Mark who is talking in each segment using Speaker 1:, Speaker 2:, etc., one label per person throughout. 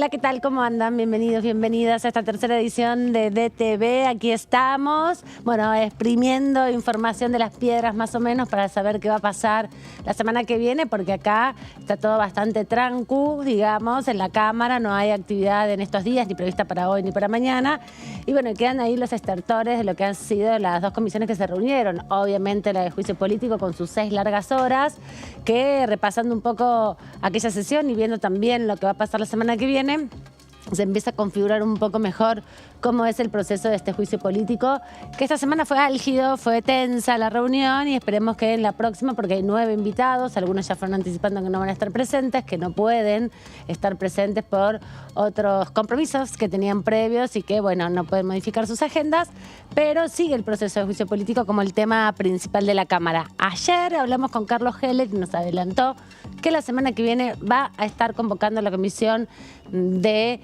Speaker 1: Hola, ¿qué tal? ¿Cómo andan? Bienvenidos, bienvenidas a esta tercera edición de DTV. Aquí estamos, bueno, exprimiendo información de las piedras más o menos para saber qué va a pasar la semana que viene, porque acá está todo bastante trancu, digamos, en la Cámara. No hay actividad en estos días, ni prevista para hoy ni para mañana. Y bueno, quedan ahí los estertores de lo que han sido las dos comisiones que se reunieron. Obviamente la de juicio político con sus 6 largas horas, que repasando un poco aquella sesión y viendo también lo que va a pasar la semana que viene, se empieza a configurar un poco mejor cómo es el proceso de este juicio político, que esta semana fue álgido, fue tensa la reunión y esperemos que en la próxima, porque hay 9 invitados, algunos ya fueron anticipando que no van a estar presentes, que no pueden estar presentes por otros compromisos que tenían previos y que, bueno, no pueden modificar sus agendas, pero sigue el proceso de juicio político como el tema principal de la Cámara. Ayer hablamos con Carlos Heller y nos adelantó que la semana que viene va a estar convocando la Comisión de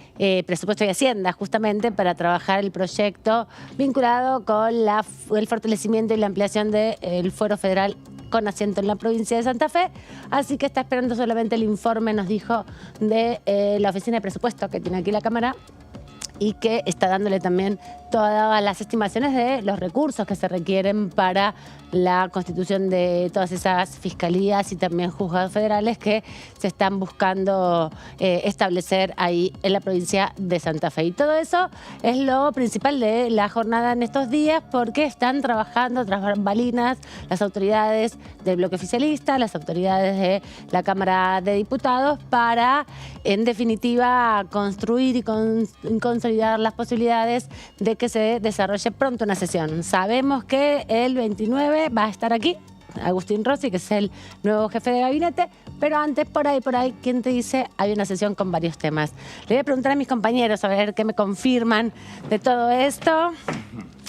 Speaker 1: Presupuesto y Hacienda, justamente para trabajar el proyecto vinculado con el fortalecimiento y la ampliación del fuero federal con asiento en la provincia de Santa Fe. Así que está esperando solamente el informe, nos dijo, de la Oficina de Presupuesto que tiene aquí la Cámara, y que está dándole también todas las estimaciones de los recursos que se requieren para la constitución de todas esas fiscalías y también juzgados federales que se están buscando establecer ahí en la provincia de Santa Fe. Y todo eso es lo principal de la jornada en estos días, porque están trabajando tras bambalinas las autoridades del bloque oficialista, las autoridades de la Cámara de Diputados, para, en definitiva, construir y consolidar las posibilidades de que se desarrolle pronto una sesión. Sabemos que el 29 va a estar aquí Agustín Rossi, que es el nuevo jefe de gabinete, pero antes, por ahí, ¿quién te dice? Hay una sesión con varios temas. Le voy a preguntar a mis compañeros a ver qué me confirman de todo esto.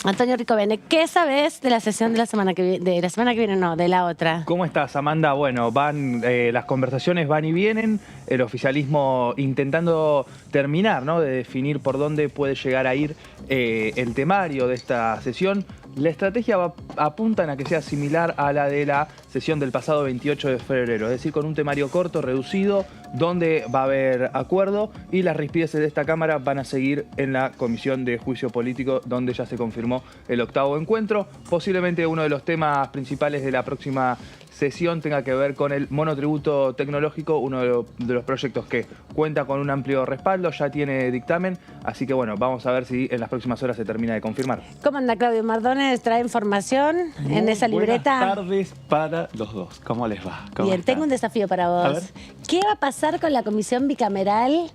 Speaker 1: Antonio Ricovene, ¿qué sabes de la sesión de la semana que viene? De la semana que viene, no, de la otra.
Speaker 2: ¿Cómo estás, Amanda? Bueno, las conversaciones van y vienen, el oficialismo intentando terminar, ¿no?, de definir por dónde puede llegar a ir el temario de esta sesión. La estrategia apunta a que sea similar a la de la sesión del pasado 28 de febrero, es decir, con un temario corto, reducido, donde va a haber acuerdo, y las rispideces de esta Cámara van a seguir en la Comisión de Juicio Político, donde ya se confirmó el 8º encuentro. Posiblemente uno de los temas principales de la próxima sesión tenga que ver con el monotributo tecnológico, uno de los proyectos que cuenta con un amplio respaldo, ya tiene dictamen, así que bueno, vamos a ver si en las próximas horas se termina de confirmar.
Speaker 1: ¿Cómo anda Claudio Mardones? ¿Trae información en esa libreta?
Speaker 3: Buenas tardes para los dos. ¿Cómo les va?
Speaker 1: Bien, tengo un desafío para vos.
Speaker 3: A ver.
Speaker 1: ¿Qué va a pasar con la comisión bicameral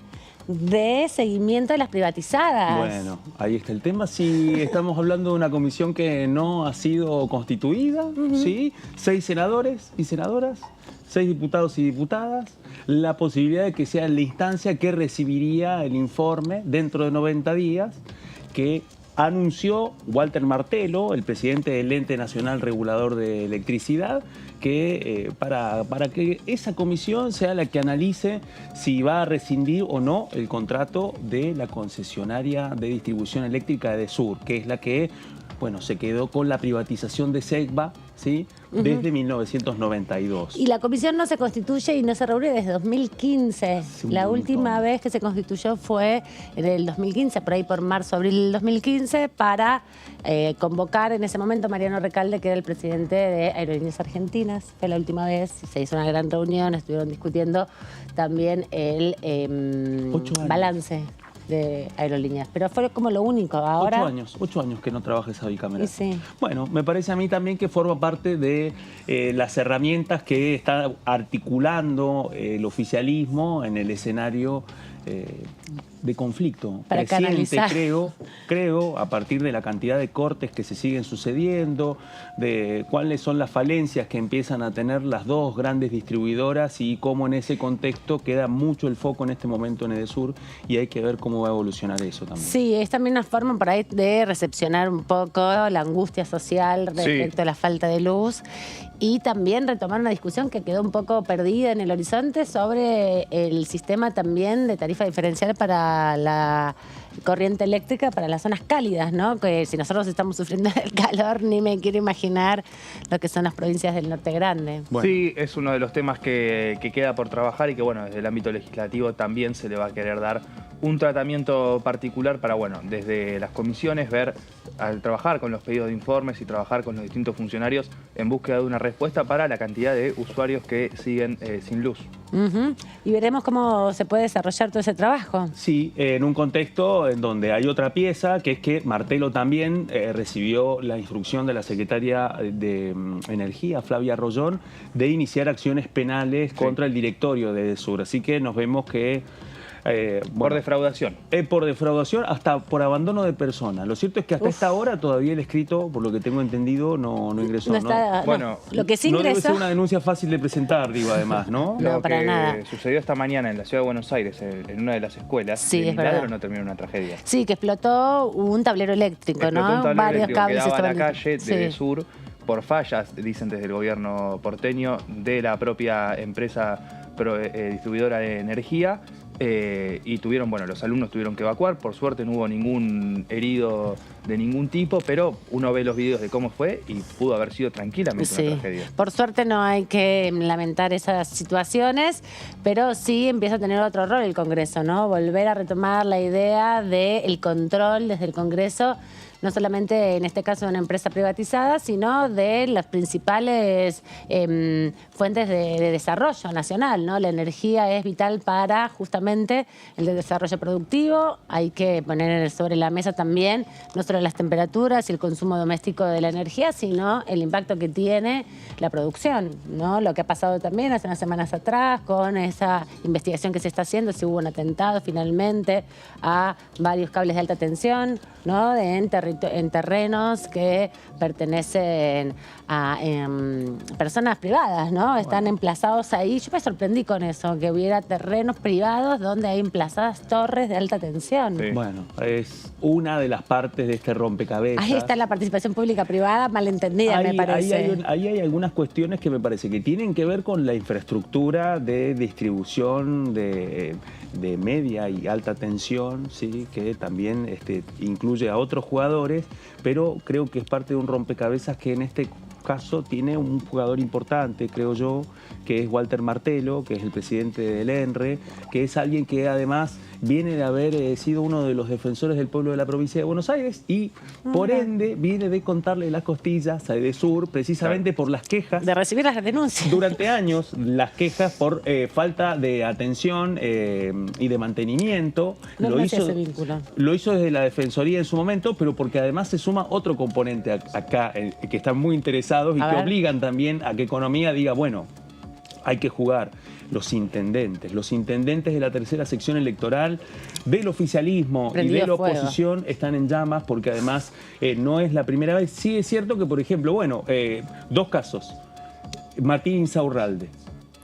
Speaker 1: de seguimiento de las privatizadas?
Speaker 3: Bueno, ahí está el tema. Sí, estamos hablando de una comisión que no ha sido constituida, ¿sí? 6 senadores y senadoras, 6 diputados y diputadas. La posibilidad de que sea la instancia que recibiría el informe dentro de 90 días, que anunció Walter Martelo, el presidente del Ente Nacional Regulador de Electricidad, que para que esa comisión sea la que analice si va a rescindir o no el contrato de la concesionaria de distribución eléctrica de Edesur, que es la que, bueno, se quedó con la privatización de Segba, ¿sí?, desde 1992.
Speaker 1: Y la comisión no se constituye y no se reúne desde 2015. La última vez que se constituyó fue en el 2015, por ahí por marzo, abril del 2015, para convocar en ese momento a Mariano Recalde, que era el presidente de Aerolíneas Argentinas. Fue la última vez, se hizo una gran reunión, estuvieron discutiendo también el balance de Aerolíneas, pero fue como lo único. Ahora
Speaker 3: 8 años que no trabaja esa bicameral.
Speaker 1: Sí.
Speaker 3: Bueno, me parece a mí también que forma parte de las herramientas que está articulando el oficialismo en el escenario de conflicto
Speaker 1: para canalizar.
Speaker 3: creo, a partir de la cantidad de cortes que se siguen sucediendo, de cuáles son las falencias que empiezan a tener las dos grandes distribuidoras y cómo en ese contexto queda mucho el foco en este momento en Edesur, y hay que ver cómo va a evolucionar eso también.
Speaker 1: Sí, es también una forma por ahí de recepcionar un poco la angustia social respecto a la falta de luz, y también retomar una discusión que quedó un poco perdida en el horizonte sobre el sistema también de tarifa diferencial para la corriente eléctrica para las zonas cálidas, ¿no? Que si nosotros estamos sufriendo el calor, ni me quiero imaginar lo que son las provincias del norte grande.
Speaker 2: Bueno. Sí, es uno de los temas que queda por trabajar y que, bueno, desde el ámbito legislativo también se le va a querer dar un tratamiento particular para, bueno, desde las comisiones ver, al trabajar con los pedidos de informes y trabajar con los distintos funcionarios en búsqueda de una respuesta para la cantidad de usuarios que siguen sin luz.
Speaker 1: Y veremos cómo se puede desarrollar todo ese trabajo.
Speaker 3: Sí, en un contexto en donde hay otra pieza, que es que Martelo también recibió la instrucción de la secretaria de Energía, Flavia Rollón, de iniciar acciones penales contra el directorio de Edesur. Así que nos vemos que...
Speaker 2: por defraudación.
Speaker 3: Por defraudación, hasta por abandono de persona. Lo cierto es que hasta esta hora todavía el escrito, por lo que tengo entendido, no ingresó.
Speaker 1: No está,
Speaker 3: ¿no?
Speaker 2: Bueno,
Speaker 1: lo que sí ingresó...
Speaker 3: No debe ser una denuncia fácil de presentar, digo, además, ¿no?
Speaker 1: No, para nada.
Speaker 2: Lo que sucedió esta mañana en la ciudad de Buenos Aires, en una de las escuelas,
Speaker 1: sí,
Speaker 2: de
Speaker 1: es
Speaker 2: milagro
Speaker 1: verdad.
Speaker 2: no terminó en una tragedia.
Speaker 1: Sí, que explotó un tablero eléctrico,
Speaker 2: Explotó
Speaker 1: ¿no?
Speaker 2: un tablero
Speaker 1: Varios
Speaker 2: eléctrico
Speaker 1: cables
Speaker 2: que daba a la
Speaker 1: estaban...
Speaker 2: calle de Sur por fallas, dicen desde el gobierno porteño, de la propia empresa distribuidora de energía. Y tuvieron, bueno, los alumnos tuvieron que evacuar. Por suerte no hubo ningún herido de ningún tipo, pero uno ve los videos de cómo fue y pudo haber sido tranquilamente una tragedia.
Speaker 1: Por suerte no hay que lamentar esas situaciones, pero sí empieza a tener otro rol el Congreso, ¿no? Volver a retomar la idea del control desde el Congreso, no solamente en este caso de una empresa privatizada, sino de las principales fuentes de desarrollo nacional, ¿no? La energía es vital para justamente el desarrollo productivo. Hay que poner sobre la mesa también no solo las temperaturas y el consumo doméstico de la energía, sino el impacto que tiene la producción, ¿no? Lo que ha pasado también hace unas semanas atrás con esa investigación que se está haciendo, si hubo un atentado finalmente a varios cables de alta tensión, ¿no? En terrenos que pertenecen a personas privadas, ¿no? Están emplazados ahí. Yo me sorprendí con eso, que hubiera terrenos privados donde hay emplazadas torres de alta tensión.
Speaker 2: Sí.
Speaker 3: Bueno, es una de las partes de este rompecabezas.
Speaker 1: Ahí está la participación pública-privada malentendida, me parece.
Speaker 3: Ahí hay algunas cuestiones que me parece que tienen que ver con la infraestructura de distribución de media y alta tensión, ¿sí? Que también incluye a otros jugadores, pero creo que es parte de un rompecabezas que en este caso tiene un jugador importante, creo yo, que es Walter Martelo, que es el presidente del ENRE, que es alguien que además viene de haber sido uno de los defensores del pueblo de la provincia de Buenos Aires y, por ende, viene de contarle las costillas a Edesur precisamente por las quejas.
Speaker 1: De recibir las denuncias.
Speaker 3: Durante años, las quejas por falta de atención y de mantenimiento.
Speaker 1: No lo hizo ese vínculo.
Speaker 3: Lo hizo desde la Defensoría en su momento, pero porque además se suma otro componente acá, que están muy interesados y que obligan también a que Economía diga, bueno, hay que jugar. Los intendentes de la tercera sección electoral del oficialismo
Speaker 1: Prendido
Speaker 3: y de la
Speaker 1: fuego.
Speaker 3: oposición están en llamas porque además no es la primera vez. Sí es cierto que, por ejemplo, bueno, dos casos. Martín Insaurralde.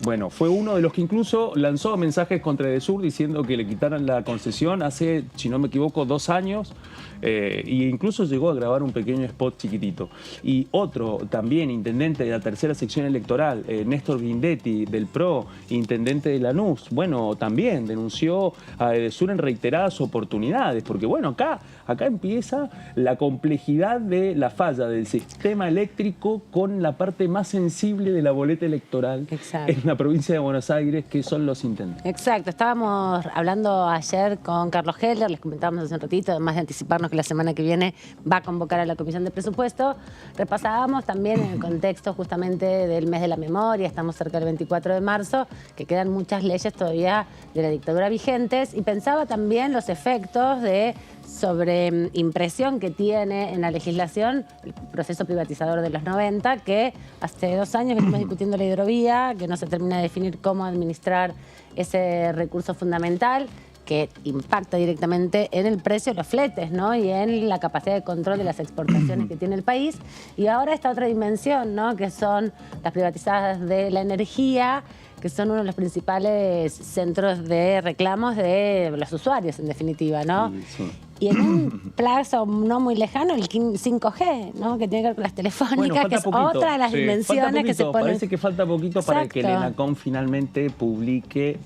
Speaker 3: Bueno, fue uno de los que incluso lanzó mensajes contra Edesur diciendo que le quitaran la concesión hace, si no me equivoco, 2 años. E incluso llegó a grabar un pequeño spot chiquitito. Y otro también, intendente de la tercera sección electoral, Néstor Guindetti, del PRO, intendente de Lanús, bueno, también denunció a Edesur en reiteradas oportunidades, porque bueno, acá empieza la complejidad de la falla del sistema eléctrico con la parte más sensible de la boleta electoral.
Speaker 1: Exacto.
Speaker 3: En la provincia de Buenos Aires, que son los intendentes.
Speaker 1: Exacto, estábamos hablando ayer con Carlos Heller, les comentábamos hace un ratito, además de anticiparnos que la semana que viene va a convocar a la Comisión de Presupuesto. Repasábamos también en el contexto justamente del mes de la memoria, estamos cerca del 24 de marzo, que quedan muchas leyes todavía de la dictadura vigentes, y pensaba también los efectos de sobreimpresión que tiene en la legislación el proceso privatizador de los 90, que hace 2 años venimos discutiendo la hidrovía, que no se termina de definir cómo administrar ese recurso fundamental, que impacta directamente en el precio de los fletes, ¿no? Y en la capacidad de control de las exportaciones que tiene el país. Y ahora esta otra dimensión, ¿no? Que son las privatizadas de la energía, que son uno de los principales centros de reclamos de los usuarios, en definitiva, ¿no?
Speaker 3: Sí, sí.
Speaker 1: Y en un plazo no muy lejano, el 5G, ¿no? Que tiene que ver con las telefónicas, que es otra de las dimensiones que se ponen...
Speaker 3: Parece que falta poquito para que el
Speaker 1: Exacto.
Speaker 3: ENACOM finalmente publique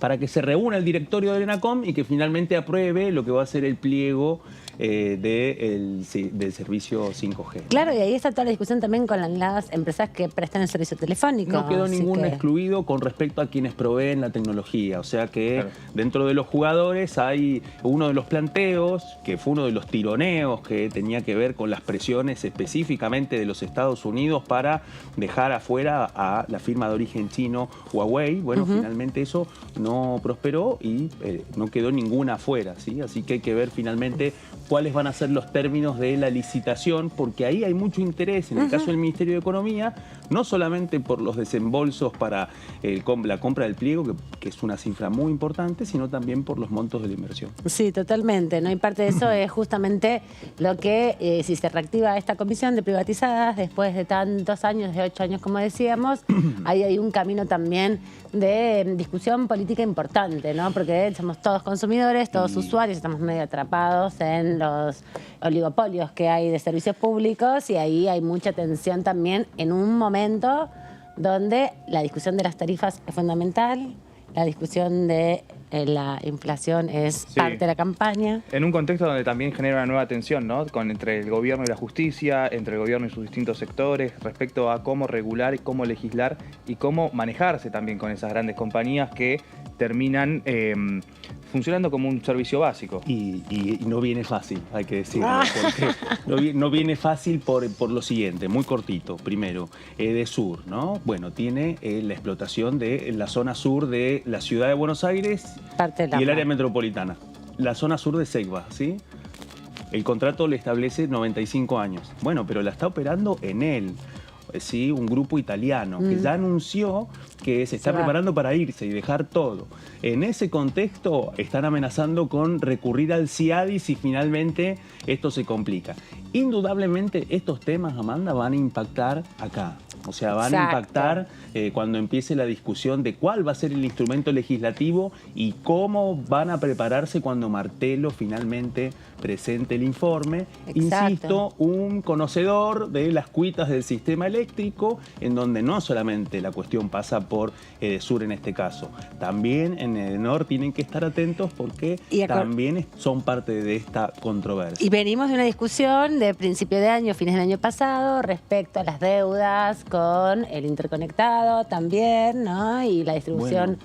Speaker 3: para que se reúna el directorio del ENACOM y que finalmente apruebe lo que va a ser el pliego del servicio 5G.
Speaker 1: Claro, y ahí está toda la discusión también con las empresas que prestan el servicio telefónico.
Speaker 3: No quedó ninguno excluido con respecto a quienes proveen la tecnología. O sea que dentro de los jugadores hay uno de los planteos, que fue uno de los tironeos que tenía que ver con las presiones específicamente de los Estados Unidos para dejar afuera a la firma de origen chino Huawei. Bueno, finalmente eso no prosperó y no quedó ninguna afuera, ¿sí? Así que hay que ver finalmente cuáles van a ser los términos de la licitación, porque ahí hay mucho interés, en el caso del Ministerio de Economía, no solamente por los desembolsos para la compra del pliego, que es una cifra muy importante, sino también por los montos de la inversión. Sí,
Speaker 1: totalmente, ¿no? Y parte de eso es justamente lo que, si se reactiva esta comisión de privatizadas, después de tantos años, de 8 años como decíamos, ahí hay un camino también de discusión política importante, ¿no? Porque somos todos consumidores, todos usuarios, estamos medio atrapados en los oligopolios que hay de servicios públicos y ahí hay mucha tensión también en un momento donde la discusión de las tarifas es fundamental, la discusión de la inflación es parte de la campaña.
Speaker 2: En un contexto donde también genera una nueva tensión, ¿no? Entre el gobierno y la justicia, entre el gobierno y sus distintos sectores, respecto a cómo regular, cómo legislar y cómo manejarse también con esas grandes compañías que terminan funcionando como un servicio básico.
Speaker 3: Y no viene fácil, hay que decirlo, porque no viene fácil por lo siguiente, muy cortito. Primero, Edesur, ¿no? Bueno, tiene la explotación de la zona sur de la ciudad de Buenos Aires y el área metropolitana. La zona sur de Ceiba, ¿sí? El contrato le establece 95 años. Bueno, pero la está operando Enel. Sí, un grupo italiano que ya anunció que se está preparando para irse y dejar todo. En ese contexto están amenazando con recurrir al CIADI si finalmente esto se complica. Indudablemente estos temas, Amanda, van a impactar acá. O sea, van a impactar cuando empiece la discusión de cuál va a ser el instrumento legislativo y cómo van a prepararse cuando Martelo finalmente presente el informe. Insisto, un conocedor de las cuitas del sistema eléctrico, en donde no solamente la cuestión pasa por Edesur en este caso, también en Edenor tienen que estar atentos porque también son parte de esta controversia.
Speaker 1: Y venimos de una discusión de principio de año, fines del año pasado, respecto a las deudas con el interconectado también, ¿no? Y la distribución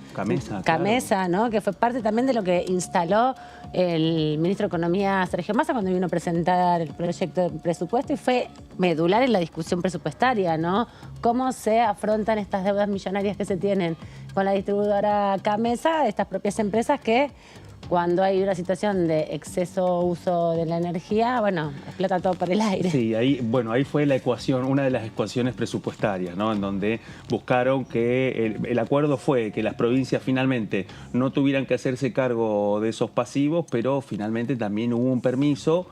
Speaker 1: Camesa, ¿no? Que fue parte también de lo que instaló el ministro de Economía, Sergio Massa, cuando vino a presentar el proyecto de presupuesto y fue medular en la discusión presupuestaria, ¿no? Cómo se afrontan estas deudas millonarias que se tienen con la distribuidora Camesa, estas propias empresas que cuando hay una situación de exceso uso de la energía, bueno, explota todo por el aire.
Speaker 3: Sí, ahí fue la ecuación, una de las ecuaciones presupuestarias, ¿no? En donde buscaron que el acuerdo fue que las provincias finalmente no tuvieran que hacerse cargo de esos pasivos, pero finalmente también hubo un permiso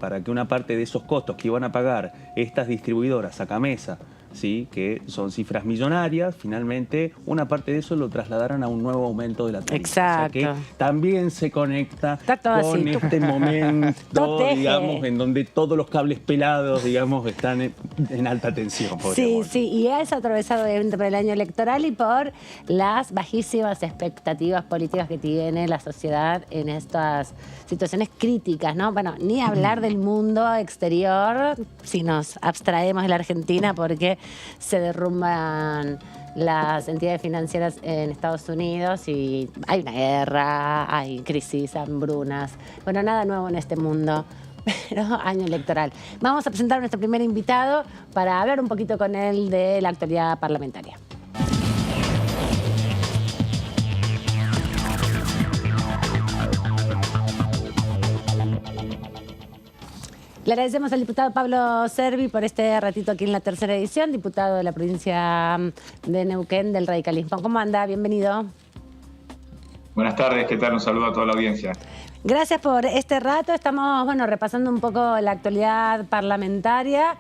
Speaker 3: para que una parte de esos costos que iban a pagar estas distribuidoras a Camesa, ¿sí? Que son cifras millonarias, finalmente una parte de eso lo trasladaron a un nuevo aumento de la tarifa.
Speaker 1: Exacto.
Speaker 3: O sea que también se conecta con este momento, digamos, en donde todos los cables pelados, digamos, están en alta tensión.
Speaker 1: Sí, y es atravesado obviamente por el año electoral y por las bajísimas expectativas políticas que tiene la sociedad en estas situaciones críticas, ¿no? Bueno, ni hablar del mundo exterior si nos abstraemos de la Argentina, porque se derrumban las entidades financieras en Estados Unidos y hay una guerra, hay crisis, hambrunas. Bueno, nada nuevo en este mundo, pero año electoral. Vamos a presentar a nuestro primer invitado para hablar un poquito con él de la actualidad parlamentaria. Le agradecemos al diputado Pablo Cervi por este ratito aquí en la tercera edición, diputado de la provincia de Neuquén del radicalismo. ¿Cómo anda? Bienvenido.
Speaker 4: Buenas tardes, ¿qué tal? Un saludo a toda la audiencia.
Speaker 1: Gracias por este rato. Estamos, repasando un poco la actualidad parlamentaria.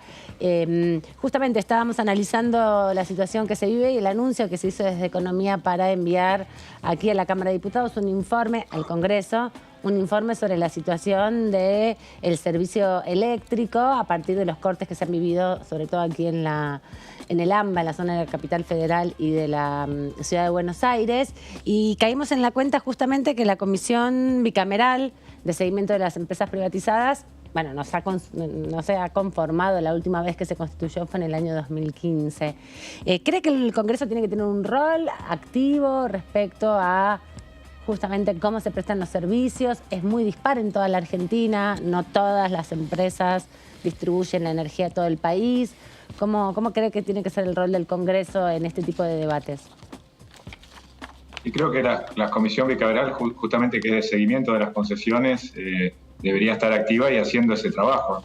Speaker 1: Justamente estábamos analizando la situación que se vive y el anuncio que se hizo desde Economía para enviar aquí a la Cámara de Diputados un informe al Congreso un informe sobre la situación del servicio eléctrico a partir de los cortes que se han vivido, sobre todo aquí en el AMBA, en la zona de la Capital Federal y de la Ciudad de Buenos Aires. Y caímos en la cuenta justamente que la Comisión Bicameral de Seguimiento de las Empresas Privatizadas, bueno, no se ha conformado. La última vez que se constituyó fue en el año 2015. ¿Cree que el Congreso tiene que tener un rol activo respecto a justamente cómo se prestan los servicios? Es muy dispar en toda la Argentina, no todas las empresas distribuyen la energía a todo el país. ¿Cómo cree que tiene que ser el rol del Congreso en este tipo de debates?
Speaker 4: Y creo que la Comisión Bicameral, justamente que es de seguimiento de las concesiones, debería estar activa y haciendo ese trabajo.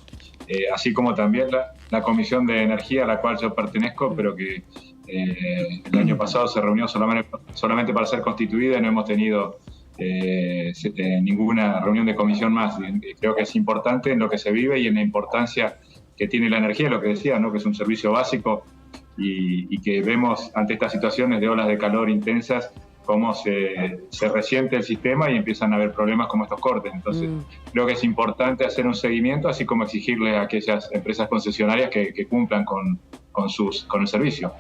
Speaker 4: Así como también la Comisión de Energía, a la cual yo pertenezco, pero que el año pasado se reunió solamente para ser constituida y no hemos tenido ninguna reunión de comisión más. Creo que es importante en lo que se vive y en la importancia que tiene la energía, lo que decía, ¿no? Que es un servicio básico y que vemos ante estas situaciones de olas de calor intensas cómo se resiente el sistema y empiezan a haber problemas como estos cortes. Entonces, creo que es importante hacer un seguimiento, así como exigirle a aquellas empresas concesionarias que cumplan con el servicio.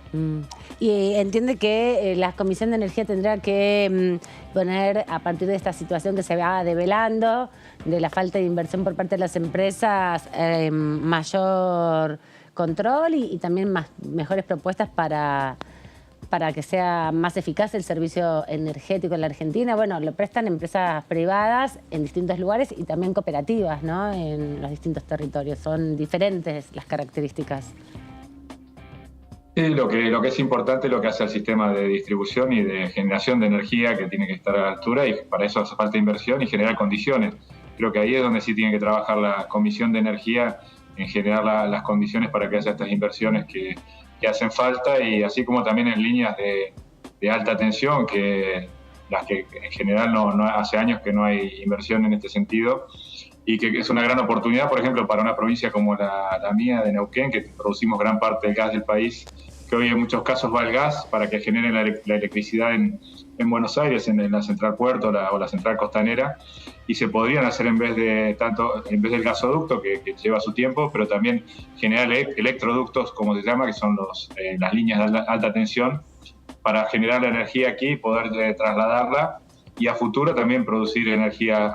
Speaker 1: Y entiende que la Comisión de Energía tendrá que poner, a partir de esta situación que se va develando, de la falta de inversión por parte de las empresas, mayor control y también mejores propuestas para que sea más eficaz el servicio energético en la Argentina. Bueno, lo prestan empresas privadas en distintos lugares y también cooperativas, ¿no? En los distintos territorios. Son diferentes las características.
Speaker 4: Sí, lo que es importante es lo que hace el sistema de distribución y de generación de energía, que tiene que estar a la altura, y para eso hace falta inversión y generar condiciones. Creo que ahí es donde sí tiene que trabajar la Comisión de Energía, en generar las condiciones para que haya estas inversiones que hacen falta, y así como también en líneas de alta tensión, que las que en general no hace años que no hay inversión en este sentido, y que es una gran oportunidad, por ejemplo, para una provincia como la mía de Neuquén, que producimos gran parte del gas del país, que hoy en muchos casos va el gas para que generen la electricidad en Buenos Aires, en la central puerto o la central costanera, y se podrían hacer en vez del gasoducto, que lleva su tiempo, pero también generar electroductos, como se llama, que son las líneas de alta tensión, para generar la energía aquí y poder trasladarla, y a futuro también producir las energías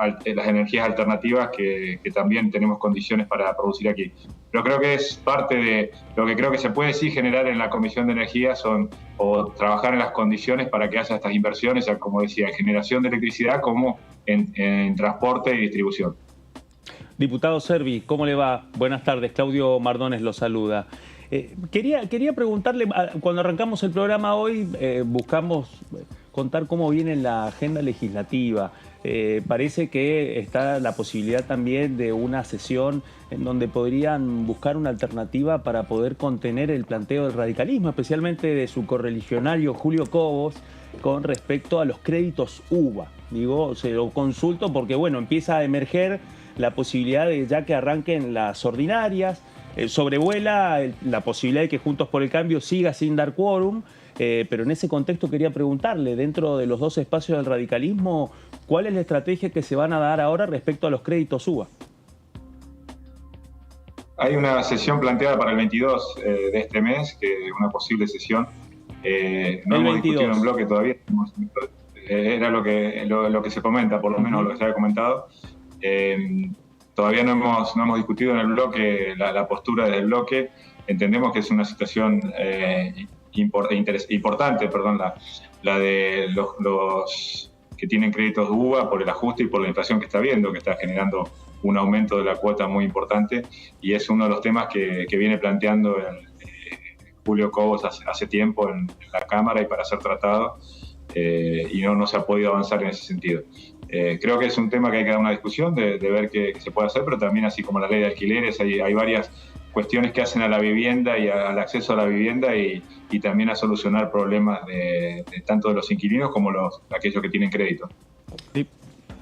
Speaker 4: alternativas que también tenemos condiciones para producir aquí. Pero creo que es parte de lo que creo que se puede sí generar en la Comisión de Energía, o trabajar en las condiciones para que haya estas inversiones, como decía, en generación de electricidad como en transporte y distribución.
Speaker 3: Diputado Servi, ¿cómo le va? Buenas tardes, Claudio Mardones lo saluda. Quería preguntarle, cuando arrancamos el programa hoy, buscamos contar cómo viene la agenda legislativa. Parece que está la posibilidad también de una sesión en donde podrían buscar una alternativa para poder contener el planteo del radicalismo, especialmente de su correligionario Julio Cobos, con respecto a los créditos UBA. Digo, se lo consulto porque, bueno, empieza a emerger la posibilidad de ya que arranquen las ordinarias, sobrevuela la posibilidad de que Juntos por el Cambio siga sin dar quórum, pero en ese contexto quería preguntarle, dentro de los dos espacios del radicalismo, ¿cuál es la estrategia que se van a dar ahora respecto a los créditos UBA?
Speaker 4: Hay una sesión planteada para el 22 de este mes, que es una posible sesión. No hemos discutido en bloque todavía, era lo que se comenta, por lo menos lo que se había comentado. Todavía no hemos discutido en el bloque la postura del bloque. Entendemos que es una situación importante, la de los que tienen créditos de UBA por el ajuste y por la inflación que está habiendo, que está generando un aumento de la cuota muy importante, y es uno de los temas que viene planteando Julio Cobos hace tiempo en la Cámara y para ser tratado, y no se ha podido avanzar en ese sentido. Creo que es un tema que hay que dar una discusión de ver qué se puede hacer, pero también, así como la ley de alquileres, hay varias cuestiones que hacen a la vivienda y al acceso a la vivienda, y también a solucionar problemas de tanto de los inquilinos como aquellos que tienen crédito.
Speaker 2: Sí.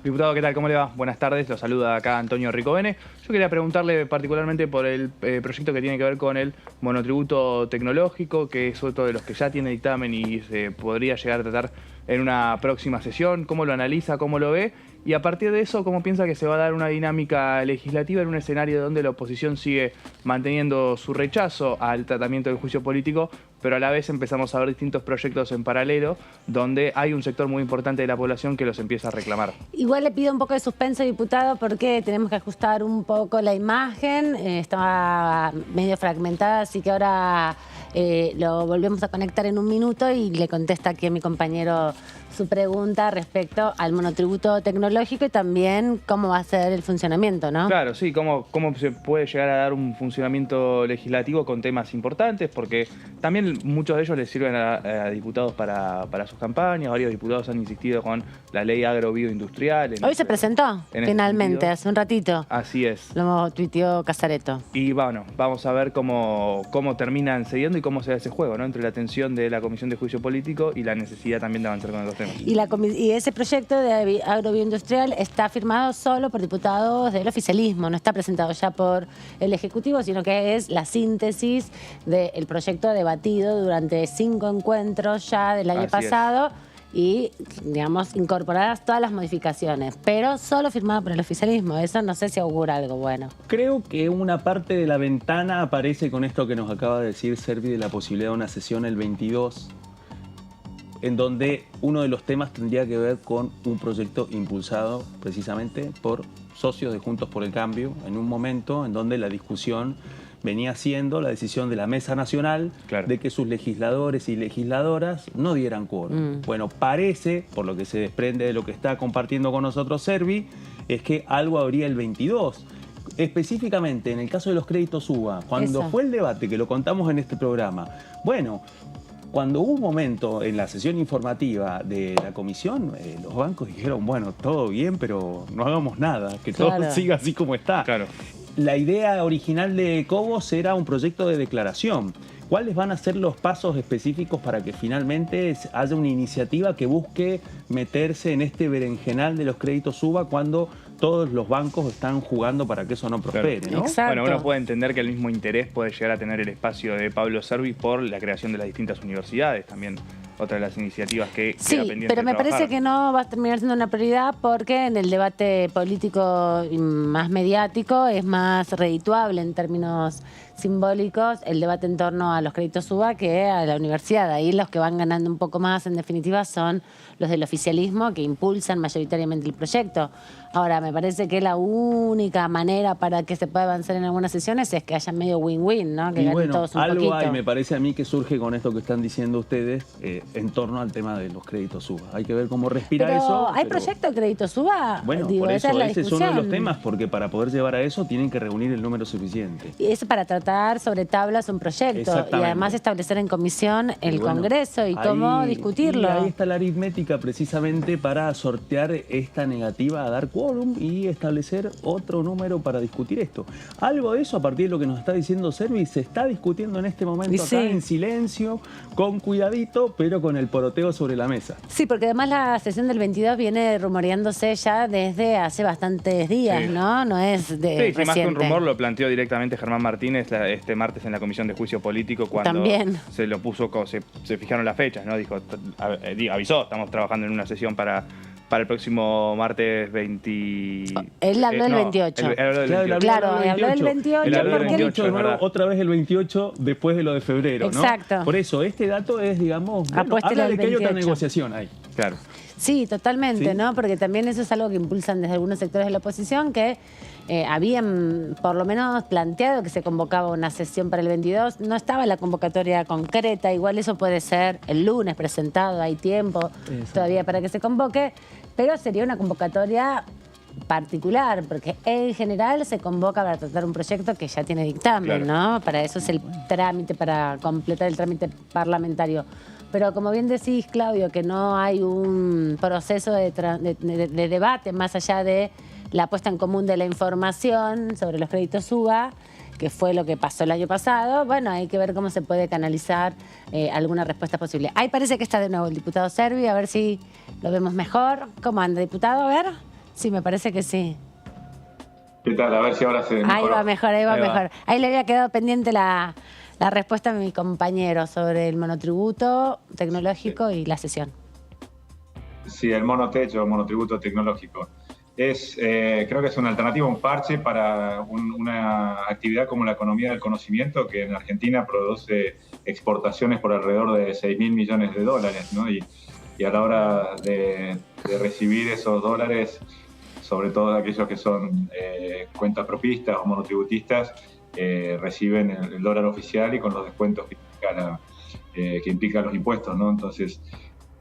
Speaker 2: Diputado, ¿qué tal? ¿Cómo le va? Buenas tardes, lo saluda acá Antonio Ricovene. Yo quería preguntarle particularmente por el proyecto que tiene que ver con el monotributo tecnológico, que es otro de los que ya tiene dictamen y se podría llegar a tratar en una próxima sesión. ¿Cómo lo analiza, cómo lo ve? y a partir de eso, ¿cómo piensa que se va a dar una dinámica legislativa en un escenario donde la oposición sigue manteniendo su rechazo al tratamiento del juicio político, pero a la vez empezamos a ver distintos proyectos en paralelo donde hay un sector muy importante de la población que los empieza a reclamar?
Speaker 1: Igual le pido un poco de suspenso, diputado, porque tenemos que ajustar un poco la imagen. Estaba medio fragmentada, así que ahora lo volvemos a conectar en un minuto y le contesta aquí a mi compañero su pregunta respecto al monotributo tecnológico y también cómo va a ser el funcionamiento, ¿no?
Speaker 2: Claro, sí, cómo se puede llegar a dar un funcionamiento legislativo con temas importantes, porque también muchos de ellos les sirven a diputados para sus campañas. Varios diputados han insistido con la ley agrobioindustrial.
Speaker 1: Hoy se presentó, finalmente, hace un ratito.
Speaker 2: Así es.
Speaker 1: Lo tuiteó Casareto.
Speaker 2: Y bueno, vamos a ver cómo terminan cediendo y cómo se da ese juego, ¿no? Entre la tensión de la Comisión de Juicio Político y la necesidad también de avanzar con los temas.
Speaker 1: Y ese proyecto de agrobioindustrial está firmado solo por diputados del oficialismo, no está presentado ya por el Ejecutivo, sino que es la síntesis del proyecto debatido durante 5 encuentros ya del año pasado y, digamos, incorporadas todas las modificaciones, pero solo firmado por el oficialismo. Eso no sé si augura algo bueno.
Speaker 3: Creo que una parte de la ventana aparece con esto que nos acaba de decir Servi, de la posibilidad de una sesión el 22, en donde uno de los temas tendría que ver con un proyecto impulsado precisamente por socios de Juntos por el Cambio, en un momento en donde la discusión venía siendo la decisión de la Mesa Nacional de que sus legisladores y legisladoras no dieran quórum. Bueno, parece, por lo que se desprende de lo que está compartiendo con nosotros Servi, es que algo habría el 22. Específicamente en el caso de los créditos UBA, cuando fue el debate, que lo contamos en este programa, bueno, cuando hubo un momento en la sesión informativa de la comisión, los bancos dijeron, bueno, todo bien, pero no hagamos nada, que todo siga así como está.
Speaker 2: Claro.
Speaker 3: La idea original de Cobos era un proyecto de declaración. ¿Cuáles van a ser los pasos específicos para que finalmente haya una iniciativa que busque meterse en este berenjenal de los créditos UBA cuando todos los bancos están jugando para que eso no prospere, ¿no?
Speaker 2: Bueno, uno puede entender que el mismo interés puede llegar a tener el espacio de Pablo Servi por la creación de las distintas universidades, también otra de las iniciativas que queda pendiente
Speaker 1: pero me parece que no va a terminar siendo una prioridad porque en el debate político más mediático es más redituable en términos simbólicos el debate en torno a los créditos UBA que a la universidad. Ahí los que van ganando un poco más, en definitiva, son los del oficialismo que impulsan mayoritariamente el proyecto. Ahora, me parece que la única manera para que se pueda avanzar en algunas sesiones es que haya medio win-win, ¿no? Que ganen todos un
Speaker 3: algo
Speaker 1: poquito.
Speaker 3: hay, me parece a mí, que surge con esto que están diciendo ustedes en torno al tema de los créditos UBA. Hay que ver cómo respira eso.
Speaker 1: ¿Hay proyecto de créditos UBA?
Speaker 3: Bueno,
Speaker 1: digo,
Speaker 3: por eso
Speaker 1: esa es la
Speaker 3: ese es uno de los temas, porque para poder llevar a eso tienen que reunir el número suficiente.
Speaker 1: Y eso para tratar sobre tablas un proyecto y además establecer en comisión el Congreso y cómo discutirlo.
Speaker 3: Y ahí está la aritmética precisamente para sortear esta negativa a dar quórum y establecer otro número para discutir esto. Algo de eso, a partir de lo que nos está diciendo Servi, se está discutiendo en este momento acá en silencio, con cuidadito, pero con el poroteo sobre la mesa.
Speaker 1: Sí, porque además la sesión del 22 viene rumoreándose ya desde hace bastantes días, ¿no? No es de reciente.
Speaker 2: Más que un rumor lo planteó directamente Germán Martínez este martes en la Comisión de Juicio Político cuando se lo puso, se fijaron las fechas, ¿no? Dijo, avisó, estamos trabajando en una sesión para el próximo martes 20...
Speaker 1: Él habló del 28. Claro, habló del 28.
Speaker 3: Él habló del 28, de nuevo, otra vez el 28 después de lo de febrero,
Speaker 1: exacto,
Speaker 3: ¿no? Por eso, este dato es, digamos, bueno, habla de que hay otra negociación ahí.
Speaker 2: Claro.
Speaker 1: Sí, totalmente, ¿no? Porque también eso es algo que impulsan desde algunos sectores de la oposición que habían por lo menos planteado que se convocaba una sesión para el 22. No estaba la convocatoria concreta, igual eso puede ser el lunes presentado, hay tiempo todavía para que se convoque, pero sería una convocatoria particular, porque en general se convoca para tratar un proyecto que ya tiene dictamen, ¿no? Para eso es el trámite, para completar el trámite parlamentario. Pero como bien decís, Claudio, que no hay un proceso de debate más allá de la puesta en común de la información sobre los créditos UBA, que fue lo que pasó el año pasado, bueno, hay que ver cómo se puede canalizar alguna respuesta posible. Ahí parece que está de nuevo el diputado Servi, a ver si lo vemos mejor. ¿Cómo anda, diputado? A ver. Sí, me parece que sí.
Speaker 4: ¿Qué tal? A ver si ahora se mejoró.
Speaker 1: Ahí va mejor, ahí va mejor. Ahí le había quedado pendiente la respuesta de mi compañero sobre el monotributo tecnológico y la sesión.
Speaker 4: Sí, el monotributo tecnológico. creo que es una alternativa, un parche para una actividad como la economía del conocimiento, que en Argentina produce exportaciones por alrededor de 6.000 millones de dólares, ¿no? Y a la hora de recibir esos dólares, sobre todo aquellos que son cuentas propistas o monotributistas, reciben el dólar oficial y con los descuentos que implican los impuestos, ¿no? Entonces,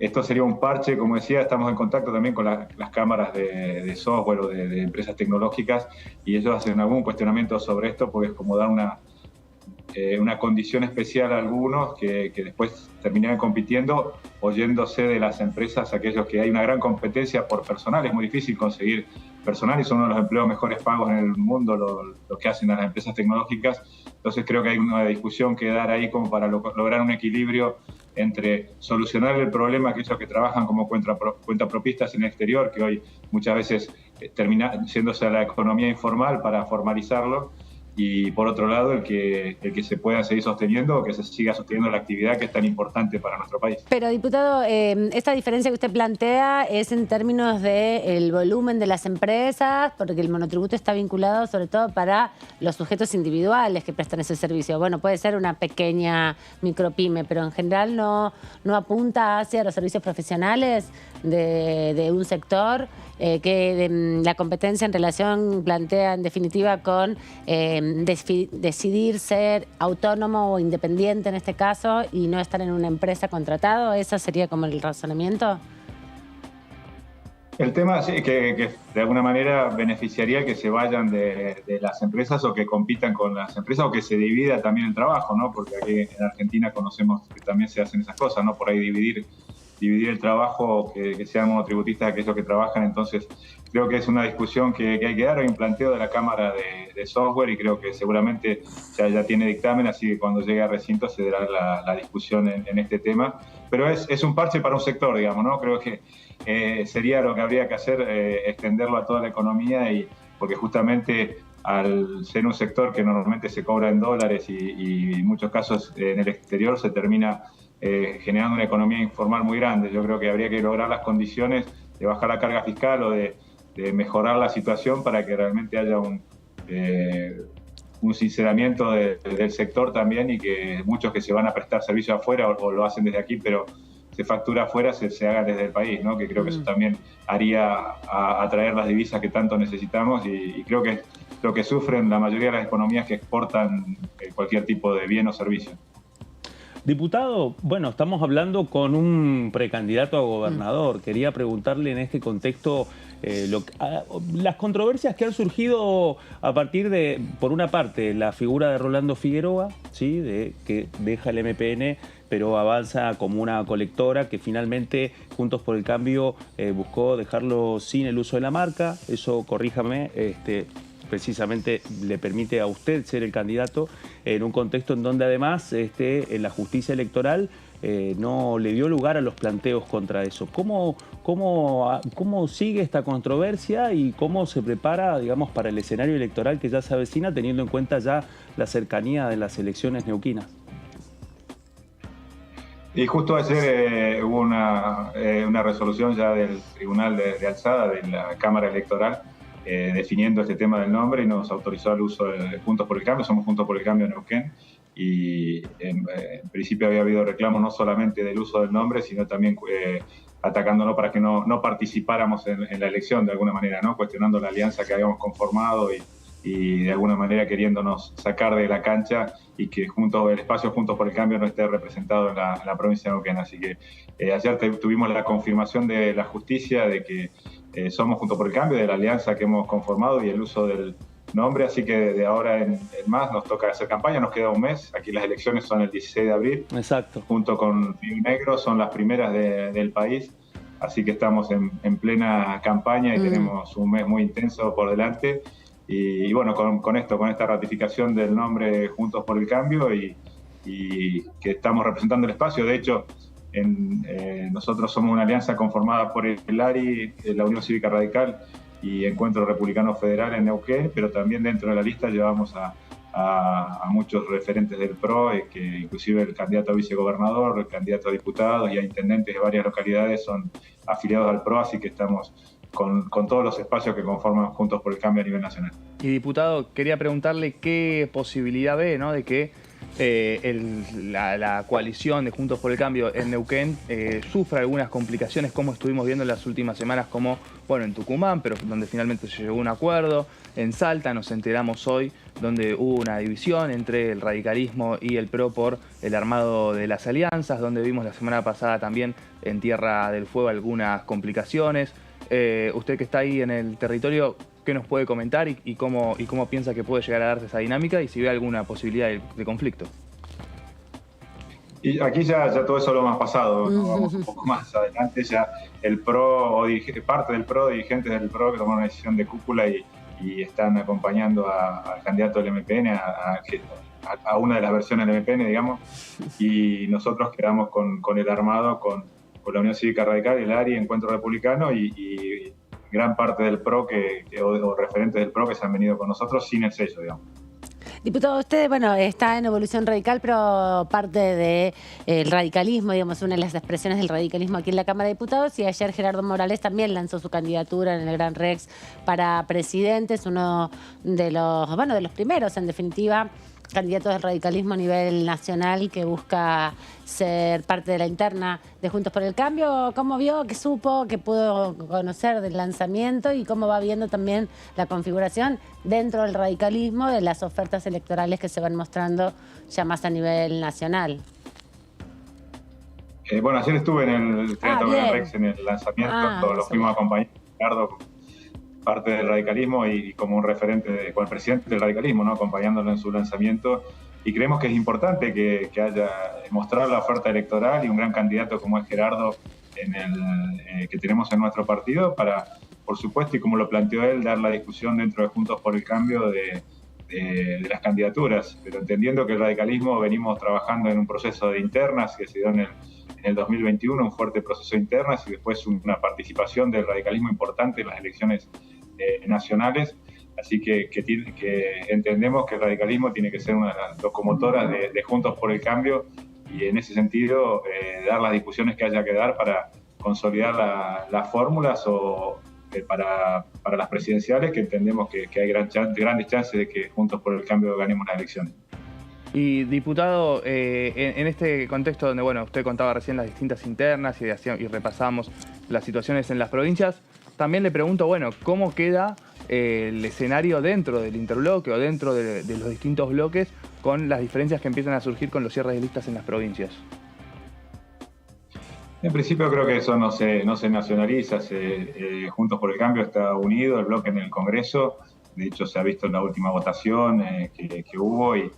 Speaker 4: esto sería un parche, como decía, estamos en contacto también con las cámaras de software o de empresas tecnológicas, y ellos hacen algún cuestionamiento sobre esto, porque es como dar una condición especial a algunos que después terminan compitiendo, oyéndose de las empresas, aquellos que hay una gran competencia por personal. Es muy difícil conseguir personal y son uno de los empleos mejores pagos en el mundo lo que hacen las empresas tecnológicas. Entonces creo que hay una discusión que dar ahí como para lograr un equilibrio entre solucionar el problema a aquellos que trabajan como cuentapropistas en el exterior, que hoy muchas veces termina yéndose a la economía informal para formalizarlo, y por otro lado el que se pueda seguir sosteniendo o que se siga sosteniendo la actividad que es tan importante para nuestro país.
Speaker 1: Pero, diputado, esta diferencia que usted plantea es en términos del volumen de las empresas, porque el monotributo está vinculado sobre todo para los sujetos individuales que prestan ese servicio. Bueno, puede ser una pequeña micropyme, pero en general no apunta hacia los servicios profesionales de un sector, que la competencia en relación plantea en definitiva con decidir ser autónomo o independiente en este caso y no estar en una empresa contratado. ¿Ese sería como el razonamiento?
Speaker 4: El tema sí, que de alguna manera beneficiaría que se vayan de las empresas o que compitan con las empresas o que se divida también el trabajo, ¿no? Porque aquí en Argentina conocemos que también se hacen esas cosas, ¿no? Por ahí dividir el trabajo, que sean monotributistas aquellos que trabajan. Entonces creo que es una discusión que hay que dar. Hay un planteo de la Cámara de Software y creo que seguramente ya tiene dictamen, así que cuando llegue a recinto se dará la discusión en este tema. Pero es un parche para un sector, digamos, ¿no? Creo que sería lo que habría que hacer, extenderlo a toda la economía, porque justamente al ser un sector que normalmente se cobra en dólares y en muchos casos en el exterior se termina generando una economía informal muy grande. Yo creo que habría que lograr las condiciones de bajar la carga fiscal o de mejorar la situación para que realmente haya un sinceramiento del sector también, y que muchos que se van a prestar servicios afuera o lo hacen desde aquí, pero se factura afuera, se haga desde el país, ¿no? Que creo que eso también haría atraer las divisas que tanto necesitamos, y creo que es lo que sufren la mayoría de las economías que exportan cualquier tipo de bien o servicio.
Speaker 3: Diputado, bueno, estamos hablando con un precandidato a gobernador. Quería preguntarle en este contexto las controversias que han surgido a partir de, por una parte, la figura de Rolando Figueroa, ¿sí? Que deja el MPN, pero avanza como una colectora, que finalmente Juntos por el Cambio buscó dejarlo sin el uso de la marca. Eso, corríjame, precisamente le permite a usted ser el candidato en un contexto en donde además en la justicia electoral no le dio lugar a los planteos contra eso. ¿Cómo sigue esta controversia y cómo se prepara, digamos, para el escenario electoral que ya se avecina, teniendo en cuenta ya la cercanía de las elecciones neuquinas?
Speaker 4: Y justo ayer hubo una resolución ya del Tribunal de Alzada de la Cámara Electoral definiendo este tema del nombre, y nos autorizó el uso de Juntos por el Cambio. Somos Juntos por el Cambio en Neuquén, y en principio había habido reclamos no solamente del uso del nombre, sino también atacándonos para que no participáramos en la elección de alguna manera, ¿no? Cuestionando la alianza que habíamos conformado y de alguna manera queriéndonos sacar de la cancha, y que el espacio Juntos por el Cambio no esté representado en la provincia de Neuquén. Así que ayer tuvimos la confirmación de la justicia de que somos Juntos por el Cambio, de la alianza que hemos conformado y el uso del nombre. Así que de ahora en más nos toca hacer campaña. Nos queda un mes. Aquí las elecciones son el 16 de abril.
Speaker 3: Exacto.
Speaker 4: Junto con Río Negro son las primeras del país. Así que estamos en plena campaña y tenemos un mes muy intenso por delante. Y bueno, con esta ratificación del nombre Juntos por el Cambio, y que estamos representando el espacio. De hecho, nosotros somos una alianza conformada por el ARI, la Unión Cívica Radical y Encuentro Republicano Federal en Neuquén, pero también dentro de la lista llevamos a muchos referentes del PRO, que inclusive el candidato a vicegobernador, el candidato a diputados y a intendentes de varias localidades son afiliados al PRO, así que estamos con todos los espacios que conforman Juntos por el Cambio a nivel nacional.
Speaker 2: Y diputado, quería preguntarle qué posibilidad ve, ¿no?, de que la coalición de Juntos por el Cambio en Neuquén sufra algunas complicaciones, como estuvimos viendo en las últimas semanas, como bueno, en Tucumán, pero donde finalmente se llegó a un acuerdo. En Salta nos enteramos hoy, donde hubo una división entre el radicalismo y el PRO por el armado de las alianzas, donde vimos la semana pasada también en Tierra del Fuego algunas complicaciones. Usted que está ahí en el territorio, ¿qué nos puede comentar y cómo piensa que puede llegar a darse esa dinámica y si ve alguna posibilidad de conflicto?
Speaker 4: Y aquí ya todo eso lo hemos pasado, ¿no? Vamos un poco más adelante, ya el PRO, parte del PRO, dirigentes del PRO que tomaron una decisión de cúpula y están acompañando al candidato del MPN, a una de las versiones del MPN, digamos, y nosotros quedamos con el armado, con la Unión Cívica Radical, el ARI, Encuentro Republicano y gran parte del PRO o referentes del PRO que se han venido con nosotros sin el sello, digamos.
Speaker 1: Diputado, usted, bueno, está en Evolución Radical, pero parte del radicalismo, digamos, una de las expresiones del radicalismo aquí en la Cámara de Diputados, y ayer Gerardo Morales también lanzó su candidatura en el Gran Rex para presidente, es uno de los primeros, en definitiva, candidatos del radicalismo a nivel nacional que busca ser parte de la interna de Juntos por el Cambio. ¿Cómo vio, qué supo, qué pudo conocer del lanzamiento y cómo va viendo también la configuración dentro del radicalismo de las ofertas electorales que se van mostrando ya más a nivel nacional?
Speaker 4: Bueno, ayer estuve en el Teatro Gran Rex en el lanzamiento, lo fuimos a acompañar, Ricardo, parte del radicalismo y como un referente, como el presidente del radicalismo, ¿no?, acompañándolo en su lanzamiento. Y creemos que es importante que haya mostrar la oferta electoral y un gran candidato como es Gerardo que tenemos en nuestro partido para, por supuesto, y como lo planteó él, dar la discusión dentro de Juntos por el Cambio de las candidaturas, pero entendiendo que el radicalismo venimos trabajando en un proceso de internas que se dio en el 2021, un fuerte proceso de internas y después una participación del radicalismo importante en las elecciones nacionales, así que entendemos que el radicalismo tiene que ser una de las locomotoras de Juntos por el Cambio y en ese sentido dar las discusiones que haya que dar para consolidar las fórmulas para las presidenciales, que entendemos que hay grandes chances de que Juntos por el Cambio ganemos las elecciones.
Speaker 2: Y diputado, en este contexto donde bueno, usted contaba recién las distintas internas y repasábamos las situaciones en las provincias, también le pregunto, bueno, ¿cómo queda el escenario dentro del interbloque o dentro de los distintos bloques con las diferencias que empiezan a surgir con los cierres de listas en las provincias?
Speaker 4: En principio creo que eso no se nacionaliza. Juntos por el Cambio está unido, el bloque en el Congreso. De hecho, se ha visto en la última votación que hubo y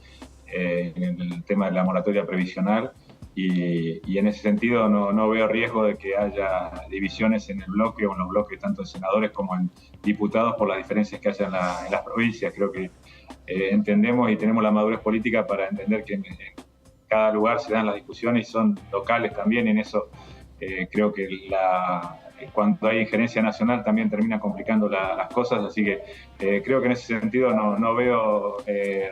Speaker 4: en el tema de la moratoria previsional. Y en ese sentido no veo riesgo de que haya divisiones en el bloque o en los bloques tanto en senadores como en diputados por las diferencias que haya en las provincias. Creo que entendemos y tenemos la madurez política para entender que en cada lugar se dan las discusiones y son locales también. En eso creo que cuando hay injerencia nacional también termina complicando las cosas. Así que creo que en ese sentido no veo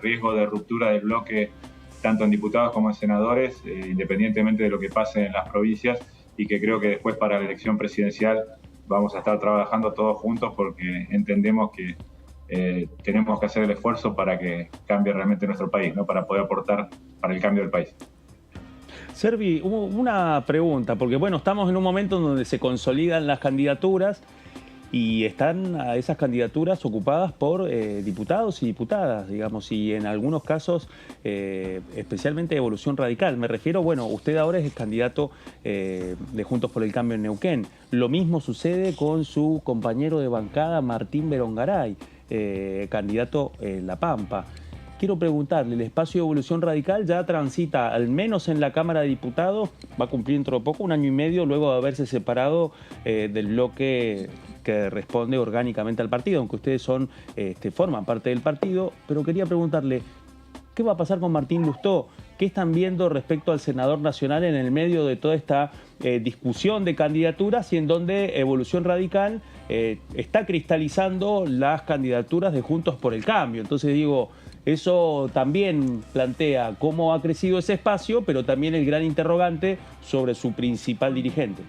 Speaker 4: riesgo de ruptura del bloque tanto en diputados como en senadores, independientemente de lo que pase en las provincias, y que creo que después para la elección presidencial vamos a estar trabajando todos juntos porque entendemos que tenemos que hacer el esfuerzo para que cambie realmente nuestro país, ¿no?, para poder aportar para el cambio del país.
Speaker 3: Servi, una pregunta, porque bueno, estamos en un momento donde se consolidan las candidaturas y están a esas candidaturas ocupadas por diputados y diputadas, digamos, y en algunos casos, especialmente Evolución Radical. Me refiero, bueno, usted ahora es el candidato de Juntos por el Cambio en Neuquén. Lo mismo sucede con su compañero de bancada, Martín Berongaray, candidato en La Pampa. Quiero preguntarle, el espacio de Evolución Radical ya transita, al menos en la Cámara de Diputados, va a cumplir dentro de poco, 1 año y medio luego de haberse separado del bloque que responde orgánicamente al partido, aunque ustedes forman parte del partido, pero quería preguntarle, ¿qué va a pasar con Martín Lustó? ¿Qué están viendo respecto al senador nacional en el medio de toda esta discusión de candidaturas y en donde Evolución Radical está cristalizando las candidaturas de Juntos por el Cambio? Entonces digo, eso también plantea cómo ha crecido ese espacio, pero también el gran interrogante sobre su principal dirigente.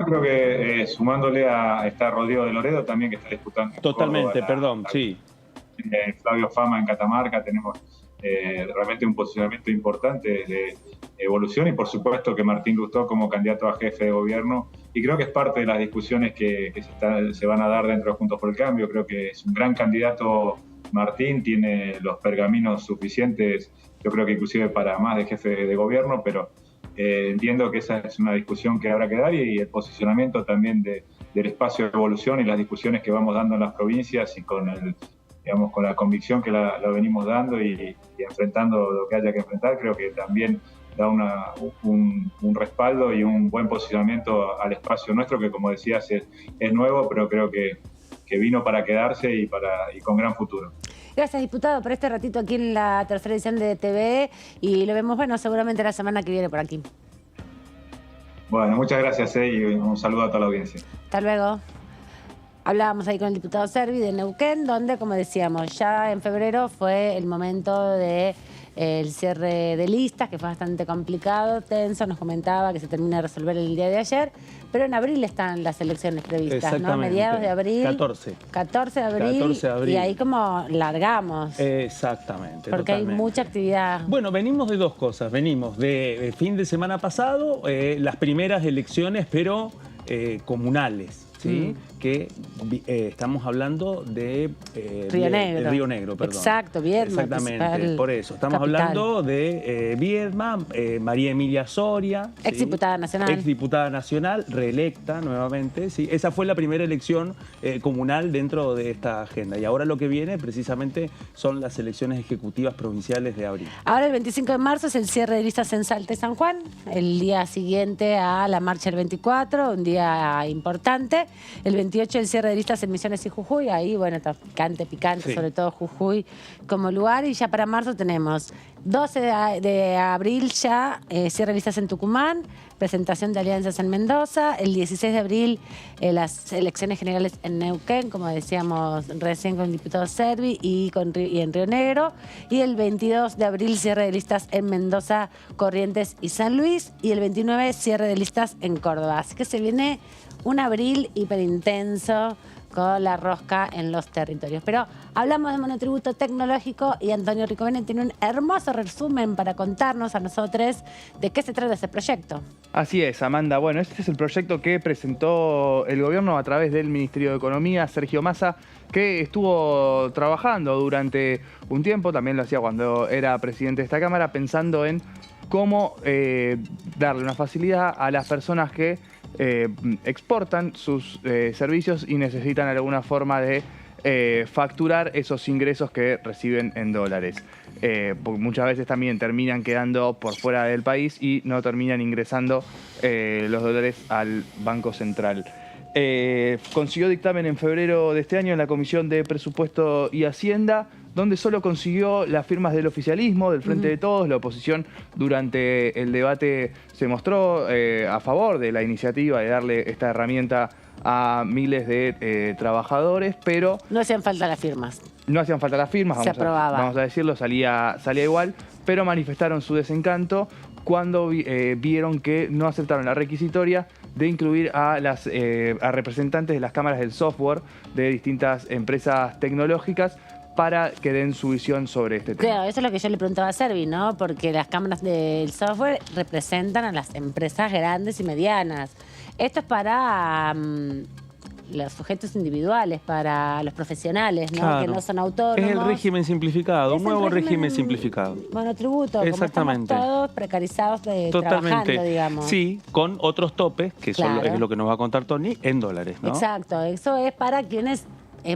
Speaker 4: Yo creo que sumándole está Rodrigo de Loredo también, que está disputando.
Speaker 3: Totalmente, perdón, sí.
Speaker 4: Flavio Fama en Catamarca, tenemos realmente un posicionamiento importante de evolución, y por supuesto que Martín Lustó como candidato a jefe de gobierno, y creo que es parte de las discusiones que se van a dar dentro de Juntos por el Cambio. Creo que es un gran candidato Martín, tiene los pergaminos suficientes, yo creo que inclusive para más de jefe de gobierno, pero entiendo que esa es una discusión que habrá que dar, y el posicionamiento también del espacio de evolución y las discusiones que vamos dando en las provincias, y con la convicción que la venimos dando y enfrentando lo que haya que enfrentar, creo que también da un respaldo y un buen posicionamiento al espacio nuestro, que como decías es nuevo, pero creo que vino para quedarse y con gran futuro.
Speaker 1: Gracias, diputado, por este ratito aquí en la tercera edición de TV, y lo vemos, bueno, seguramente la semana que viene por aquí.
Speaker 4: Bueno, muchas gracias y un saludo a toda la audiencia.
Speaker 1: Hasta luego. Hablábamos ahí con el diputado Servi de Neuquén, donde, como decíamos, ya en febrero fue el momento de el cierre de listas, que fue bastante complicado, tenso. Nos comentaba que se termina de resolver el día de ayer, pero en abril están las elecciones previstas, ¿no? Mediados de abril.
Speaker 3: 14
Speaker 1: de abril. 14 de abril. Y ahí como largamos.
Speaker 3: Exactamente.
Speaker 1: Porque hay mucha actividad.
Speaker 3: Bueno, venimos de dos cosas. Venimos de fin de semana pasado, las primeras elecciones, pero comunales. ¿Sí? Que estamos hablando de Río Negro, perdón.
Speaker 1: Exacto, Viedma.
Speaker 3: Exactamente, por eso. Estamos hablando de Viedma, María Emilia Soria.
Speaker 1: Exdiputada nacional.
Speaker 3: Exdiputada nacional, reelecta nuevamente. ¿Sí? Esa fue la primera elección comunal dentro de esta agenda. Y ahora lo que viene precisamente son las elecciones ejecutivas provinciales de abril.
Speaker 1: Ahora el 25 de marzo es el cierre de listas en Salta y San Juan. El día siguiente a la marcha del 24, un día importante. El 28 el cierre de listas en Misiones y Jujuy. Ahí, bueno, está picante, sí. Sobre todo Jujuy como lugar. Y ya para marzo tenemos 12 de abril ya cierre de listas en Tucumán, presentación de alianzas en Mendoza. El 16 de abril las elecciones generales en Neuquén, como decíamos recién con el diputado Servi, y en Río Negro. Y el 22 de abril cierre de listas en Mendoza, Corrientes y San Luis. Y el 29 cierre de listas en Córdoba. Así que se viene un abril hiperintenso con la rosca en los territorios. Pero hablamos de monotributo tecnológico y Antonio Ricovene tiene un hermoso resumen para contarnos a nosotros de qué se trata ese proyecto.
Speaker 2: Así es, Amanda. Bueno, este es el proyecto que presentó el gobierno a través del Ministerio de Economía, Sergio Massa, que estuvo trabajando durante un tiempo, también lo hacía cuando era presidente de esta Cámara, pensando en cómo darle una facilidad a las personas que exportan sus servicios y necesitan alguna forma de facturar esos ingresos que reciben en dólares. Porque muchas veces también terminan quedando por fuera del país y no terminan ingresando los dólares al Banco Central. Consiguió dictamen en febrero de este año en la Comisión de Presupuesto y Hacienda, donde solo consiguió las firmas del oficialismo, del Frente de Todos. La oposición durante el debate se mostró a favor de la iniciativa de darle esta herramienta a miles de trabajadores, pero...
Speaker 1: No hacían falta las firmas.
Speaker 2: No hacían falta las firmas, vamos a decirlo, salía igual, pero manifestaron su desencanto cuando vieron que no aceptaron la requisitoria de incluir a representantes de las cámaras del software de distintas empresas tecnológicas para que den su visión sobre este tema.
Speaker 1: Claro, eso es lo que yo le preguntaba a Servi, ¿no? Porque las cámaras del software representan a las empresas grandes y medianas. Esto es para los sujetos individuales, para los profesionales, ¿no? Claro. Que no son autónomos.
Speaker 3: Es el régimen simplificado, un nuevo régimen simplificado.
Speaker 1: Monotributo,
Speaker 3: exactamente.
Speaker 1: Como estamos todos precarizados trabajando, digamos.
Speaker 3: Sí, con otros topes, que claro, es lo que nos va a contar Tony, en dólares, ¿no?
Speaker 1: Exacto, eso es para quienes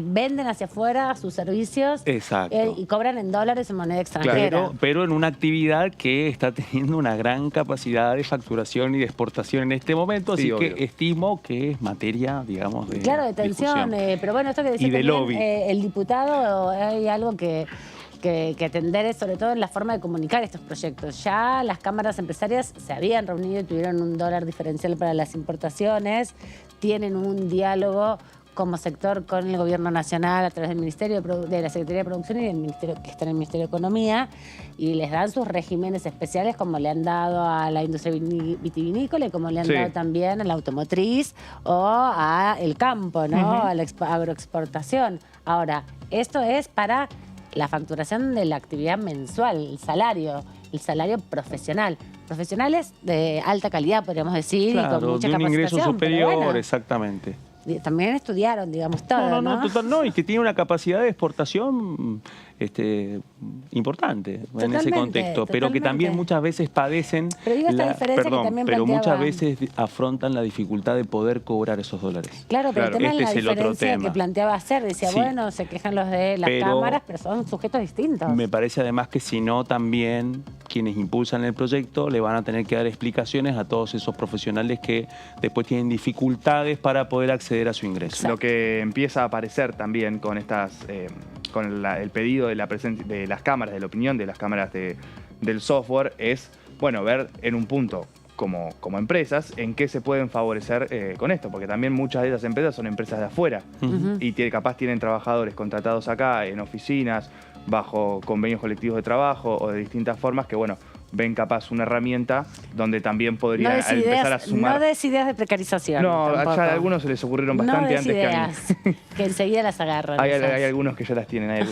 Speaker 1: venden hacia afuera sus servicios.
Speaker 3: Exacto.
Speaker 1: Y cobran en dólares en moneda extranjera.
Speaker 3: Claro, pero en una actividad que está teniendo una gran capacidad de facturación y de exportación en este momento, así que estimo que es materia, digamos, de
Speaker 1: claro, de tensión, pero bueno, esto que decía
Speaker 3: de lobby.
Speaker 1: El diputado, hay algo que atender, sobre todo en la forma de comunicar estos proyectos. Ya las cámaras empresarias se habían reunido y tuvieron un dólar diferencial para las importaciones, tienen un diálogo como sector con el Gobierno Nacional a través del Ministerio de la Secretaría de Producción y del Ministerio que está en el Ministerio de Economía, y les dan sus regímenes especiales como le han dado a la industria vitivinícola y como le han dado también a la automotriz o a el campo, ¿no? A la agroexportación. Ahora, esto es para la facturación de la actividad mensual, el salario profesional. Profesionales de alta calidad, podríamos decir,
Speaker 3: claro,
Speaker 1: y con mucha
Speaker 3: de un ingreso
Speaker 1: capacitación,
Speaker 3: superior,
Speaker 1: bueno,
Speaker 3: exactamente.
Speaker 1: también estudiaron, digamos, todo, ¿no?
Speaker 3: No, y que tiene una capacidad de exportación importante en ese contexto, pero que también muchas veces padecen,
Speaker 1: pero digo esta diferencia que también
Speaker 3: pero muchas
Speaker 1: planteaba.
Speaker 3: veces afrontan la dificultad de poder cobrar esos dólares.
Speaker 1: Claro, pero el tema es la
Speaker 3: es el otro
Speaker 1: diferencia
Speaker 3: tema.
Speaker 1: que planteaba hacer. Decía, bueno, se quejan los de las cámaras, pero son sujetos distintos.
Speaker 3: Me parece además que si no, también quienes impulsan el proyecto le van a tener que dar explicaciones a todos esos profesionales que después tienen dificultades para poder acceder a su ingreso.
Speaker 2: Lo que empieza a aparecer también con estas, con el pedido de la presencia de las cámaras, de la opinión de las cámaras del software, es, bueno, ver en un punto como empresas en qué se pueden favorecer con esto, porque también muchas de esas empresas son empresas de afuera y capaz tienen trabajadores contratados acá en oficinas, bajo convenios colectivos de trabajo o de distintas formas que, bueno, ven capaz una herramienta donde también podría empezar a sumar.
Speaker 1: No des ideas de precarización.
Speaker 2: No,
Speaker 1: tampoco.
Speaker 2: ya a algunos se les ocurrieron bastante antes que a mí.
Speaker 1: Que enseguida las agarran.
Speaker 2: Hay algunos que ya las tienen,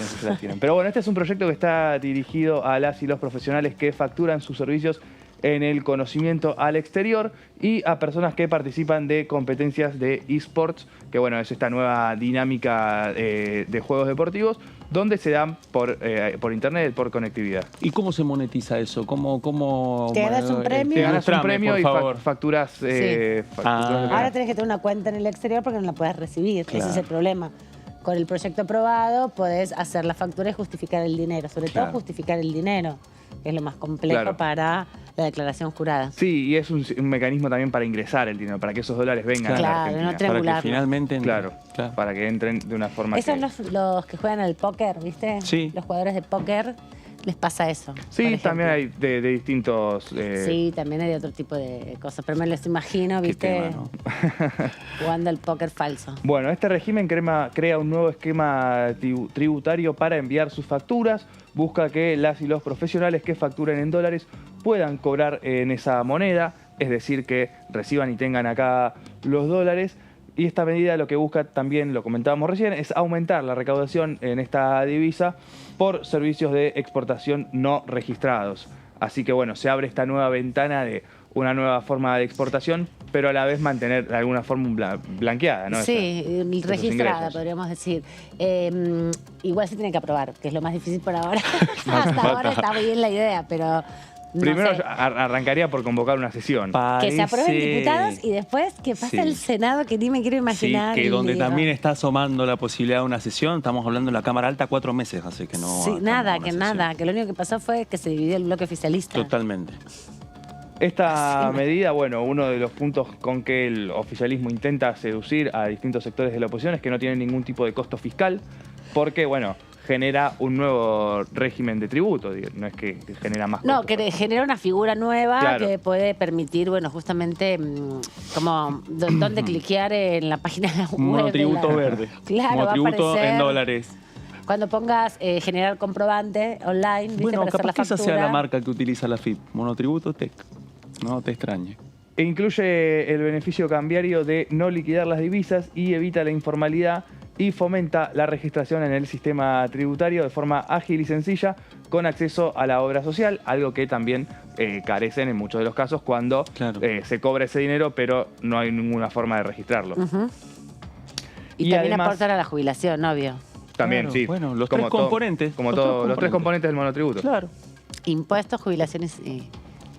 Speaker 2: Pero bueno, este es un proyecto que está dirigido a las y los profesionales que facturan sus servicios en el conocimiento al exterior y a personas que participan de competencias de eSports, que bueno, es esta nueva dinámica de juegos deportivos, donde se dan por internet, por conectividad.
Speaker 3: ¿Y cómo se monetiza eso? ¿Cómo
Speaker 1: ¿Te ganas un premio?
Speaker 2: Te ganas un premio y facturas...
Speaker 1: Ahora tenés que tener una cuenta en el exterior porque no la puedes recibir. Claro. Ese es el problema. Con el proyecto aprobado podés hacer la factura y justificar el dinero. Sobre todo justificar el dinero, que es lo más complejo para la declaración jurada.
Speaker 2: Sí, y es un mecanismo también para ingresar el dinero, para que esos dólares vengan a la Argentina.
Speaker 1: No triangularlo.
Speaker 3: Para que finalmente...
Speaker 2: para que entren de una forma
Speaker 1: Esos son los que juegan al póker, ¿viste?
Speaker 3: Sí.
Speaker 1: Los jugadores de póker les pasa eso.
Speaker 2: Sí, también hay de distintos...
Speaker 1: Sí, también hay de otro tipo de cosas, pero me los imagino, ¿viste?
Speaker 3: Tema, ¿no?
Speaker 1: Jugando al póker falso.
Speaker 2: Bueno, este régimen crea un nuevo esquema tributario para enviar sus facturas. Busca que las y los profesionales que facturen en dólares puedan cobrar en esa moneda, es decir, que reciban y tengan acá los dólares. Y esta medida lo que busca también, lo comentábamos recién, es aumentar la recaudación en esta divisa por servicios de exportación no registrados. Así que bueno, se abre esta nueva ventana de una nueva forma de exportación, pero a la vez mantener de alguna forma blanqueada, ¿no?
Speaker 1: Sí, registrada, podríamos decir. Igual se tiene que aprobar, que es lo más difícil por ahora. Hasta ahora está bien la idea, pero...
Speaker 2: Primero arrancaría por convocar una sesión.
Speaker 1: Que se aprueben diputados y después que pase el Senado, que ni me quiero imaginar.
Speaker 3: Sí, que donde también está asomando la posibilidad de una sesión. Estamos hablando de la Cámara Alta 4 meses, así que no...
Speaker 1: Sí, nada, que lo único que pasó fue que se dividió el bloque oficialista.
Speaker 3: Totalmente.
Speaker 2: Esta medida, bueno, uno de los puntos con que el oficialismo intenta seducir a distintos sectores de la oposición es que no tiene ningún tipo de costo fiscal, porque, bueno, genera un nuevo régimen de tributo, no es que genera más costos.
Speaker 1: No, que genera una figura nueva que puede permitir, bueno, justamente como dónde cliquear en la página web.
Speaker 3: Monotributo verde.
Speaker 1: Claro,
Speaker 3: monotributo
Speaker 1: va a aparecer
Speaker 3: en dólares.
Speaker 1: Cuando pongas generar comprobante online, ¿viste?
Speaker 3: Bueno,
Speaker 1: para hacer la
Speaker 3: capaz que esa
Speaker 1: factura.
Speaker 3: sea la marca que utiliza la FIP, Monotributo Tech. No te extrañe.
Speaker 2: E incluye el beneficio cambiario de no liquidar las divisas y evita la informalidad y fomenta la registración en el sistema tributario de forma ágil y sencilla con acceso a la obra social, algo que también carecen en muchos de los casos cuando se cobra ese dinero pero no hay ninguna forma de registrarlo.
Speaker 1: Y también además, aportar a la jubilación, obvio.
Speaker 2: También, sí.
Speaker 3: Bueno, los tres componentes.
Speaker 2: Los tres componentes del monotributo.
Speaker 3: Claro.
Speaker 1: Impuestos, jubilaciones y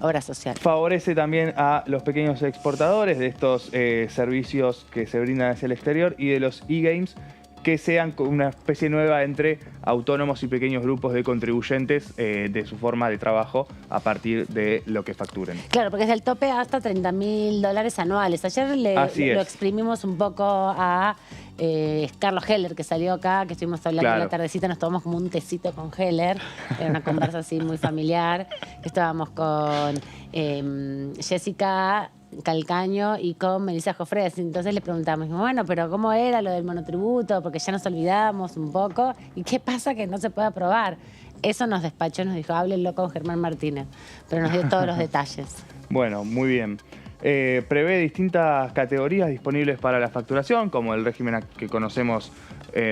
Speaker 1: obra social.
Speaker 2: Favorece también a los pequeños exportadores de estos servicios que se brindan hacia el exterior y de los e-games que sean una especie nueva entre autónomos y pequeños grupos de contribuyentes de su forma de trabajo a partir de lo que facturen.
Speaker 1: Claro, porque es del tope hasta $30.000 anuales. Ayer lo exprimimos un poco a Carlos Heller, que salió acá, que estuvimos hablando en la tardecita, nos tomamos como un tecito con Heller, era una conversa así muy familiar. Estábamos con Jessica, Calcaño y con Melissa Jofres. Entonces le preguntamos, bueno, pero ¿cómo era lo del monotributo? Porque ya nos olvidamos un poco. ¿Y qué pasa que no se puede aprobar? Eso nos despachó, nos dijo, háblenlo con Germán Martínez. Pero nos dio todos los detalles.
Speaker 2: Bueno, muy bien. Prevé distintas categorías disponibles para la facturación, como el régimen que conocemos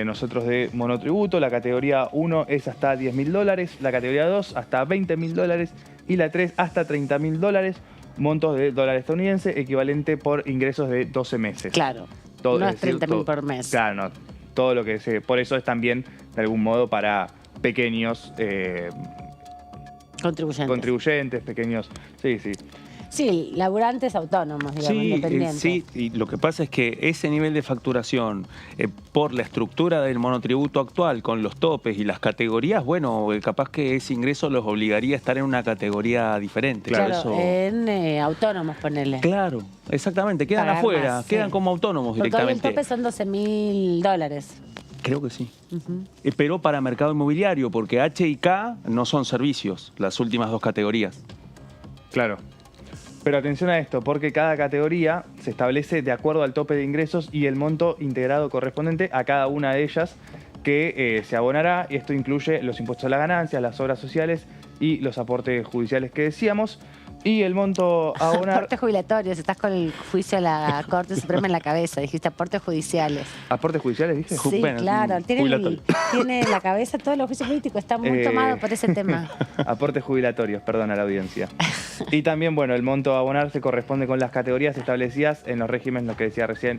Speaker 2: nosotros de monotributo. La categoría 1 es hasta $10.000, la categoría 2 hasta $20.000 y la 3 hasta $30.000, montos de dólar estadounidense, equivalente por ingresos de 12 meses.
Speaker 1: Claro,
Speaker 2: Todo,
Speaker 1: no es 30.000 por mes.
Speaker 2: Claro, no. Todo lo que se... Por eso es también, de algún modo, para pequeños... contribuyentes, pequeños... Sí, sí.
Speaker 1: Sí, laburantes autónomos, digamos, independientes.
Speaker 3: Sí, y lo que pasa es que ese nivel de facturación, por la estructura del monotributo actual, con los topes y las categorías, bueno, capaz que ese ingreso los obligaría a estar en una categoría diferente.
Speaker 1: Claro, eso... en autónomos, ponele.
Speaker 3: Claro, exactamente, quedan
Speaker 1: pagar
Speaker 3: afuera,
Speaker 1: más,
Speaker 3: quedan como autónomos
Speaker 1: porque
Speaker 3: directamente.
Speaker 1: Hoy el tope son $12.000.
Speaker 3: Creo que sí. Pero para mercado inmobiliario, porque H y K no son servicios, las últimas dos categorías.
Speaker 2: Claro. Pero atención a esto, porque cada categoría se establece de acuerdo al tope de ingresos y el monto integrado correspondiente a cada una de ellas que se abonará. Y esto incluye los impuestos a las ganancias, las obras sociales y los aportes judiciales que decíamos. Y el monto a abonar...
Speaker 1: Aportes jubilatorios, estás con el juicio a la Corte Suprema en la cabeza, dijiste aportes judiciales.
Speaker 2: ¿Aportes judiciales, dije?
Speaker 1: Sí, claro, tiene en la cabeza todos los juicios políticos, está muy tomado por ese tema.
Speaker 2: Aportes jubilatorios, perdón a la audiencia. Y también, bueno, el monto a abonar se corresponde con las categorías establecidas en los regímenes, lo que decía recién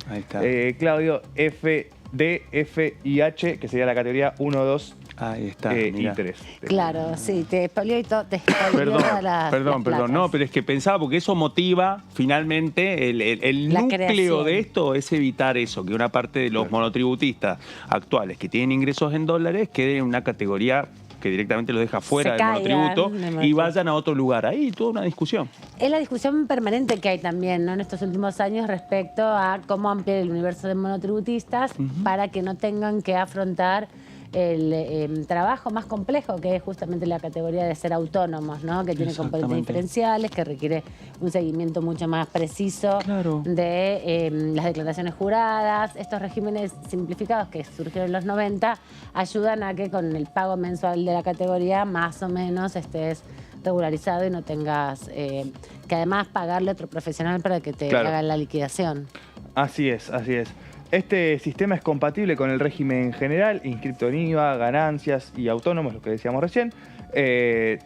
Speaker 2: Claudio, F, D, F y H, que sería la categoría 1, 2
Speaker 3: Ahí está,
Speaker 2: y 3.
Speaker 1: Claro, sí, te expolió y todo.
Speaker 3: Perdón, no, pero es que pensaba, porque eso motiva finalmente el núcleo de esto es evitar eso, que una parte de los monotributistas actuales que tienen ingresos en dólares quede en una categoría que directamente los deja fuera del monotributo y vayan a otro lugar. Ahí toda una discusión.
Speaker 1: Es la discusión permanente que hay también, ¿no?, en estos últimos años respecto a cómo ampliar el universo de monotributistas para que no tengan que afrontar el trabajo más complejo, que es justamente la categoría de ser autónomos, ¿no?, que tiene componentes diferenciales, que requiere un seguimiento mucho más preciso de las declaraciones juradas. Estos regímenes simplificados que surgieron en los 90 ayudan a que con el pago mensual de la categoría más o menos estés regularizado y no tengas que además pagarle a otro profesional para que te haga la liquidación.
Speaker 2: Así es, así es. Este sistema es compatible con el régimen general, inscripto en IVA, ganancias y autónomos, lo que decíamos recién.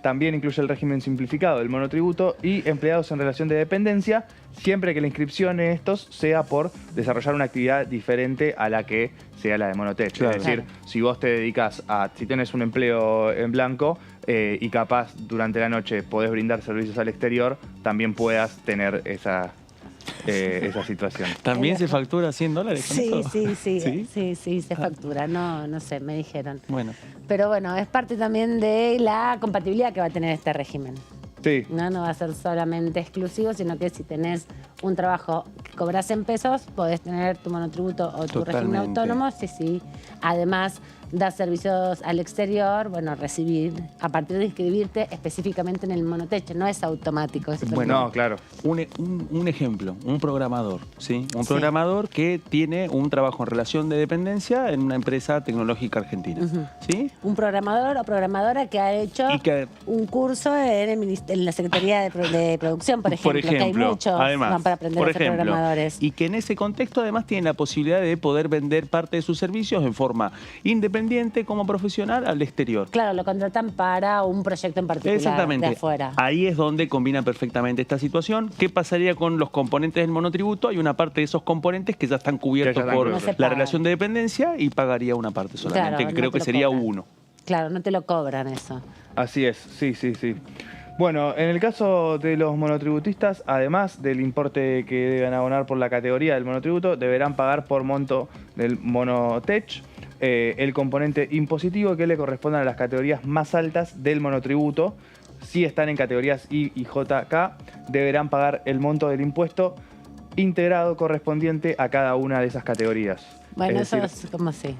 Speaker 2: También incluye el régimen simplificado del monotributo y empleados en relación de dependencia, siempre que la inscripción en estos sea por desarrollar una actividad diferente a la que sea la de Monotech. Claro. Es decir, si vos te dedicas a, si tenés un empleo en blanco y capaz durante la noche podés brindar servicios al exterior, también puedas tener esa situación.
Speaker 3: ¿También se factura $100 con
Speaker 1: eso? Sí, se factura. No sé, me dijeron.
Speaker 3: Bueno.
Speaker 1: Pero bueno, es parte también de la compatibilidad que va a tener este régimen.
Speaker 2: Sí.
Speaker 1: No va a ser solamente exclusivo, sino que si tenés un trabajo que cobras en pesos, podés tener tu monotributo o tu régimen autónomo. Sí. Además, das servicios al exterior, bueno, recibir, a partir de inscribirte específicamente en el Monotech, no es automático.
Speaker 2: Bueno, claro.
Speaker 3: Un ejemplo, un programador, ¿sí? Un programador que tiene un trabajo en relación de dependencia en una empresa tecnológica argentina, ¿sí?
Speaker 1: Un programador o programadora que ha hecho un curso en la Secretaría de Producción, por ejemplo, que hay muchos
Speaker 3: además,
Speaker 1: para aprender a ser programadores.
Speaker 3: Y que en ese contexto además tiene la posibilidad de poder vender parte de sus servicios en forma independiente como profesional al exterior.
Speaker 1: Claro, lo contratan para un proyecto en particular de afuera.
Speaker 3: Ahí es donde combina perfectamente esta situación. ¿Qué pasaría con los componentes del monotributo? Hay una parte de esos componentes que ya están cubiertos por la relación de dependencia y pagaría una parte solamente, que creo que sería uno.
Speaker 1: Claro, no te lo cobran eso.
Speaker 2: Así es, sí. Bueno, en el caso de los monotributistas, además del importe que deben abonar por la categoría del monotributo, deberán pagar por monto del Monotech el componente impositivo que le corresponde a las categorías más altas del monotributo. Si están en categorías I y JK, deberán pagar el monto del impuesto integrado correspondiente a cada una de esas categorías.
Speaker 1: Bueno, eso es como así.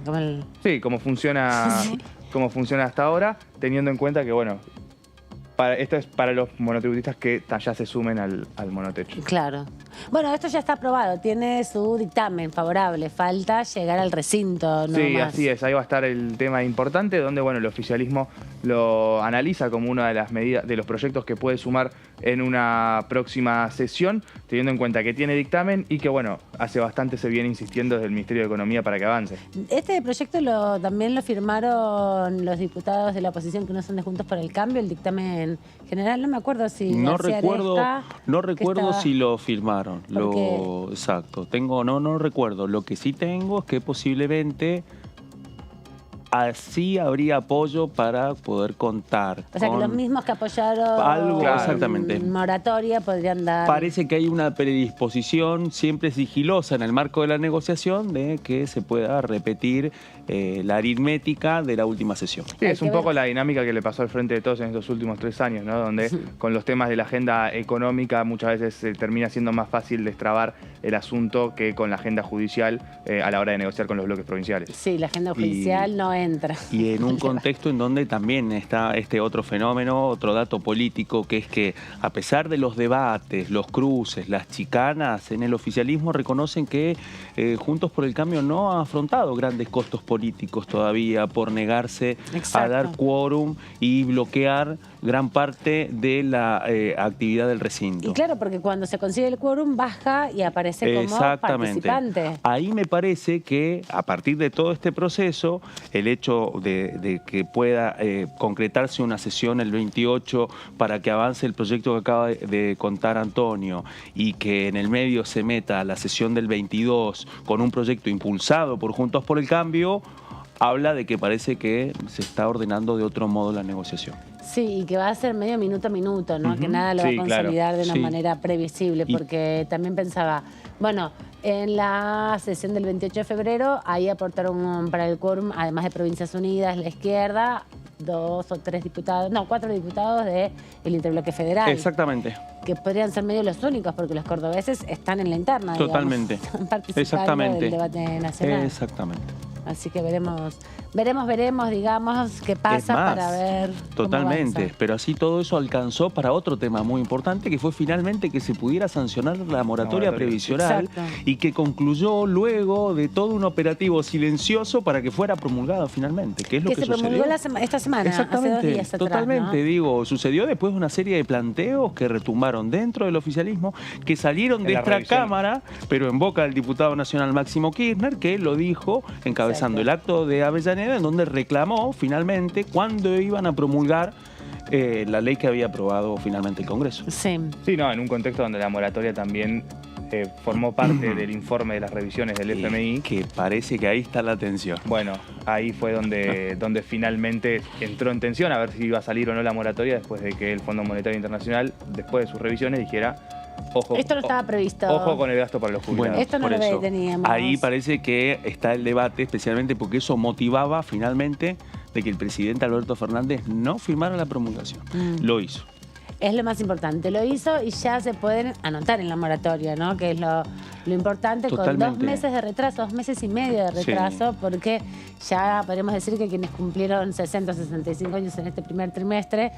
Speaker 2: Sí, como funciona hasta ahora, teniendo en cuenta que, bueno, esto es para los monotributistas que ya se sumen al monotecho.
Speaker 1: Claro. Bueno, esto ya está aprobado, tiene su dictamen favorable, falta llegar al recinto. No
Speaker 2: Sí,
Speaker 1: más.
Speaker 2: así es, ahí va a estar el tema importante, donde bueno, el oficialismo lo analiza como una de las medidas, de los proyectos que puede sumar en una próxima sesión, teniendo en cuenta que tiene dictamen y que bueno, hace bastante se viene insistiendo desde el Ministerio de Economía para que avance.
Speaker 1: Este proyecto también lo firmaron los diputados de la oposición que no son de Juntos por el Cambio, el dictamen general, no me acuerdo si
Speaker 3: No
Speaker 1: García
Speaker 3: recuerdo,
Speaker 1: Aresca,
Speaker 3: no recuerdo si lo firmaron.
Speaker 1: Porque-
Speaker 3: Exacto. No recuerdo. Lo que sí tengo es que posiblemente así habría apoyo para poder contar.
Speaker 1: O sea, que los mismos que apoyaron
Speaker 3: Algo, exactamente.
Speaker 1: moratoria podrían dar...
Speaker 3: Parece que hay una predisposición siempre sigilosa en el marco de la negociación de que se pueda repetir la aritmética de la última sesión.
Speaker 2: Sí, es un poco la dinámica que le pasó al Frente de Todos en estos últimos 3 años, ¿no? Donde con los temas de la agenda económica muchas veces termina siendo más fácil destrabar el asunto que con la agenda judicial a la hora de negociar con los bloques provinciales.
Speaker 1: Sí, la agenda judicial no entra.
Speaker 3: Y en un contexto en donde también está este otro fenómeno, otro dato político, que es que a pesar de los debates, los cruces, las chicanas, en el oficialismo reconocen que Juntos por el Cambio no ha afrontado grandes costos políticos todavía por negarse
Speaker 1: Exacto.
Speaker 3: a dar quórum y bloquear gran parte de la actividad del recinto.
Speaker 1: Y claro, porque cuando se consigue el quórum baja y aparece como participante.
Speaker 3: Ahí me parece que a partir de todo este proceso, el hecho de que pueda concretarse una sesión el 28 para que avance el proyecto que acaba de contar Antonio y que en el medio se meta la sesión del 22 con un proyecto impulsado por Juntos por el Cambio, habla de que parece que se está ordenando de otro modo la negociación.
Speaker 1: Sí, y que va a ser medio minuto a minuto, ¿no? Que nada lo va a consolidar de una manera previsible, porque también pensaba, bueno, en la sesión del 28 de febrero, ahí aportaron para el quórum, además de Provincias Unidas, la izquierda, 2 o 3 diputados, no, 4 diputados del Interbloque Federal.
Speaker 3: Exactamente.
Speaker 1: Que podrían ser medio los únicos, porque los cordobeses están en la interna,
Speaker 3: Totalmente.
Speaker 1: digamos, están participando del debate nacional.
Speaker 3: Exactamente.
Speaker 1: Así que veremos, digamos, qué pasa
Speaker 3: Es más,
Speaker 1: para ver
Speaker 3: totalmente,
Speaker 1: cómo avanza.
Speaker 3: pero así todo eso alcanzó para otro tema muy importante, que fue finalmente que se pudiera sancionar la moratoria previsional.
Speaker 1: Exacto.
Speaker 3: Y que concluyó luego de todo un operativo silencioso para que fuera promulgada finalmente, que es lo que
Speaker 1: se
Speaker 3: sucedió.
Speaker 1: promulgó esta semana,
Speaker 3: Exactamente,
Speaker 1: hace 2 días atrás,
Speaker 3: totalmente,
Speaker 1: ¿no?
Speaker 3: digo, sucedió después de una serie de planteos que retumbaron dentro del oficialismo, que salieron de esta Cámara, pero en boca del diputado nacional Máximo Kirchner, que lo dijo encabezando el acto de Avellaneda, en donde reclamó finalmente cuándo iban a promulgar la ley que había aprobado finalmente el Congreso.
Speaker 1: Sí.
Speaker 2: Sí, no, en un contexto donde la moratoria también formó parte del informe de las revisiones del FMI.
Speaker 3: Que parece que ahí está la tensión.
Speaker 2: Bueno, ahí fue donde finalmente entró en tensión a ver si iba a salir o no la moratoria después de que el Fondo Monetario Internacional, después de sus revisiones, dijera, ojo,
Speaker 1: Esto no estaba previsto.
Speaker 2: Ojo con el gasto para los jubilados.
Speaker 3: Bueno,
Speaker 1: Esto no
Speaker 3: por
Speaker 1: lo
Speaker 3: eso,
Speaker 1: teníamos.
Speaker 3: ahí parece que está el debate, especialmente porque eso motivaba finalmente de que el presidente Alberto Fernández no firmara la promulgación. Lo hizo.
Speaker 1: Es lo más importante, lo hizo y ya se pueden anotar en la moratoria, ¿no? Que es lo importante.
Speaker 3: Totalmente.
Speaker 1: Con 2 meses de retraso, 2 meses y medio de retraso, porque ya podríamos decir que quienes cumplieron 60 o 65 años en este primer trimestre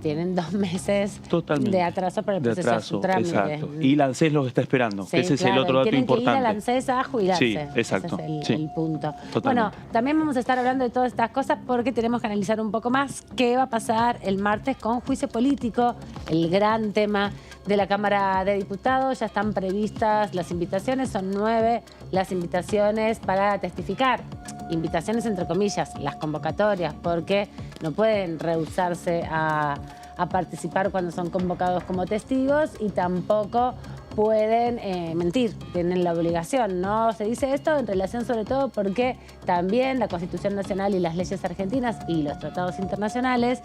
Speaker 1: tienen 2 meses de atraso para el proceso de su trámite.
Speaker 3: Exacto. Y la ANSES los está esperando.
Speaker 1: Sí,
Speaker 3: Ese es el otro dato
Speaker 1: tienen
Speaker 3: importante.
Speaker 1: Que ir a la ANSES a jubilarse.
Speaker 3: Sí, exacto.
Speaker 1: Ese es
Speaker 3: Sí.
Speaker 1: el punto.
Speaker 3: Totalmente.
Speaker 1: Bueno, también vamos a estar hablando de todas estas cosas porque tenemos que analizar un poco más qué va a pasar el martes con juicio político, el gran tema de la Cámara de Diputados. Ya están previstas las invitaciones, son 9 las invitaciones para testificar. Invitaciones entre comillas, las convocatorias, porque no pueden rehusarse a participar cuando son convocados como testigos y tampoco pueden mentir, tienen la obligación. No se dice esto en relación sobre todo porque también la Constitución Nacional y las leyes argentinas y los tratados internacionales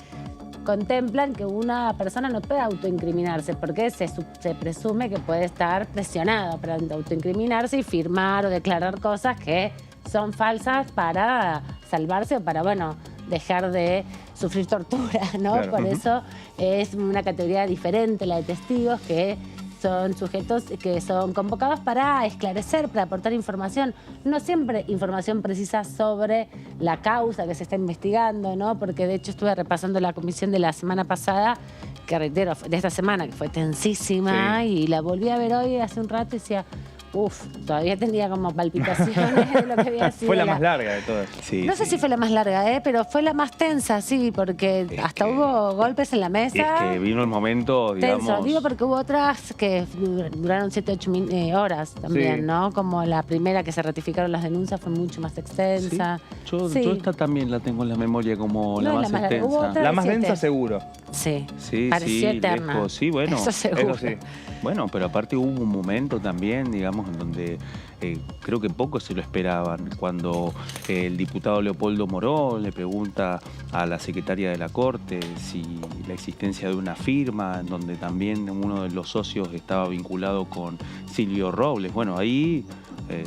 Speaker 1: contemplan que una persona no puede autoincriminarse porque se presume que puede estar presionado para autoincriminarse y firmar o declarar cosas que son falsas para salvarse o para, bueno, dejar de sufrir tortura, ¿no?
Speaker 2: Claro.
Speaker 1: Por eso es una categoría diferente la de testigos que son sujetos que son convocados para esclarecer, para aportar información, no siempre información precisa sobre la causa que se está investigando, ¿no? Porque de hecho estuve repasando la comisión de la semana pasada, que reitero, de esta semana, que fue tensísima, y la volví a ver hoy hace un rato y decía, todavía tenía como palpitaciones de lo que había sido.
Speaker 2: Fue la más larga de todas.
Speaker 3: Sí,
Speaker 1: No sé si fue la más larga, pero fue la más tensa, sí, porque hasta hubo golpes en la mesa.
Speaker 3: Es que vino el momento, digamos...
Speaker 1: Tenso, digo porque hubo otras que duraron 7, 8 horas también,
Speaker 2: Sí.
Speaker 1: ¿no? Como la primera que se ratificaron las denuncias fue mucho más extensa.
Speaker 3: Yo
Speaker 1: Sí.
Speaker 3: esta también la tengo en la memoria como la
Speaker 1: No,
Speaker 3: más
Speaker 1: la más larga. Hubo
Speaker 3: extensa.
Speaker 1: otra-
Speaker 2: La más
Speaker 1: 7.
Speaker 2: densa seguro.
Speaker 1: Sí,
Speaker 3: Sí,
Speaker 1: pareció
Speaker 3: sí,
Speaker 1: eterna.
Speaker 3: lejos. Sí, bueno.
Speaker 1: Eso seguro.
Speaker 2: Eso sí.
Speaker 3: Bueno, pero aparte hubo un momento también, digamos, en donde creo que pocos se lo esperaban, cuando el diputado Leopoldo Morón le pregunta a la secretaria de la Corte si la existencia de una firma, en donde también uno de los socios estaba vinculado con Silvio Robles. Bueno, ahí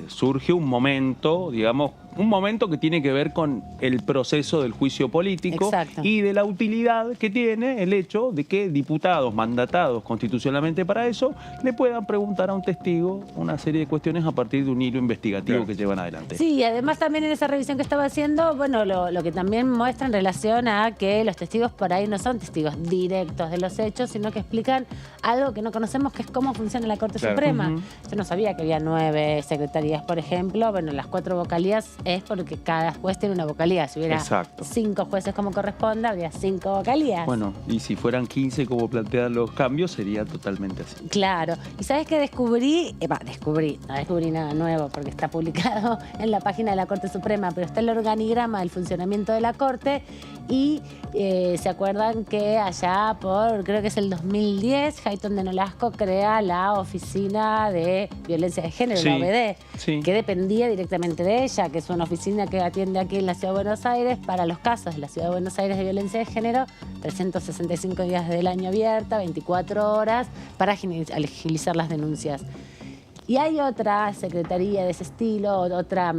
Speaker 3: surge un momento, digamos, un momento que tiene que ver con el proceso del juicio político.
Speaker 1: Exacto.
Speaker 3: Y de la utilidad que tiene el hecho de que diputados mandatados constitucionalmente para eso le puedan preguntar a un testigo una serie de cuestiones a partir de un hilo investigativo
Speaker 2: Claro.
Speaker 3: que llevan adelante.
Speaker 1: Sí, y además también en esa revisión que estaba haciendo, bueno, lo que también muestra en relación a que los testigos por ahí no son testigos directos de los hechos, sino que explican algo que no conocemos, que es cómo funciona la Corte
Speaker 2: Claro.
Speaker 1: Suprema.
Speaker 3: Ujú.
Speaker 1: Yo no sabía que había 9 secretarías, por ejemplo. Bueno, las 4 vocalías es porque cada juez tiene una vocalía. Si hubiera
Speaker 3: Exacto.
Speaker 1: 5 jueces como corresponda, habría 5 vocalías.
Speaker 3: Bueno, y si fueran 15 como plantean los cambios, sería totalmente así.
Speaker 1: Claro. ¿Y sabes qué descubrí? No descubrí nada nuevo porque está publicado en la página de la Corte Suprema, pero está el organigrama del funcionamiento de la Corte y se acuerdan que allá por, creo que es el 2010, Hayton de Nolasco crea la Oficina de Violencia de Género,
Speaker 3: Sí,
Speaker 1: la OVD,
Speaker 3: sí.
Speaker 1: que dependía directamente de ella, que es una oficina que atiende aquí en la Ciudad de Buenos Aires para los casos de la Ciudad de Buenos Aires de violencia de género, 365 días del año abierta, 24 horas, para agilizar las denuncias. Y hay otra secretaría de ese estilo, otra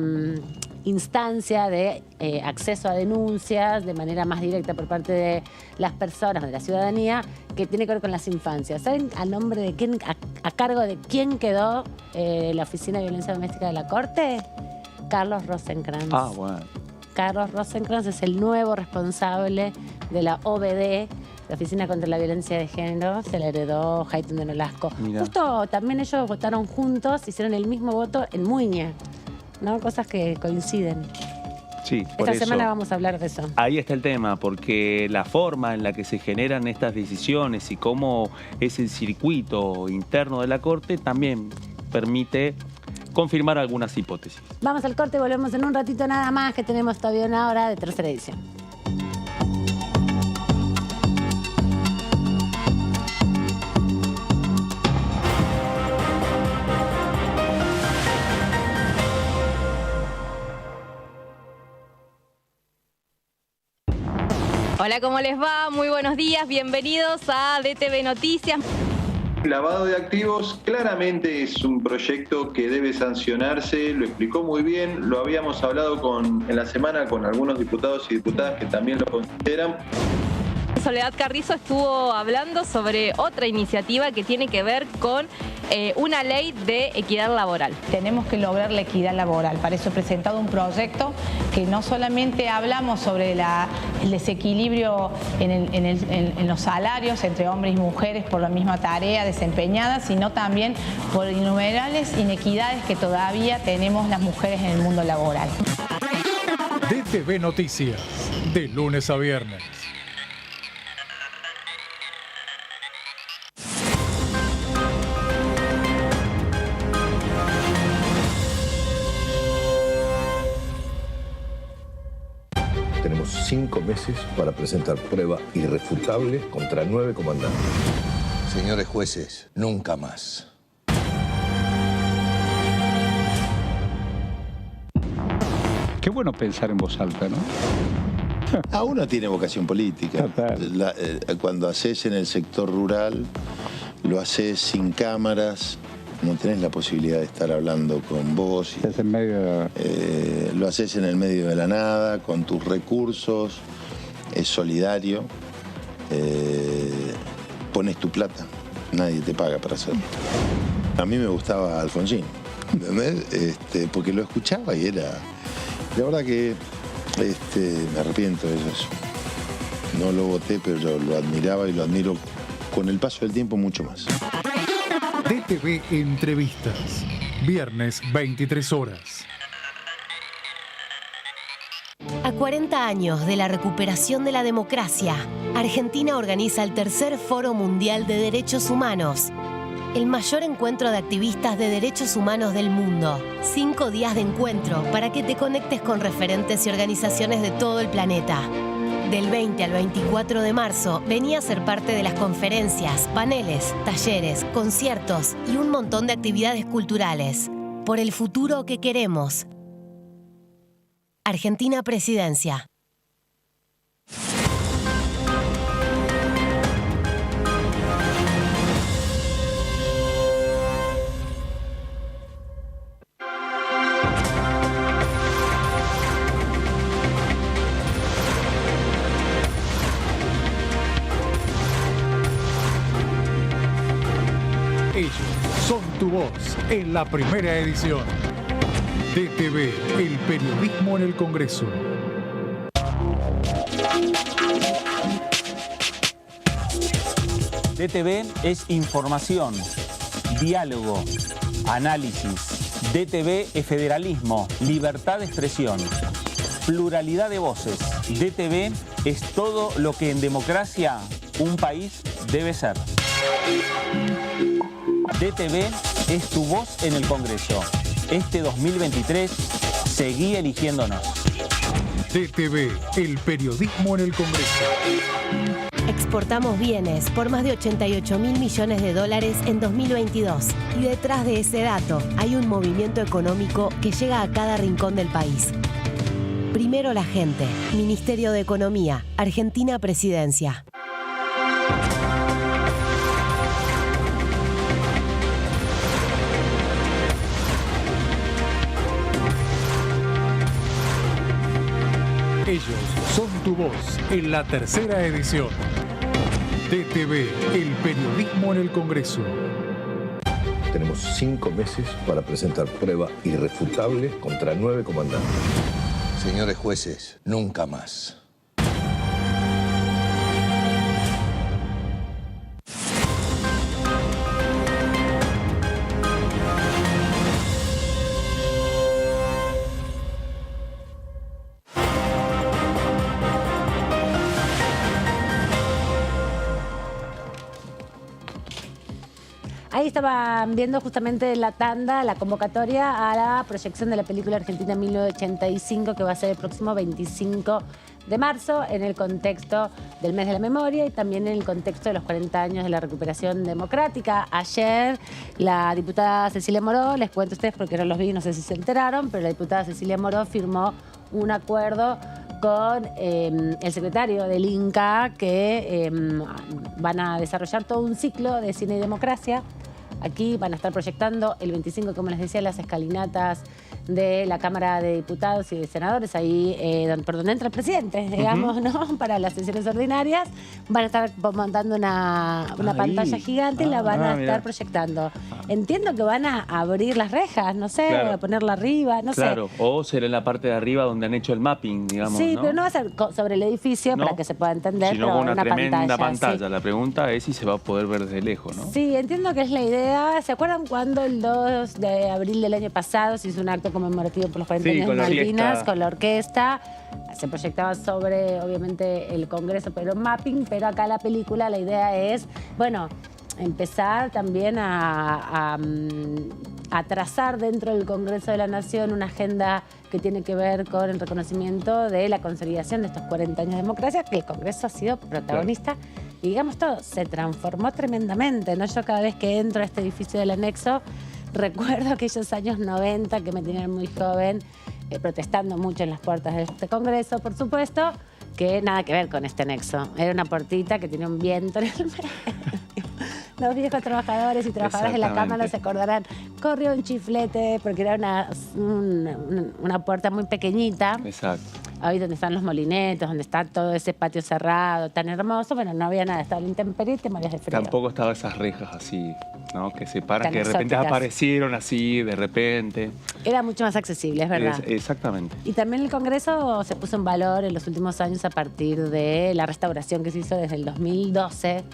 Speaker 1: instancia de acceso a denuncias de manera más directa por parte de las personas, de la ciudadanía, que tiene que ver con las infancias. ¿Saben a nombre de quién, a cargo de quién quedó la Oficina de Violencia Doméstica de la Corte? Carlos Rosenkrantz.
Speaker 3: Ah, bueno.
Speaker 1: Carlos Rosenkrantz es el nuevo responsable de la OVD, la Oficina contra la Violencia de Género. Se la heredó Hayton de Nolasco.
Speaker 3: Mirá.
Speaker 1: Justo también ellos votaron juntos, hicieron el mismo voto en Muñe, ¿no? Cosas que coinciden.
Speaker 3: Sí, por
Speaker 1: Esta
Speaker 3: eso.
Speaker 1: semana vamos a hablar de eso.
Speaker 3: Ahí está el tema, porque la forma en la que se generan estas decisiones y cómo es el circuito interno de la Corte también permite confirmar algunas hipótesis.
Speaker 1: Vamos al corte y volvemos en un ratito nada más, que tenemos todavía una hora de tercera edición.
Speaker 5: Hola, ¿cómo les va? Muy buenos días, bienvenidos a DTV Noticias.
Speaker 6: Lavado de activos claramente es un proyecto que debe sancionarse, lo explicó muy bien, lo habíamos hablado en la semana con algunos diputados y diputadas que también lo consideran.
Speaker 5: Soledad Carrizo estuvo hablando sobre otra iniciativa que tiene que ver con una ley de equidad laboral.
Speaker 7: Tenemos que lograr la equidad laboral. Para eso he presentado un proyecto que no solamente hablamos sobre el desequilibrio en los salarios entre hombres y mujeres por la misma tarea desempeñada, sino también por innumerables inequidades que todavía tenemos las mujeres en el mundo laboral.
Speaker 8: DTV Noticias, de lunes a viernes.
Speaker 9: Tenemos 5 meses para presentar prueba irrefutable contra 9 comandantes.
Speaker 10: Señores jueces, nunca más.
Speaker 11: Qué bueno pensar en voz alta, ¿no?
Speaker 10: Uno tiene vocación política. Cuando haces en el sector rural, lo haces sin cámaras, no tenés la posibilidad de estar hablando con vos.
Speaker 11: Es en medio...
Speaker 10: Lo haces en el medio de la nada, con tus recursos, es solidario, pones tu plata. Nadie te paga para hacerlo. A mí me gustaba Alfonsín, ¿entendés? Porque lo escuchaba y era... La verdad que me arrepiento de eso. No lo voté, pero lo admiraba y lo admiro con el paso del tiempo mucho más.
Speaker 8: DTV Entrevistas, viernes 23 horas.
Speaker 12: A 40 años de la recuperación de la democracia, Argentina organiza el tercer Foro Mundial de Derechos Humanos, el mayor encuentro de activistas de derechos humanos del mundo. 5 días de encuentro para que te conectes con referentes y organizaciones de todo el planeta. Del 20 al 24 de marzo, vení a ser parte de las conferencias, paneles, talleres, conciertos y un montón de actividades culturales. Por el futuro que queremos. Argentina Presidencia.
Speaker 8: Ellos son tu voz en la primera edición. DTV, el periodismo en el Congreso.
Speaker 13: DTV es información, diálogo, análisis. DTV es federalismo, libertad de expresión, pluralidad de voces. DTV es todo lo que en democracia un país debe ser. DTV es tu voz en el Congreso. Este 2023, seguí eligiéndonos.
Speaker 8: DTV, el periodismo en el Congreso.
Speaker 12: Exportamos bienes por más de $88.000 millones en 2022. Y detrás de ese dato hay un movimiento económico que llega a cada rincón del país. Primero la gente. Ministerio de Economía. Argentina Presidencia.
Speaker 8: Ellos son tu voz en la tercera edición. DTV, el periodismo en el Congreso.
Speaker 9: Tenemos 5 meses para presentar prueba irrefutable contra 9 comandantes.
Speaker 14: Señores jueces, nunca más.
Speaker 1: Ahí estaban viendo justamente la tanda, la convocatoria a la proyección de la película Argentina 1985, que va a ser el próximo 25 de marzo, en el contexto del mes de la memoria y también en el contexto de los 40 años de la recuperación democrática. Ayer la diputada Cecilia Moró, les cuento a ustedes porque no los vi, no sé si se enteraron, pero la diputada Cecilia Moró firmó un acuerdo con el secretario del INCA que van a desarrollar todo un ciclo de cine y democracia. Aquí van a estar proyectando el 25, como les decía, las escalinatas de la Cámara de Diputados y de Senadores, ahí por donde entra el presidente, digamos, ¿no? Para las sesiones ordinarias. Van a estar montando una pantalla gigante y la van a estar proyectando. Entiendo que van a abrir las rejas, no sé,
Speaker 3: Claro.
Speaker 1: a ponerla arriba, no sé.
Speaker 3: Claro, o será en la parte de arriba donde han hecho el mapping, digamos,
Speaker 1: Sí,
Speaker 3: ¿no?
Speaker 1: pero no va a ser sobre el edificio para que se pueda entender,
Speaker 3: Sino
Speaker 1: pero
Speaker 3: con una tremenda
Speaker 1: pantalla.
Speaker 3: Sí. La pregunta es si se va a poder ver desde lejos, ¿no?
Speaker 1: Sí, entiendo que es la idea. ¿Se acuerdan cuando el 2 de abril del año pasado se hizo un acto conmemorativo por los 40 años de Malvinas con la orquesta? Se proyectaba sobre, obviamente, el Congreso, pero mapping, pero acá la película, la idea es, bueno, empezar también a trazar dentro del Congreso de la Nación una agenda que tiene que ver con el reconocimiento de la consolidación de estos 40 años de democracia, que el Congreso ha sido protagonista. Y digamos todo, se transformó tremendamente, ¿no? Yo cada vez que entro a este edificio del anexo, recuerdo aquellos años 90 que me tenían muy joven, protestando mucho en las puertas de este Congreso, por supuesto, que nada que ver con este anexo. Era una puertita que tenía un viento en el medio. Los viejos trabajadores y trabajadoras de la Cámara se acordarán. Corrió un chiflete porque era una puerta muy pequeñita.
Speaker 3: Exacto.
Speaker 1: Ahí donde están los molinetos, donde está todo ese patio cerrado, tan hermoso, bueno, no había nada, estaba la intemperie y te morías de frío.
Speaker 3: Tampoco estaban esas rejas así, ¿no? Que separan,
Speaker 1: Tan
Speaker 3: que de repente
Speaker 1: exóticas.
Speaker 3: aparecieron así, de repente.
Speaker 1: Era mucho más accesible, es verdad.
Speaker 3: Exactamente.
Speaker 1: Y también el Congreso se puso en valor en los últimos años a partir de la restauración que se hizo desde el 2012.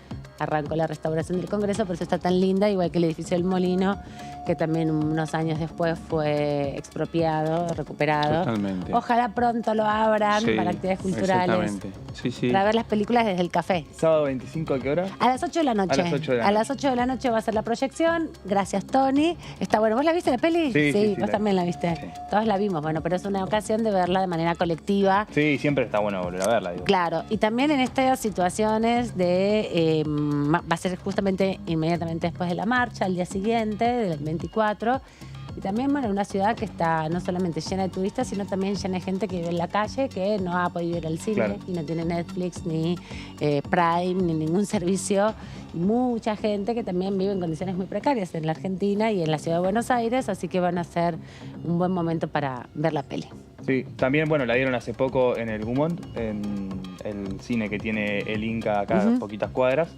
Speaker 1: Arrancó la restauración del Congreso, por eso está tan linda, igual que el edificio del Molino, que también unos años después fue expropiado, recuperado.
Speaker 3: Totalmente.
Speaker 1: Ojalá pronto lo abran
Speaker 3: Sí,
Speaker 1: para actividades culturales.
Speaker 3: Exactamente. Sí, sí.
Speaker 1: Para ver las películas desde el café.
Speaker 2: ¿Sábado 25 a qué hora?
Speaker 1: A las 8 de la noche.
Speaker 2: A las 8 de la
Speaker 1: A las 8 de la noche va a ser la proyección. Gracias, Tony. Está bueno. ¿Vos la viste la peli?
Speaker 2: Sí,
Speaker 1: vos también la viste. Todos la vimos. Bueno, pero es una ocasión de verla de manera colectiva.
Speaker 2: Sí, siempre está bueno volver a verla, digo.
Speaker 1: Claro, y también en estas situaciones de, va a ser justamente inmediatamente después de la marcha, al día siguiente, del 24, y también, bueno, una ciudad que está no solamente llena de turistas, sino también llena de gente que vive en la calle, que no ha podido ir al cine,
Speaker 2: Claro.
Speaker 1: y no tiene Netflix, ni Prime, ni ningún servicio, y mucha gente que también vive en condiciones muy precarias en la Argentina y en la ciudad de Buenos Aires, así que van a ser un buen momento para ver la peli.
Speaker 2: Sí, también, bueno, la dieron hace poco en el Gumont, en el cine que tiene el Inca acá a poquitas cuadras.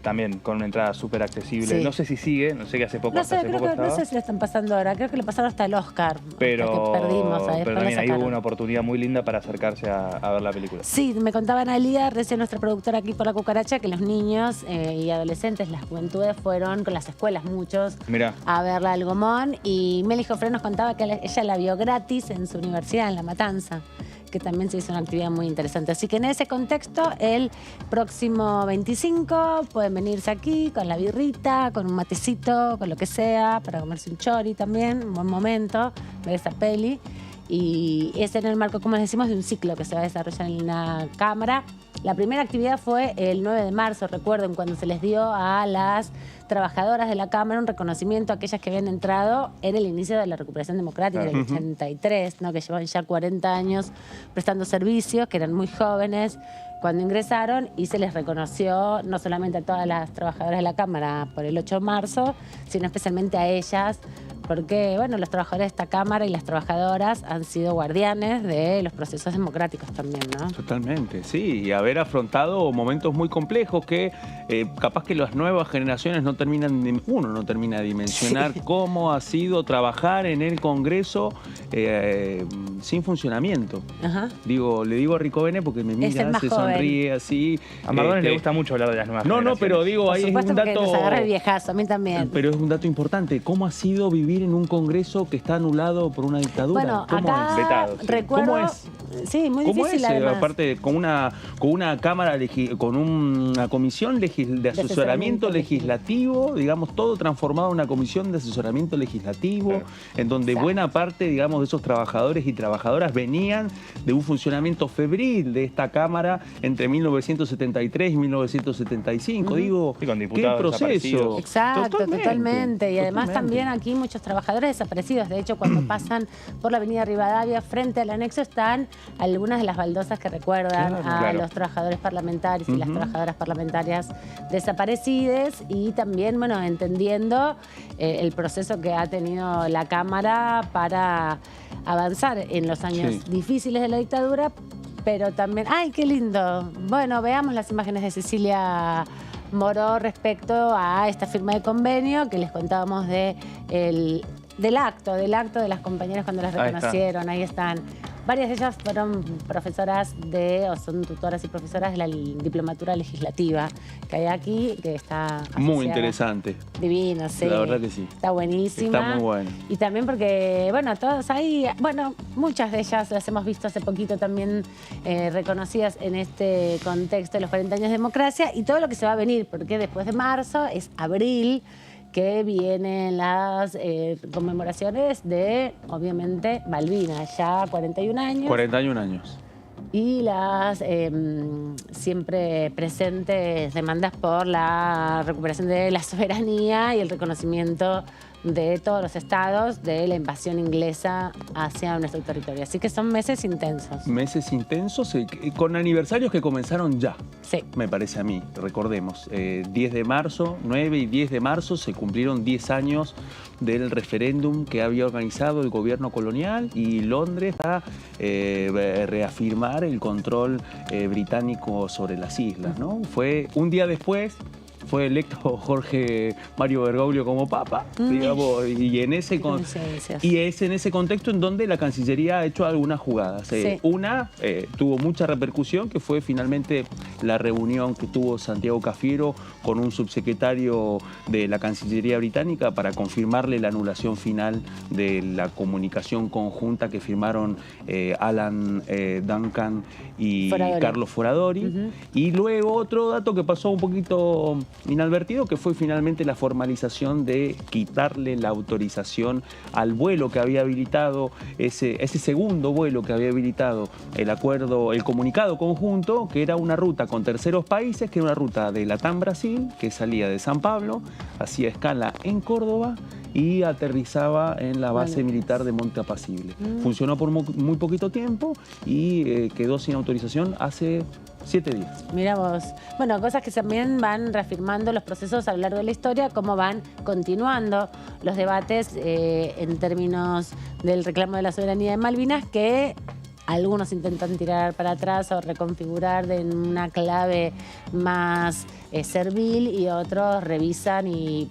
Speaker 2: También con una entrada súper accesible.
Speaker 1: Sí.
Speaker 2: No sé si sigue, no sé que hace poco,
Speaker 1: No
Speaker 2: hasta
Speaker 1: sé,
Speaker 2: hace
Speaker 1: creo
Speaker 2: poco
Speaker 1: que, no
Speaker 2: estaba.
Speaker 1: sé si lo están pasando ahora. Creo que le pasaron hasta el Oscar.
Speaker 2: Pero,
Speaker 1: hasta que perdimos.
Speaker 2: pero también ahí hubo una oportunidad muy linda para acercarse a ver la película.
Speaker 1: Sí, me contaba Analia, recién nuestra productora aquí por La Cucaracha, que los niños y adolescentes, las juventudes, fueron con las escuelas, muchos,
Speaker 2: Mirá.
Speaker 1: a verla al Gomón. Y Meli Jofré nos contaba que ella la vio gratis en su universidad, en La Matanza, que también se hizo una actividad muy interesante. Así que en ese contexto, el próximo 25 pueden venirse aquí con la birrita, con un matecito, con lo que sea, para comerse un chori también, un buen momento, ver esa peli. Y es en el marco, como les decimos, de un ciclo que se va a desarrollar en la Cámara. La primera actividad fue el 9 de marzo, recuerden, cuando se les dio a las trabajadoras de la Cámara un reconocimiento a aquellas que habían entrado en el inicio de la recuperación democrática del 83, ¿no? Que llevan ya 40 años prestando servicios, que eran muy jóvenes cuando ingresaron, y se les reconoció no solamente a todas las trabajadoras de la Cámara por el 8 de marzo, sino especialmente a ellas, porque, bueno, los trabajadores de esta Cámara y las trabajadoras han sido guardianes de los procesos democráticos también, ¿no?
Speaker 3: Totalmente, sí, y haber afrontado momentos muy complejos que capaz que las nuevas generaciones no terminan, uno no termina de dimensionar cómo ha sido trabajar en el Congreso sin funcionamiento.
Speaker 1: Ajá.
Speaker 3: Digo, le digo a Ricovene porque me
Speaker 1: Es el
Speaker 3: mira,
Speaker 1: más
Speaker 3: se
Speaker 1: joven.
Speaker 3: sonríe así.
Speaker 2: A Mardones le gusta mucho hablar de las nuevas
Speaker 3: No,
Speaker 2: generaciones.
Speaker 3: pero digo,
Speaker 1: Por
Speaker 3: ahí es
Speaker 1: supuesto,
Speaker 3: un
Speaker 1: porque
Speaker 3: dato...
Speaker 1: nos agarra el viejazo, a mí también.
Speaker 3: Pero es un dato importante. ¿Cómo ha sido vivir en un Congreso que está anulado por una dictadura?
Speaker 1: Bueno,
Speaker 3: ¿Cómo
Speaker 1: acá
Speaker 3: es?
Speaker 2: Vetado, sí.
Speaker 1: recuerdo...
Speaker 3: ¿Cómo es?
Speaker 1: Sí, muy
Speaker 3: ¿Cómo
Speaker 1: difícil
Speaker 3: es?
Speaker 1: además.
Speaker 3: Aparte, con una cámara, con una comisión de asesoramiento legislativo, digamos, todo transformado en una comisión de asesoramiento legislativo,
Speaker 2: Claro.
Speaker 3: en donde buena parte, digamos, de esos trabajadores y trabajadoras venían de un funcionamiento febril de esta Cámara entre 1973 y 1975. Digo,
Speaker 2: Sí, con
Speaker 3: ¿qué
Speaker 2: diputados
Speaker 3: proceso?
Speaker 2: desaparecidos.
Speaker 1: Exacto, totalmente. Y además
Speaker 3: totalmente.
Speaker 1: también aquí muchos trabajadores desaparecidos. De hecho, cuando pasan por la avenida Rivadavia, frente al anexo, están algunas de las baldosas que recuerdan a los trabajadores parlamentarios y las trabajadoras parlamentarias desaparecidas. Y también, bueno, entendiendo el proceso que ha tenido la Cámara para avanzar en los años difíciles de la dictadura, pero también... ¡Ay, qué lindo! Bueno, veamos las imágenes de Cecilia Moró respecto a esta firma de convenio que les contábamos del acto de las compañeras cuando las
Speaker 2: Ahí está.
Speaker 1: reconocieron. Ahí están. Varias de ellas fueron profesoras o son tutoras y profesoras de la diplomatura legislativa que hay aquí, que está
Speaker 3: Muy
Speaker 1: asociada.
Speaker 3: interesante.
Speaker 1: Divino, sí.
Speaker 3: La verdad que sí.
Speaker 1: Está buenísima.
Speaker 3: Está muy bueno.
Speaker 1: Y también porque, bueno, todas ahí, bueno, muchas de ellas las hemos visto hace poquito también reconocidas en este contexto de los 40 años de democracia y todo lo que se va a venir, porque después de marzo es abril, que vienen las conmemoraciones de, obviamente, Malvinas, ya 41 años.
Speaker 3: 41 años.
Speaker 1: Y las siempre presentes demandas por la recuperación de la soberanía y el reconocimiento de todos los estados de la invasión inglesa hacia nuestro territorio. Así que son meses intensos.
Speaker 3: Meses intensos, con aniversarios que comenzaron ya,
Speaker 1: sí,
Speaker 3: me parece a mí. Recordemos, 10 de marzo, 9 y 10 de marzo se cumplieron 10 años del referéndum que había organizado el gobierno colonial y Londres a reafirmar el control británico sobre las islas, ¿no? Fue un día después. Fue electo Jorge Mario Bergoglio como papa, digamos, y es en ese contexto en donde la Cancillería ha hecho algunas jugadas.
Speaker 1: Sí.
Speaker 3: Una tuvo mucha repercusión, que fue finalmente la reunión que tuvo Santiago Cafiero con un subsecretario de la Cancillería británica para confirmarle la anulación final de la comunicación conjunta que firmaron Alan Duncan y Carlos Foradori. Y luego otro dato que pasó un poquito inadvertido, que fue finalmente la formalización de quitarle la autorización al vuelo que había habilitado, ese segundo vuelo que había habilitado el comunicado conjunto, que era una ruta con terceros países, que era una ruta de Latam Brasil, que salía de San Pablo, hacía escala en Córdoba y aterrizaba en la base militar de Monte Apacible. Funcionó por muy poquito tiempo y quedó sin autorización hace 7 días.
Speaker 1: Mira vos. Bueno, cosas que también van reafirmando los procesos a lo largo de la historia, cómo van continuando los debates en términos del reclamo de la soberanía de Malvinas, que algunos intentan tirar para atrás o reconfigurar en una clave más servil y otros revisan y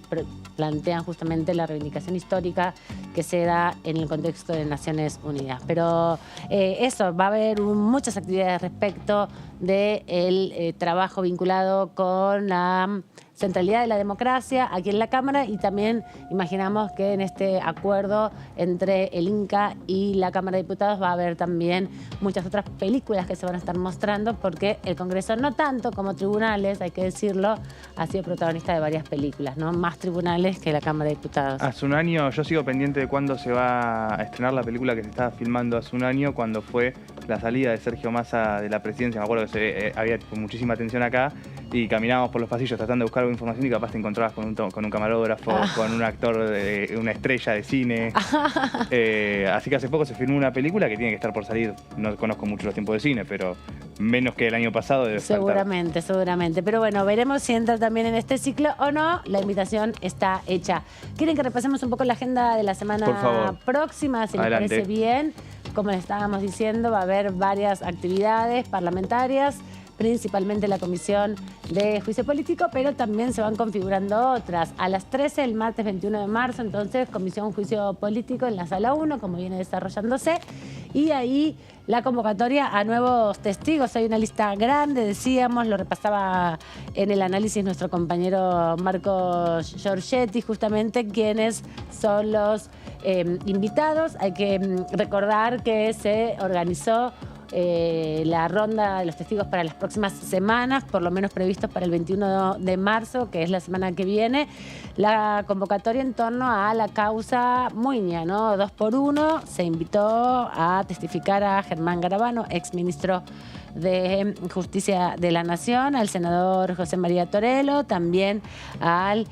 Speaker 1: plantean justamente la reivindicación histórica que se da en el contexto de Naciones Unidas. Pero eso, va a haber muchas actividades respecto del trabajo vinculado con la centralidad de la democracia aquí en la Cámara, y también imaginamos que en este acuerdo entre el Inca y la Cámara de Diputados va a haber también muchas otras películas que se van a estar mostrando, porque el Congreso, no tanto como tribunales, hay que decirlo, ha sido protagonista de varias películas, ¿no? Más tribunales que la Cámara de Diputados.
Speaker 2: Hace un año, yo sigo pendiente de cuándo se va a estrenar la película que se estaba filmando hace un año, cuando fue la salida de Sergio Massa de la presidencia. Me acuerdo que había muchísima tensión acá y caminábamos por los pasillos tratando de buscar información y capaz te encontrabas con un camarógrafo, con un actor, una estrella de cine. Así que hace poco se filmó una película que tiene que estar por salir. No conozco mucho los tiempos de cine, pero menos que el año pasado debe
Speaker 1: Seguramente, seguramente. Pero bueno, veremos si entra también en este ciclo o no. La invitación está hecha. ¿Quieren que repasemos un poco la agenda de la semana próxima? Si les parece bien. Como les estábamos diciendo, va a haber varias actividades parlamentarias, principalmente la Comisión de Juicio Político, pero también se van configurando otras. A las 13, el martes 21 de marzo, entonces, Comisión Juicio Político en la Sala 1, como viene desarrollándose, y ahí la convocatoria a nuevos testigos. Hay una lista grande, decíamos, lo repasaba en el análisis nuestro compañero Marcos Giorgetti, justamente quiénes son los invitados. Hay que recordar que se organizó la ronda de los testigos para las próximas semanas, por lo menos previstos para el 21 de marzo, que es la semana que viene, la convocatoria en torno a la causa Muiña, ¿no? 2x1, se invitó a testificar a Germán Garabano, exministro de Justicia de la Nación, al senador José María Torello, también al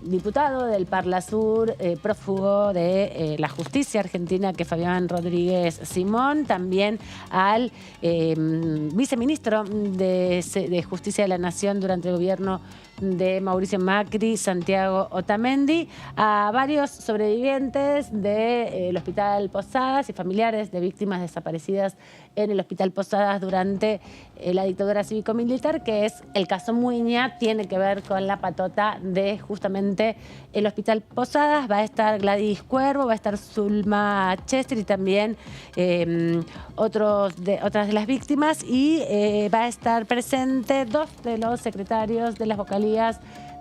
Speaker 1: diputado del Parla Sur, prófugo de la justicia argentina, que es Fabián Rodríguez Simón, también al viceministro de Justicia de la Nación durante el gobierno de Mauricio Macri, Santiago Otamendi, a varios sobrevivientes del Hospital Posadas y familiares de víctimas desaparecidas en el Hospital Posadas durante la dictadura cívico-militar, que es el caso Muiña, tiene que ver con la patota de justamente el Hospital Posadas. Va a estar Gladys Cuervo, va a estar Zulma Chester y también otras de las víctimas, y va a estar presente 2 de los secretarios de las vocalías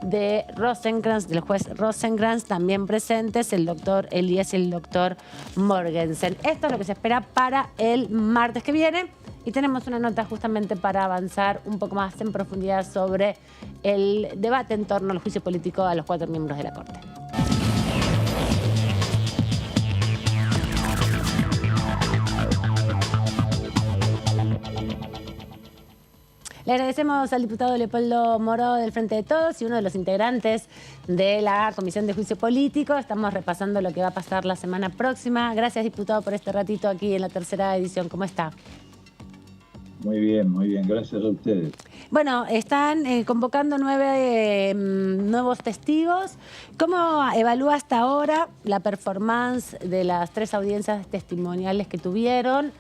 Speaker 1: de Rosenkrantz, del juez Rosenkrantz, también presentes el doctor Elías y el doctor Morgensen. Esto es lo que se espera para el martes que viene, y tenemos una nota justamente para avanzar un poco más en profundidad sobre el debate en torno al juicio político a los 4 miembros de la Corte. Le agradecemos al diputado Leopoldo Moro del Frente de Todos y uno de los integrantes de la Comisión de Juicio Político. Estamos repasando lo que va a pasar la semana próxima. Gracias, diputado, por este ratito aquí en la tercera edición. ¿Cómo está?
Speaker 15: Muy bien, gracias a ustedes.
Speaker 1: Bueno, están convocando 9 nuevos testigos. ¿Cómo evalúa hasta ahora la performance de las 3 audiencias testimoniales que tuvieron?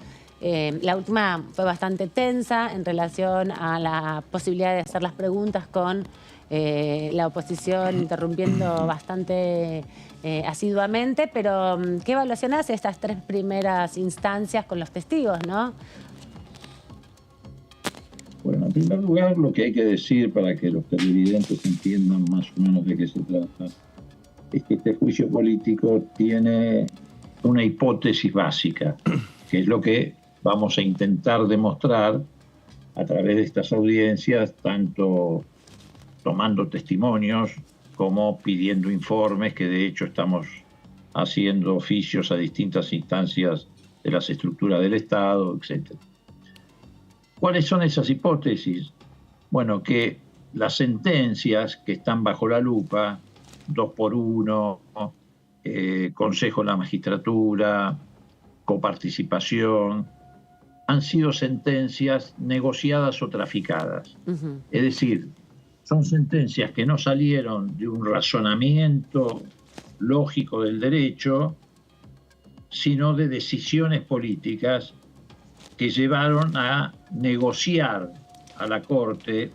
Speaker 1: La última fue bastante tensa en relación a la posibilidad de hacer las preguntas con la oposición interrumpiendo bastante asiduamente, pero ¿qué evaluación hace estas 3 primeras instancias con los testigos, no?
Speaker 15: Bueno, en primer lugar, lo que hay que decir para que los televidentes entiendan más o menos de qué se trata, es que este juicio político tiene una hipótesis básica, que es lo que vamos a intentar demostrar a través de estas audiencias, tanto tomando testimonios como pidiendo informes, que de hecho estamos haciendo oficios a distintas instancias de las estructuras del Estado, etc. ¿Cuáles son esas hipótesis? Bueno, que las sentencias que están bajo la lupa, 2x1, Consejo de la Magistratura, coparticipación, han sido sentencias negociadas o traficadas. Es decir, son sentencias que no salieron de un razonamiento lógico del derecho, sino de decisiones políticas que llevaron a negociar a la Corte,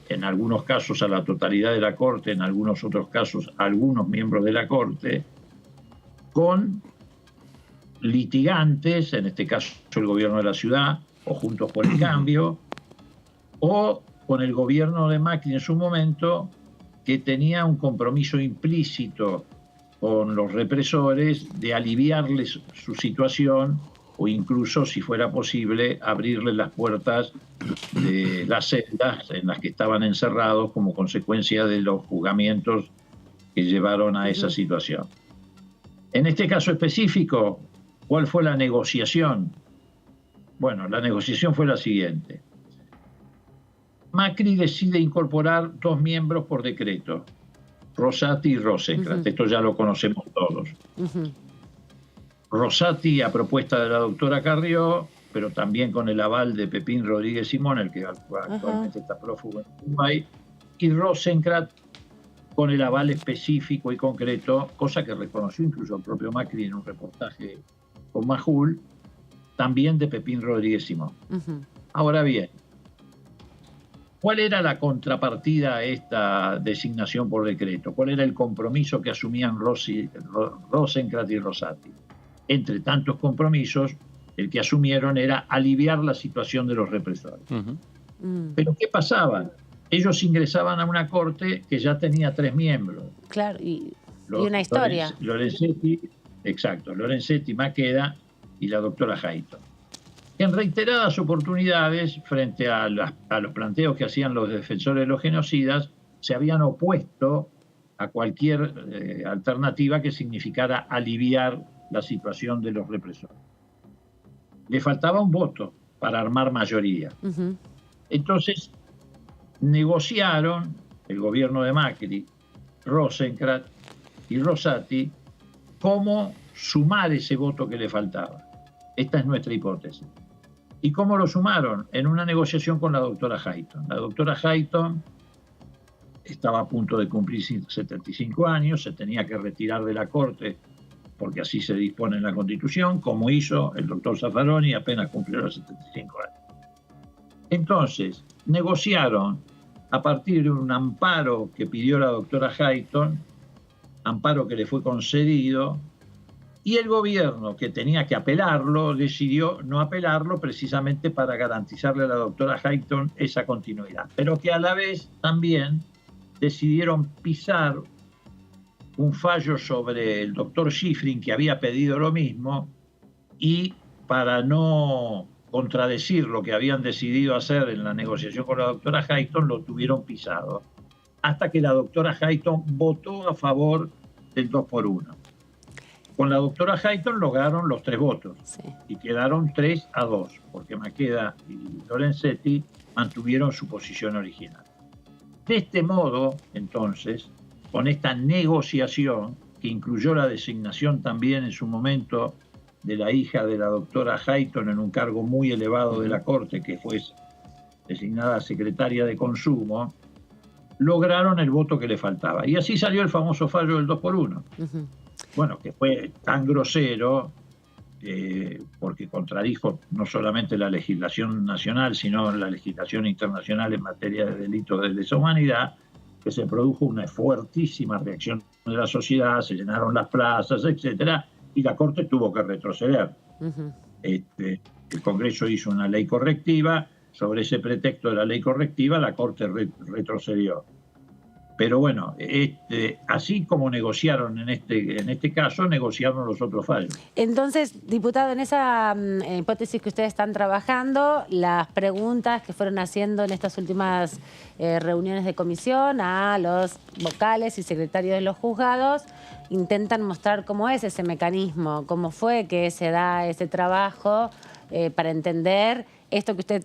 Speaker 15: en algunos casos a la totalidad de la Corte, en algunos otros casos a algunos miembros de la Corte, con litigantes, en este caso el gobierno de la ciudad, o Juntos por el Cambio, o con el gobierno de Macri en su momento, que tenía un compromiso implícito con los represores de aliviarles su situación o incluso, si fuera posible, abrirles las puertas de las celdas en las que estaban encerrados como consecuencia de los juzgamientos que llevaron a esa situación. En este caso específico, ¿cuál fue la negociación? Bueno, la negociación fue la siguiente. Macri decide incorporar 2 miembros por decreto, Rosati y Rosenkrantz. Esto ya lo conocemos todos. Rosati a propuesta de la doctora Carrió, pero también con el aval de Pepín Rodríguez Simón, el que actualmente está prófugo en Uruguay, y Rosenkrantz con el aval específico y concreto, cosa que reconoció incluso el propio Macri en un reportaje con Majul, también de Pepín Rodríguez Simón. Ahora bien, ¿cuál era la contrapartida a esta designación por decreto? ¿Cuál era el compromiso que asumían Rosenkrantz y Rosati? Entre tantos compromisos, el que asumieron era aliviar la situación de los represores. Pero ¿qué pasaba? Ellos ingresaban a una corte que ya tenía 3 miembros.
Speaker 1: Claro, y una historia.
Speaker 15: Lorenzetti, exacto, Lorenzetti, Maqueda y la doctora Hayton. En reiteradas oportunidades, frente a los planteos que hacían los defensores de los genocidas, se habían opuesto a cualquier alternativa que significara aliviar la situación de los represores. Le faltaba un voto para armar mayoría. Entonces, negociaron el gobierno de Macri, Rosenkrantz y Rosati cómo sumar ese voto que le faltaba. Esta es nuestra hipótesis. ¿Y cómo lo sumaron? En una negociación con la doctora Hayton. La doctora Hayton estaba a punto de cumplir 75 años, se tenía que retirar de la Corte porque así se dispone en la Constitución, como hizo el doctor Zaffaroni apenas cumplió los 75 años. Entonces, negociaron a partir de un amparo que pidió la doctora Hayton, amparo que le fue concedido, y el gobierno, que tenía que apelarlo, decidió no apelarlo precisamente para garantizarle a la doctora Hayton esa continuidad, pero que a la vez también decidieron pisar un fallo sobre el doctor Schifrin, que había pedido lo mismo, y para no contradecir lo que habían decidido hacer en la negociación con la doctora Hayton, lo tuvieron pisado, hasta que la doctora Hayton votó a favor del 2x1. Con la doctora Hayton lograron los 3 votos y quedaron 3-2, porque Maqueda y Lorenzetti mantuvieron su posición original. De este modo, entonces, con esta negociación, que incluyó la designación también en su momento de la hija de la doctora Hayton en un cargo muy elevado de la Corte, que fue designada secretaria de Consumo, lograron el voto que le faltaba. Y así salió el famoso fallo del 2x1. Bueno, que fue tan grosero porque contradijo no solamente la legislación nacional, sino la legislación internacional en materia de delitos de lesa humanidad, que se produjo una fuertísima reacción de la sociedad, se llenaron las plazas, etcétera, y la Corte tuvo que retroceder. El Congreso hizo una ley correctiva, sobre ese pretexto de la ley correctiva la Corte retrocedió. Pero bueno, así como negociaron en este caso, negociaron los otros fallos.
Speaker 1: Entonces, diputado, en esa hipótesis que ustedes están trabajando, las preguntas que fueron haciendo en estas últimas reuniones de comisión a los vocales y secretarios de los juzgados, intentan mostrar cómo es ese mecanismo, cómo fue que se da ese trabajo para entender esto que usted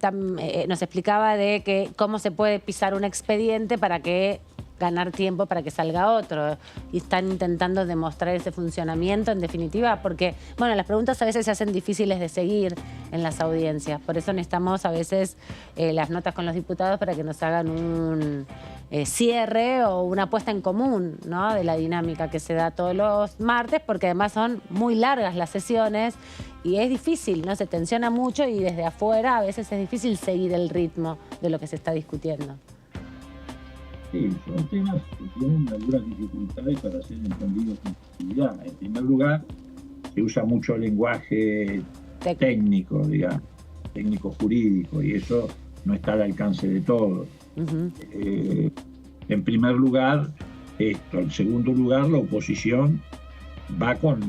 Speaker 1: nos explicaba de que cómo se puede pisar un expediente para que ganar tiempo para que salga otro. Y están intentando demostrar ese funcionamiento, en definitiva, porque, bueno, las preguntas a veces se hacen difíciles de seguir en las audiencias. Por eso necesitamos a veces las notas con los diputados para que nos hagan un cierre o una puesta en común, ¿no?, de la dinámica que se da todos los martes, porque además son muy largas las sesiones y es difícil, ¿no? Se tensiona mucho y desde afuera a veces es difícil seguir el ritmo de lo que se está discutiendo.
Speaker 15: Sí, son temas que tienen algunas dificultades para ser entendidos con facilidad. En primer lugar, se usa mucho lenguaje técnico, digamos, técnico jurídico, y eso no está al alcance de todos. En primer lugar, esto. En segundo lugar, la oposición va con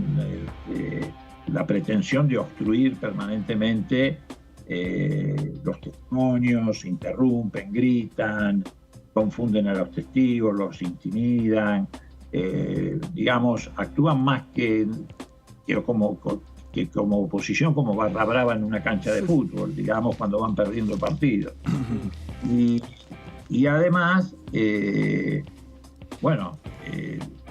Speaker 15: la pretensión de obstruir permanentemente los testimonios, interrumpen, gritan, confunden a los testigos, los intimidan, digamos, actúan más que como oposición, como barra brava en una cancha de fútbol, digamos, cuando van perdiendo partidos. Y además,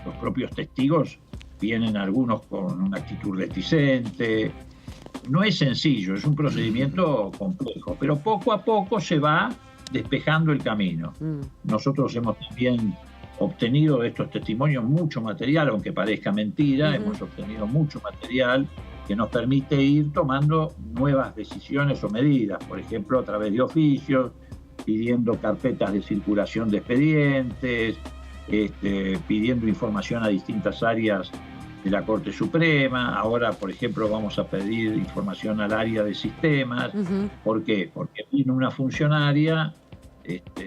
Speaker 15: los propios testigos vienen algunos con una actitud reticente. No es sencillo, es un procedimiento complejo, pero poco a poco se va despejando el camino. Nosotros hemos también obtenido de estos testimonios mucho material, aunque parezca mentira, hemos obtenido mucho material que nos permite ir tomando nuevas decisiones o medidas, por ejemplo, a través de oficios, pidiendo carpetas de circulación de expedientes, pidiendo información a distintas áreas de la Corte Suprema. Ahora, por ejemplo, vamos a pedir información al área de sistemas. ¿Por qué? Porque vino una funcionaria,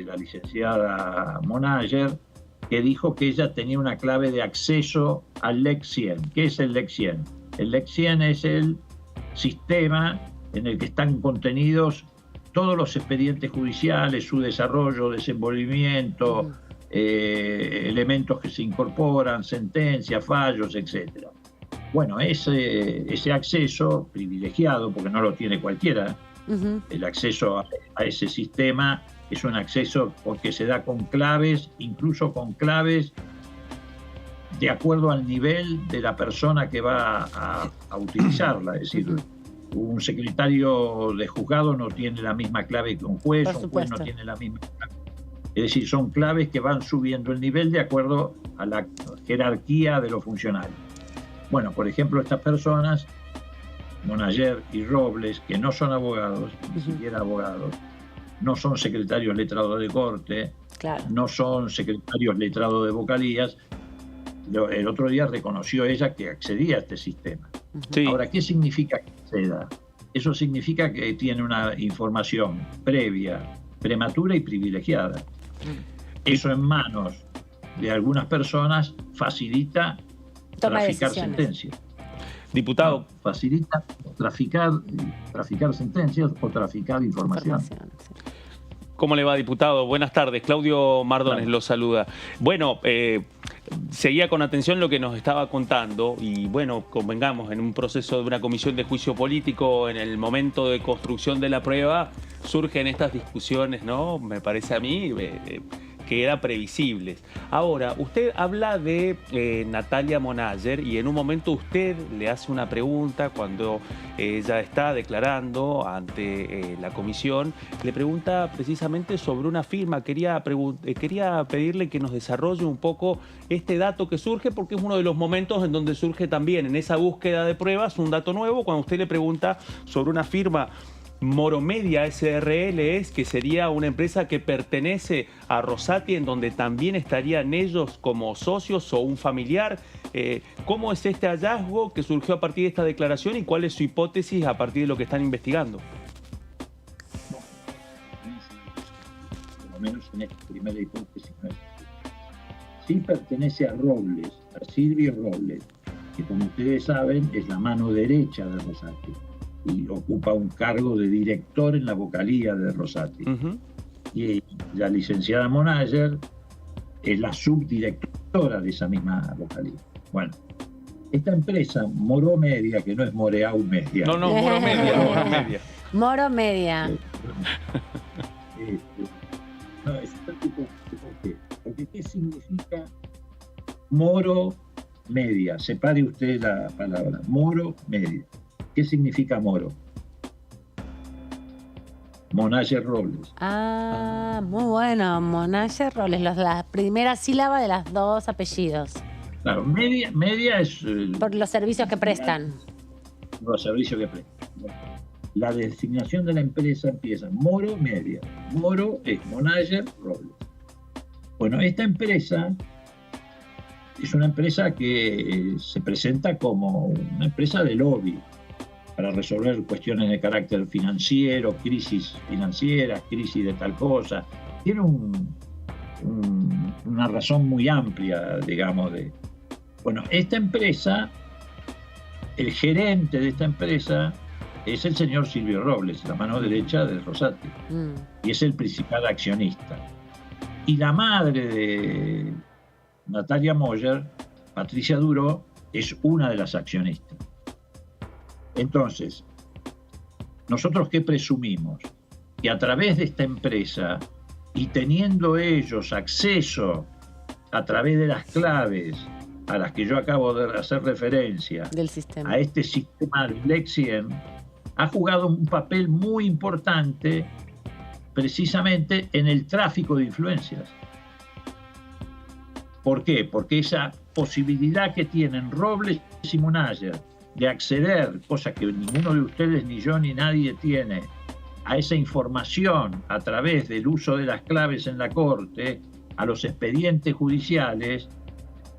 Speaker 15: la licenciada Monager, que dijo que ella tenía una clave de acceso al LEC 100. ¿Qué es el LEC 100? El LEC 100 es el sistema en el que están contenidos todos los expedientes judiciales, su desarrollo, desenvolvimiento, elementos que se incorporan, sentencias, fallos, etc. Bueno, ese acceso privilegiado, porque no lo tiene cualquiera, el acceso a ese sistema es un acceso porque se da con claves, incluso con claves de acuerdo al nivel de la persona que va a utilizarla. Es decir, un secretario de juzgado no tiene la misma clave que un juez no tiene la misma clave. Es decir, son claves que van subiendo el nivel de acuerdo a la jerarquía de los funcionarios. Bueno, por ejemplo, estas personas, Monager y Robles, que no son abogados, ni siquiera abogados, no son secretarios letrados de corte, no son secretarios letrados de vocalías. El otro día reconoció ella que accedía a este sistema. Ahora, ¿qué significa que acceda? Eso significa que tiene una información previa, prematura y privilegiada. Eso en manos de algunas personas facilita traficar sentencias.
Speaker 13: Diputado.
Speaker 15: Facilita traficar sentencias o traficar información.
Speaker 13: ¿Cómo le va, diputado? Buenas tardes. Claudio Mardones lo saluda. Bueno, seguía con atención lo que nos estaba contando y bueno, convengamos, en un proceso de una comisión de juicio político, en el momento de construcción de la prueba, surgen estas discusiones, ¿no? Me parece a mí que eran previsibles. Ahora, usted habla de Natalia Monager y en un momento usted le hace una pregunta cuando ella está declarando ante la comisión, le pregunta precisamente sobre una firma. Quería pedirle que nos desarrolle un poco este dato que surge, porque es uno de los momentos en donde surge también en esa búsqueda de pruebas un dato nuevo, cuando usted le pregunta sobre una firma Moromedia SRL, que sería una empresa que pertenece a Rosati, en donde también estarían ellos como socios o un familiar. ¿Cómo es este hallazgo que surgió a partir de esta declaración y cuál es su hipótesis a partir de lo que están investigando?
Speaker 15: Por lo menos en esta primera hipótesis no es. Sí pertenece a Robles, a Silvio Robles, que como ustedes saben es la mano derecha de Rosati y ocupa un cargo de director en la vocalía de Rosati. Y la licenciada Monager es la subdirectora de esa misma vocalía. Bueno, esta empresa, Moromedia, que no es Moreau Media.
Speaker 13: No, Moromedia, Moromedia.
Speaker 1: Moromedia.
Speaker 15: No, es ¿por qué? Porque ¿qué significa Moro Media? Separe usted la palabra. Moro Media. ¿Qué significa Moro? Monager Robles.
Speaker 1: Ah, muy bueno. Monager Robles, la primera sílaba de los dos apellidos.
Speaker 15: Claro, media es...
Speaker 1: por los servicios que prestan.
Speaker 15: Los servicios que prestan. La designación de la empresa empieza Moro Media. Moro es Monager Robles. Bueno, esta empresa es una empresa que se presenta como una empresa de lobby para resolver cuestiones de carácter financiero, crisis financieras, crisis de tal cosa. Tiene una razón muy amplia, digamos, de... Bueno, esta empresa, el gerente de esta empresa es el señor Silvio Robles, la mano derecha de Rosati, y es el principal accionista. Y la madre de Natalia Monager, Patricia Duró, es una de las accionistas. Entonces, ¿nosotros qué presumimos? Que a través de esta empresa y teniendo ellos acceso a través de las claves a las que yo acabo de hacer referencia,
Speaker 1: del sistema,
Speaker 15: a este sistema Lexien, ha jugado un papel muy importante precisamente en el tráfico de influencias. ¿Por qué? Porque esa posibilidad que tienen Robles y Monager de acceder, cosa que ninguno de ustedes, ni yo, ni nadie tiene, a esa información a través del uso de las claves en la corte, a los expedientes judiciales,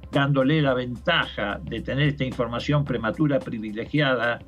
Speaker 15: dándole la ventaja de tener esta información prematura, privilegiada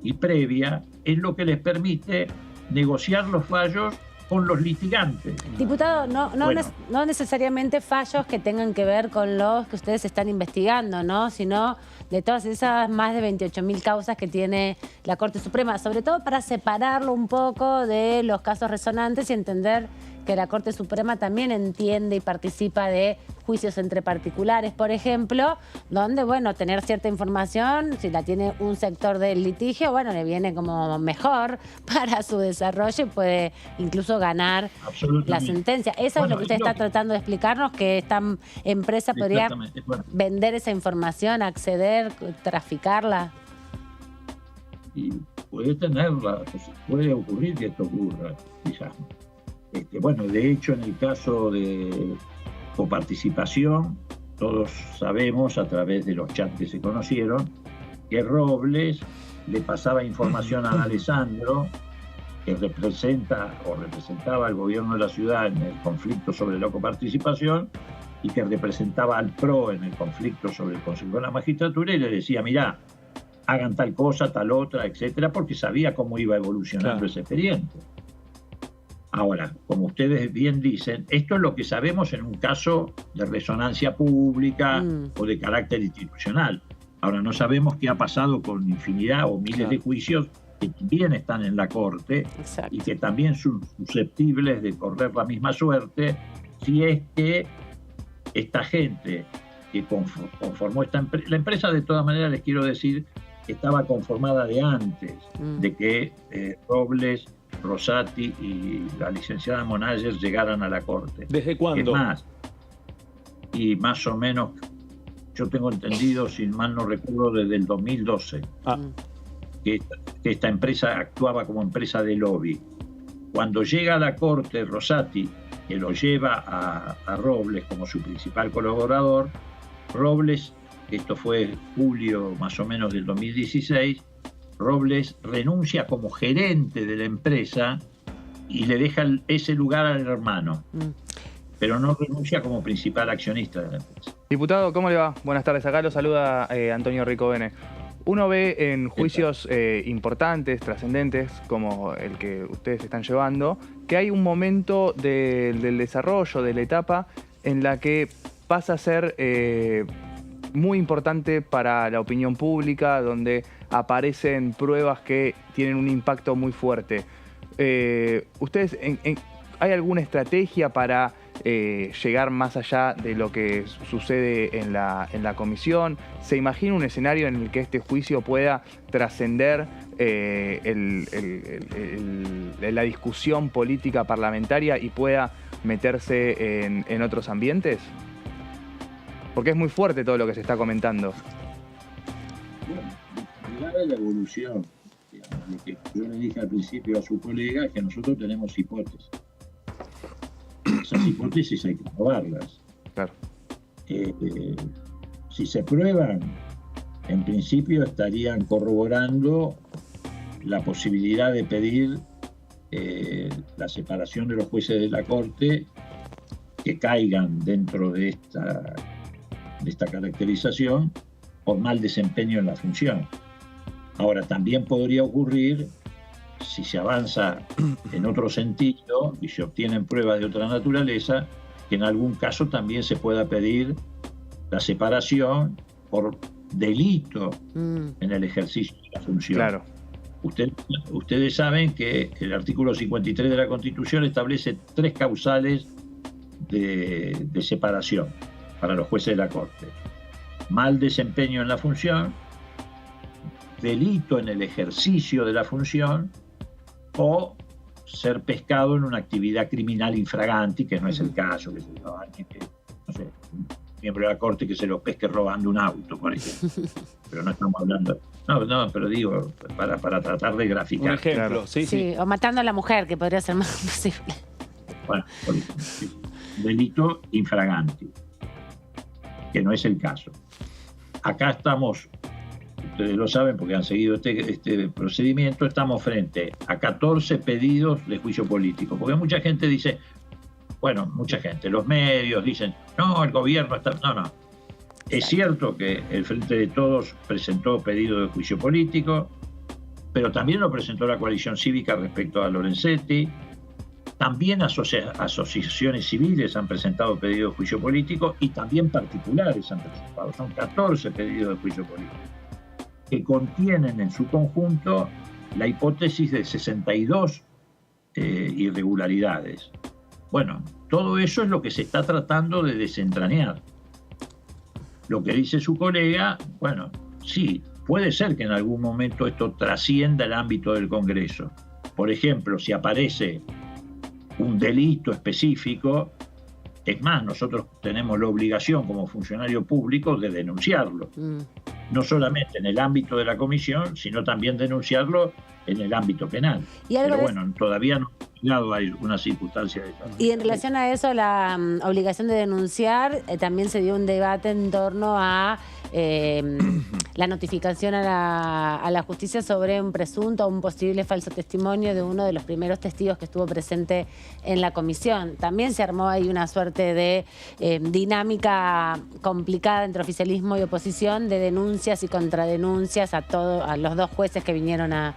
Speaker 15: y previa, es lo que les permite negociar los fallos con los litigantes.
Speaker 1: Diputado, no necesariamente fallos que tengan que ver con los que ustedes están investigando, ¿no? Sino de todas esas más de 28.000 causas que tiene la Corte Suprema, sobre todo para separarlo un poco de los casos resonantes y entender que la Corte Suprema también entiende y participa de juicios entre particulares, por ejemplo, donde, bueno, tener cierta información, si la tiene un sector del litigio, bueno, le viene como mejor para su desarrollo y puede incluso ganar la sentencia. Eso es lo que usted está tratando de explicarnos, que esta empresa podría vender esa información, acceder, traficarla.
Speaker 15: Y puede tenerla, puede ocurrir que esto ocurra, quizás. Bueno, de hecho, en el caso de coparticipación, todos sabemos a través de los chats que se conocieron que Robles le pasaba información a Alessandro, que representaba al gobierno de la ciudad en el conflicto sobre la coparticipación y que representaba al PRO en el conflicto sobre el Consejo de la Magistratura, y le decía, mirá, hagan tal cosa, tal otra, etcétera, porque sabía cómo iba evolucionando ese expediente. Ahora, como ustedes bien dicen, esto es lo que sabemos en un caso de resonancia pública o de carácter institucional. Ahora, no sabemos qué ha pasado con infinidad o miles de juicios que también están en la Corte y que también son susceptibles de correr la misma suerte si es que esta gente que conformó esta empresa. La empresa, de todas maneras, les quiero decir, estaba conformada de antes de que Robles, Rosati y la licenciada Monayer llegaran a la Corte.
Speaker 3: ¿Desde cuándo?
Speaker 15: Es más, y más o menos, yo tengo entendido, si mal no recuerdo, desde el 2012, que esta empresa actuaba como empresa de lobby. Cuando llega a la Corte Rosati, que lo lleva a Robles como su principal colaborador, Robles, esto fue julio más o menos del 2016, Robles renuncia como gerente de la empresa y le deja ese lugar al hermano, pero no renuncia como principal accionista de la empresa.
Speaker 2: Diputado, ¿cómo le va? Buenas tardes, acá lo saluda Antonio Ricovene. Uno ve en juicios importantes, trascendentes, como el que ustedes están llevando, que hay un momento del desarrollo, de la etapa, en la que pasa a ser muy importante para la opinión pública, donde aparecen pruebas que tienen un impacto muy fuerte. ¿Ustedes, hay alguna estrategia para llegar más allá de lo que sucede en la comisión? ¿Se imagina un escenario en el que este juicio pueda trascender la discusión política parlamentaria y pueda meterse en otros ambientes? Porque es muy fuerte todo lo que se está comentando.
Speaker 15: Bueno, la evolución, lo que yo le dije al principio a su colega, es que nosotros tenemos hipótesis. Esas hipótesis hay que probarlas.
Speaker 2: Claro.
Speaker 15: Si se prueban, en principio estarían corroborando la posibilidad de pedir la separación de los jueces de la Corte que caigan dentro de esta caracterización por mal desempeño en la función. Ahora, también podría ocurrir, si se avanza en otro sentido y se obtienen pruebas de otra naturaleza, que en algún caso también se pueda pedir la separación por delito en el ejercicio de la función.
Speaker 2: Claro.
Speaker 15: Ustedes saben que el artículo 53 de la Constitución establece 3 causales de separación para los jueces de la Corte: mal desempeño en la función, delito en el ejercicio de la función o ser pescado en una actividad criminal infraganti, que no es el caso, que no sé, un miembro de la Corte que se lo pesque robando un auto, por ejemplo. Pero no estamos hablando... No, pero digo, para tratar de graficar.
Speaker 3: Un ejemplo,
Speaker 15: claro.
Speaker 1: Sí, o matando a la mujer, que podría ser más posible.
Speaker 15: Bueno, por ejemplo, sí. Delito infraganti, que no es el caso. Acá estamos, ustedes lo saben porque han seguido este procedimiento, estamos frente a 14 pedidos de juicio político, porque mucha gente dice, los medios dicen, no, el gobierno está... No. Es cierto que el Frente de Todos presentó pedido de juicio político, pero también lo presentó la coalición cívica respecto a Lorenzetti. También asociaciones civiles han presentado pedidos de juicio político y también particulares han presentado. Son 14 pedidos de juicio político que contienen en su conjunto la hipótesis de 62 irregularidades. Bueno, todo eso es lo que se está tratando de desentrañar. Lo que dice su colega, bueno, sí, puede ser que en algún momento esto trascienda el ámbito del Congreso. Por ejemplo, si aparece un delito específico, es más, nosotros tenemos la obligación como funcionario público de denunciarlo. No solamente en el ámbito de la comisión, sino también denunciarlo en el ámbito penal. Pero bueno, todavía no hay una circunstancia de esa.
Speaker 1: Y en relación a eso, la obligación de denunciar, también se dio un debate en torno a la notificación a la justicia sobre un presunto o un posible falso testimonio de uno de los primeros testigos que estuvo presente en la comisión. También se armó ahí una suerte de dinámica complicada entre oficialismo y oposición, de denuncias y contradenuncias a los 2 jueces que vinieron a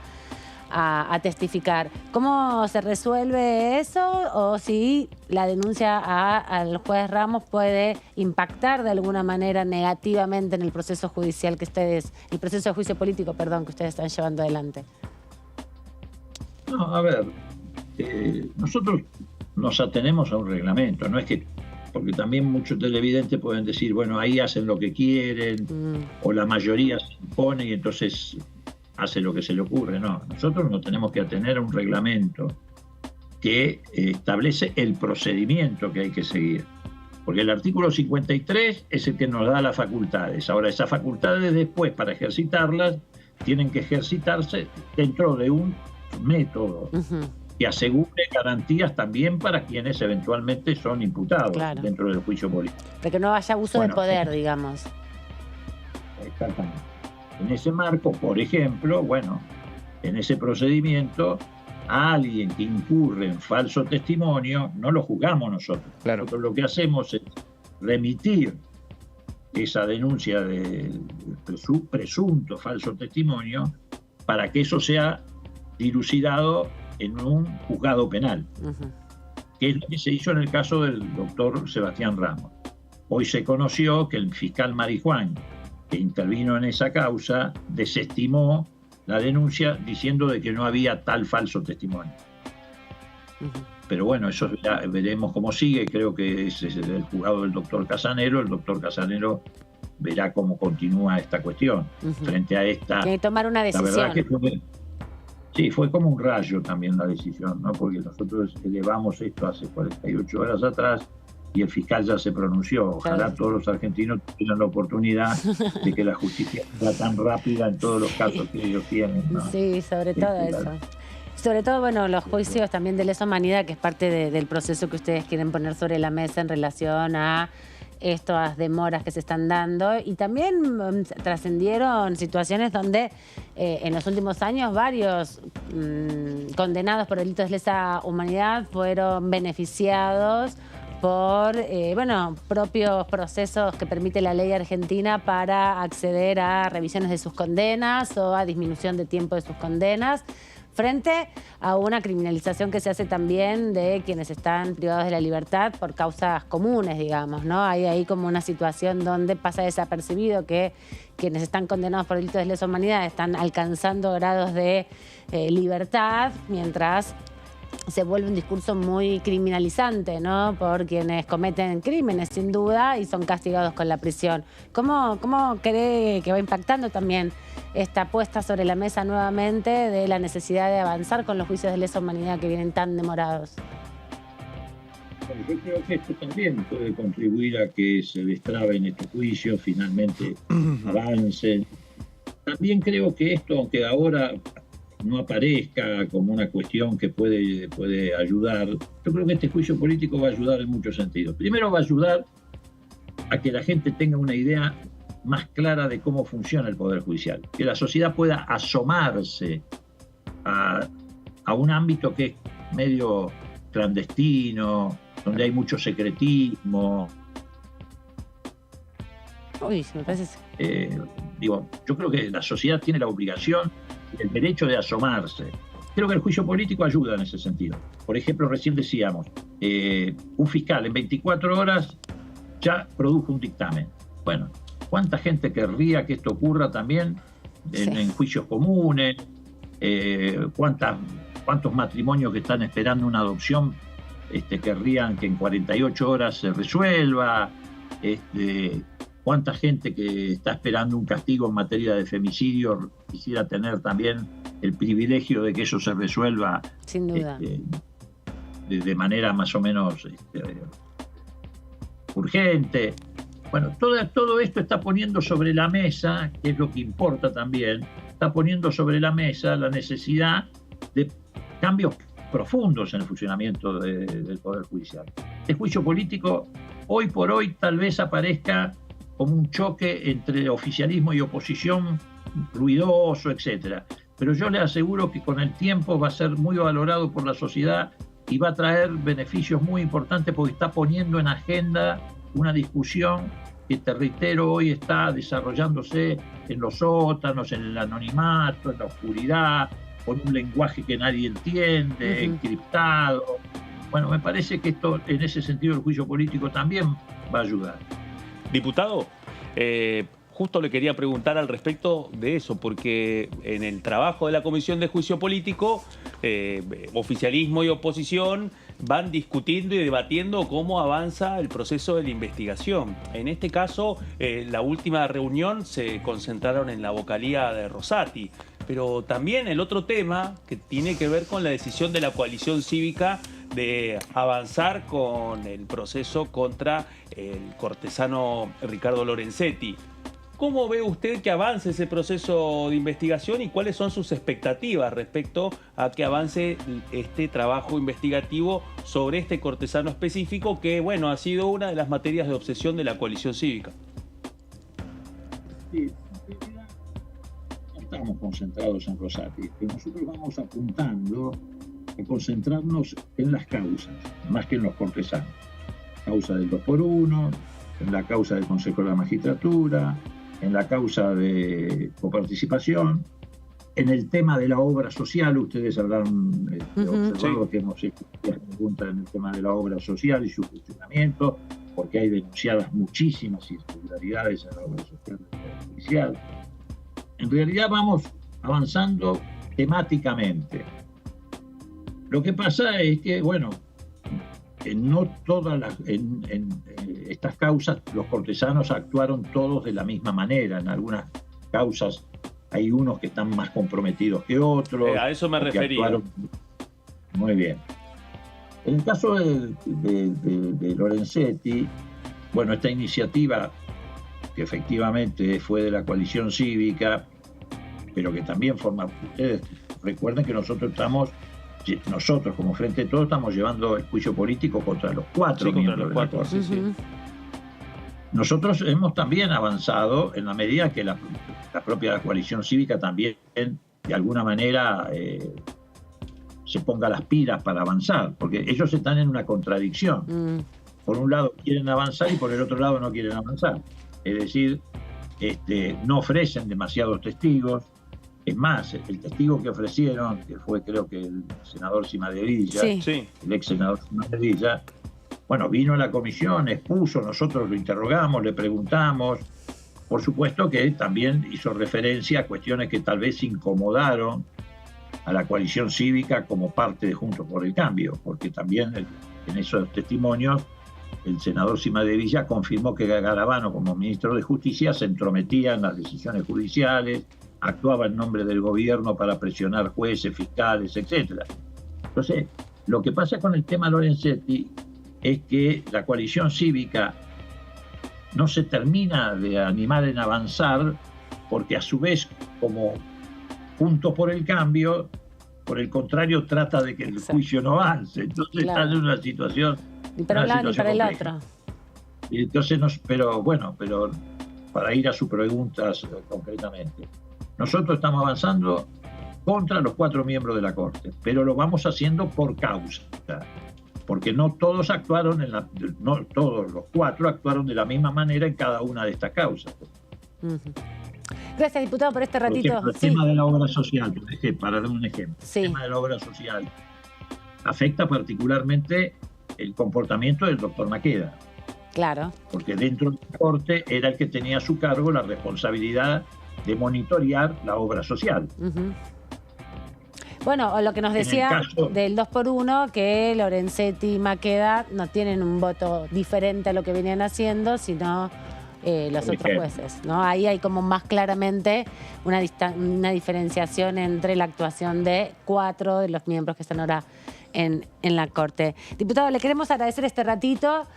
Speaker 1: testificar. ¿Cómo se resuelve eso? O si la denuncia al juez Ramos puede impactar de alguna manera negativamente en el proceso judicial el proceso de juicio político, que ustedes están llevando adelante.
Speaker 15: No, a ver, nosotros nos atenemos a un reglamento, no es que porque también muchos televidentes pueden decir, bueno, ahí hacen lo que quieren, o la mayoría se impone y entonces hace lo que se le ocurre. No, nosotros nos tenemos que atener a un reglamento que establece el procedimiento que hay que seguir. Porque el artículo 53 es el que nos da las facultades. Ahora, esas facultades después, para ejercitarlas, tienen que ejercitarse dentro de un método que asegure garantías también para quienes eventualmente son imputados dentro del juicio político.
Speaker 1: Para que no haya abuso de poder, digamos.
Speaker 15: Exactamente. En ese marco, por ejemplo, bueno, en ese procedimiento, a alguien que incurre en falso testimonio, no lo juzgamos nosotros. Nosotros lo que hacemos es remitir esa denuncia de su presunto falso testimonio para que eso sea dilucidado en un juzgado penal, que es lo que se hizo en el caso del doctor Sebastián Ramos. Hoy se conoció que el fiscal Marijuán, que intervino en esa causa, desestimó la denuncia diciendo de que no había tal falso testimonio. Pero bueno, eso ya veremos cómo sigue. Creo que es el juzgado del doctor Casanero. El doctor Casanero verá cómo continúa esta cuestión frente a esta...
Speaker 1: Tiene que tomar una decisión.
Speaker 15: La verdad que fue como un rayo también la decisión, ¿no? Porque nosotros elevamos esto hace 48 horas atrás y el fiscal ya se pronunció. Ojalá todos los argentinos tengan la oportunidad de que la justicia sea tan rápida en todos los casos que ellos tienen, ¿no?
Speaker 1: Sí, sobre todo eso. Sobre todo, bueno, los juicios también de lesa humanidad, que es parte del proceso que ustedes quieren poner sobre la mesa en relación a estas demoras que se están dando. Y también trascendieron situaciones donde en los últimos años varios condenados por delitos de lesa humanidad fueron beneficiados por propios procesos que permite la ley argentina para acceder a revisiones de sus condenas o a disminución de tiempo de sus condenas, frente a una criminalización que se hace también de quienes están privados de la libertad por causas comunes, digamos, ¿no? Hay ahí como una situación donde pasa desapercibido que quienes están condenados por delitos de lesa humanidad están alcanzando grados de libertad, mientras se vuelve un discurso muy criminalizante, ¿no? Por quienes cometen crímenes, sin duda, y son castigados con la prisión. ¿Cómo cree que va impactando también esta puesta sobre la mesa nuevamente de la necesidad de avanzar con los juicios de lesa humanidad que vienen tan demorados?
Speaker 15: Yo creo que esto también puede contribuir a que se destraben estos juicios, finalmente avancen. También creo que esto, aunque ahora no aparezca como una cuestión que puede ayudar, yo creo que este juicio político va a ayudar en muchos sentidos. Primero, va a ayudar a que la gente tenga una idea más clara de cómo funciona el Poder Judicial, que la sociedad pueda asomarse a un ámbito que es medio clandestino, donde hay mucho secretismo.
Speaker 1: Uy, me parece...
Speaker 15: yo creo que la sociedad tiene la obligación, el derecho de asomarse. Creo que el juicio político ayuda en ese sentido. Por ejemplo, recién decíamos, un fiscal en 24 horas ya produjo un dictamen. Bueno, ¿cuánta gente querría que esto ocurra también en juicios comunes? ¿Cuántos matrimonios que están esperando una adopción querrían que en 48 horas se resuelva? ¿Cuánta gente que está esperando un castigo en materia de femicidio quisiera tener también el privilegio de que eso se resuelva
Speaker 1: sin duda
Speaker 15: de manera más o menos urgente? Bueno, todo esto está poniendo sobre la mesa, que es lo que importa también, está poniendo sobre la mesa la necesidad de cambios profundos en el funcionamiento del Poder Judicial. El juicio político, hoy por hoy, tal vez aparezca como un choque entre oficialismo y oposición ruidoso, etcétera. Pero yo le aseguro que con el tiempo va a ser muy valorado por la sociedad y va a traer beneficios muy importantes porque está poniendo en agenda una discusión que, te reitero, hoy está desarrollándose en los sótanos, en el anonimato, en la oscuridad, con un lenguaje que nadie entiende, encriptado. Bueno, me parece que esto, en ese sentido, el juicio político también va a ayudar.
Speaker 13: Diputado,
Speaker 3: justo le quería preguntar al respecto de eso, porque en el trabajo de la Comisión de Juicio Político, oficialismo y oposición van discutiendo y debatiendo cómo avanza el proceso de la investigación. En este caso, la última reunión se concentraron en la vocalía de Rosati, pero también el otro tema que tiene que ver con la decisión de la coalición cívica de avanzar con el proceso contra el cortesano Ricardo Lorenzetti. ¿Cómo ve usted que avance ese proceso de investigación y cuáles son sus expectativas respecto a que avance este trabajo investigativo sobre este cortesano específico que, bueno, ha sido una de las materias de obsesión de la coalición cívica?
Speaker 15: Sí, no estamos concentrados en Rosati, que nosotros vamos apuntando a concentrarnos en las causas, más que en los cortesanos. Causa del 2x1, en la causa del Consejo de la Magistratura, en la causa de coparticipación, en el tema de la obra social. Ustedes habrán observado que hemos hecho preguntas en el tema de la obra social y su funcionamiento, porque hay denunciadas muchísimas irregularidades en la obra social del Poder Judicial. En realidad vamos avanzando temáticamente. Lo que pasa es que, bueno, no todas estas causas los cortesanos actuaron todos de la misma manera. En algunas causas hay unos que están más comprometidos que otros.
Speaker 3: A eso me refería.
Speaker 15: Muy bien. En el caso de Lorenzetti, bueno, esta iniciativa que efectivamente fue de la coalición cívica, pero que también forma... Ustedes recuerden que nosotros como Frente de Todos estamos llevando el juicio político contra los cuatro miembros de la Corte. Nosotros hemos también avanzado en la medida que la propia coalición cívica también de alguna manera se ponga las pilas para avanzar, porque ellos están en una contradicción. Por un lado quieren avanzar y por el otro lado no quieren avanzar. Es decir, no ofrecen demasiados testigos. Es más, el testigo que ofrecieron, que fue creo que el senador Cimadevilla, el ex senador Cimadevilla, bueno, vino a la comisión, expuso, nosotros lo interrogamos, le preguntamos. Por supuesto que también hizo referencia a cuestiones que tal vez incomodaron a la coalición cívica como parte de Juntos por el Cambio, porque también en esos testimonios el senador Cimadevilla confirmó que Garabano, como ministro de Justicia, se entrometía en las decisiones judiciales, actuaba en nombre del gobierno para presionar jueces, fiscales, etc. Entonces, lo que pasa con el tema Lorenzetti es que la coalición cívica no se termina de animar en avanzar, porque a su vez, como Juntos por el Cambio, por el contrario, trata de que el juicio no avance. Entonces están en una situación...
Speaker 1: Ni para un lado ni para el otro.
Speaker 15: Y entonces, pero para ir a sus preguntas concretamente, nosotros estamos avanzando contra los 4 miembros de la Corte, pero lo vamos haciendo por causa, porque no todos actuaron, no todos los 4 actuaron de la misma manera en cada una de estas causas.
Speaker 1: Gracias, diputado, por este ratito.
Speaker 15: Por ejemplo, el tema de la obra social, para dar un ejemplo, el tema de la obra social afecta particularmente el comportamiento del doctor Maqueda.
Speaker 1: Claro.
Speaker 15: Porque dentro de la Corte era el que tenía a su cargo la responsabilidad de monitorear la obra social.
Speaker 1: Bueno, o lo que nos decía del 2x1, que Lorenzetti y Maqueda no tienen un voto diferente a lo que venían haciendo, sino los otros jueces, ¿no? Ahí hay como más claramente una diferenciación entre la actuación de 4 de los miembros que están ahora en la Corte. Diputado, le queremos agradecer este ratito.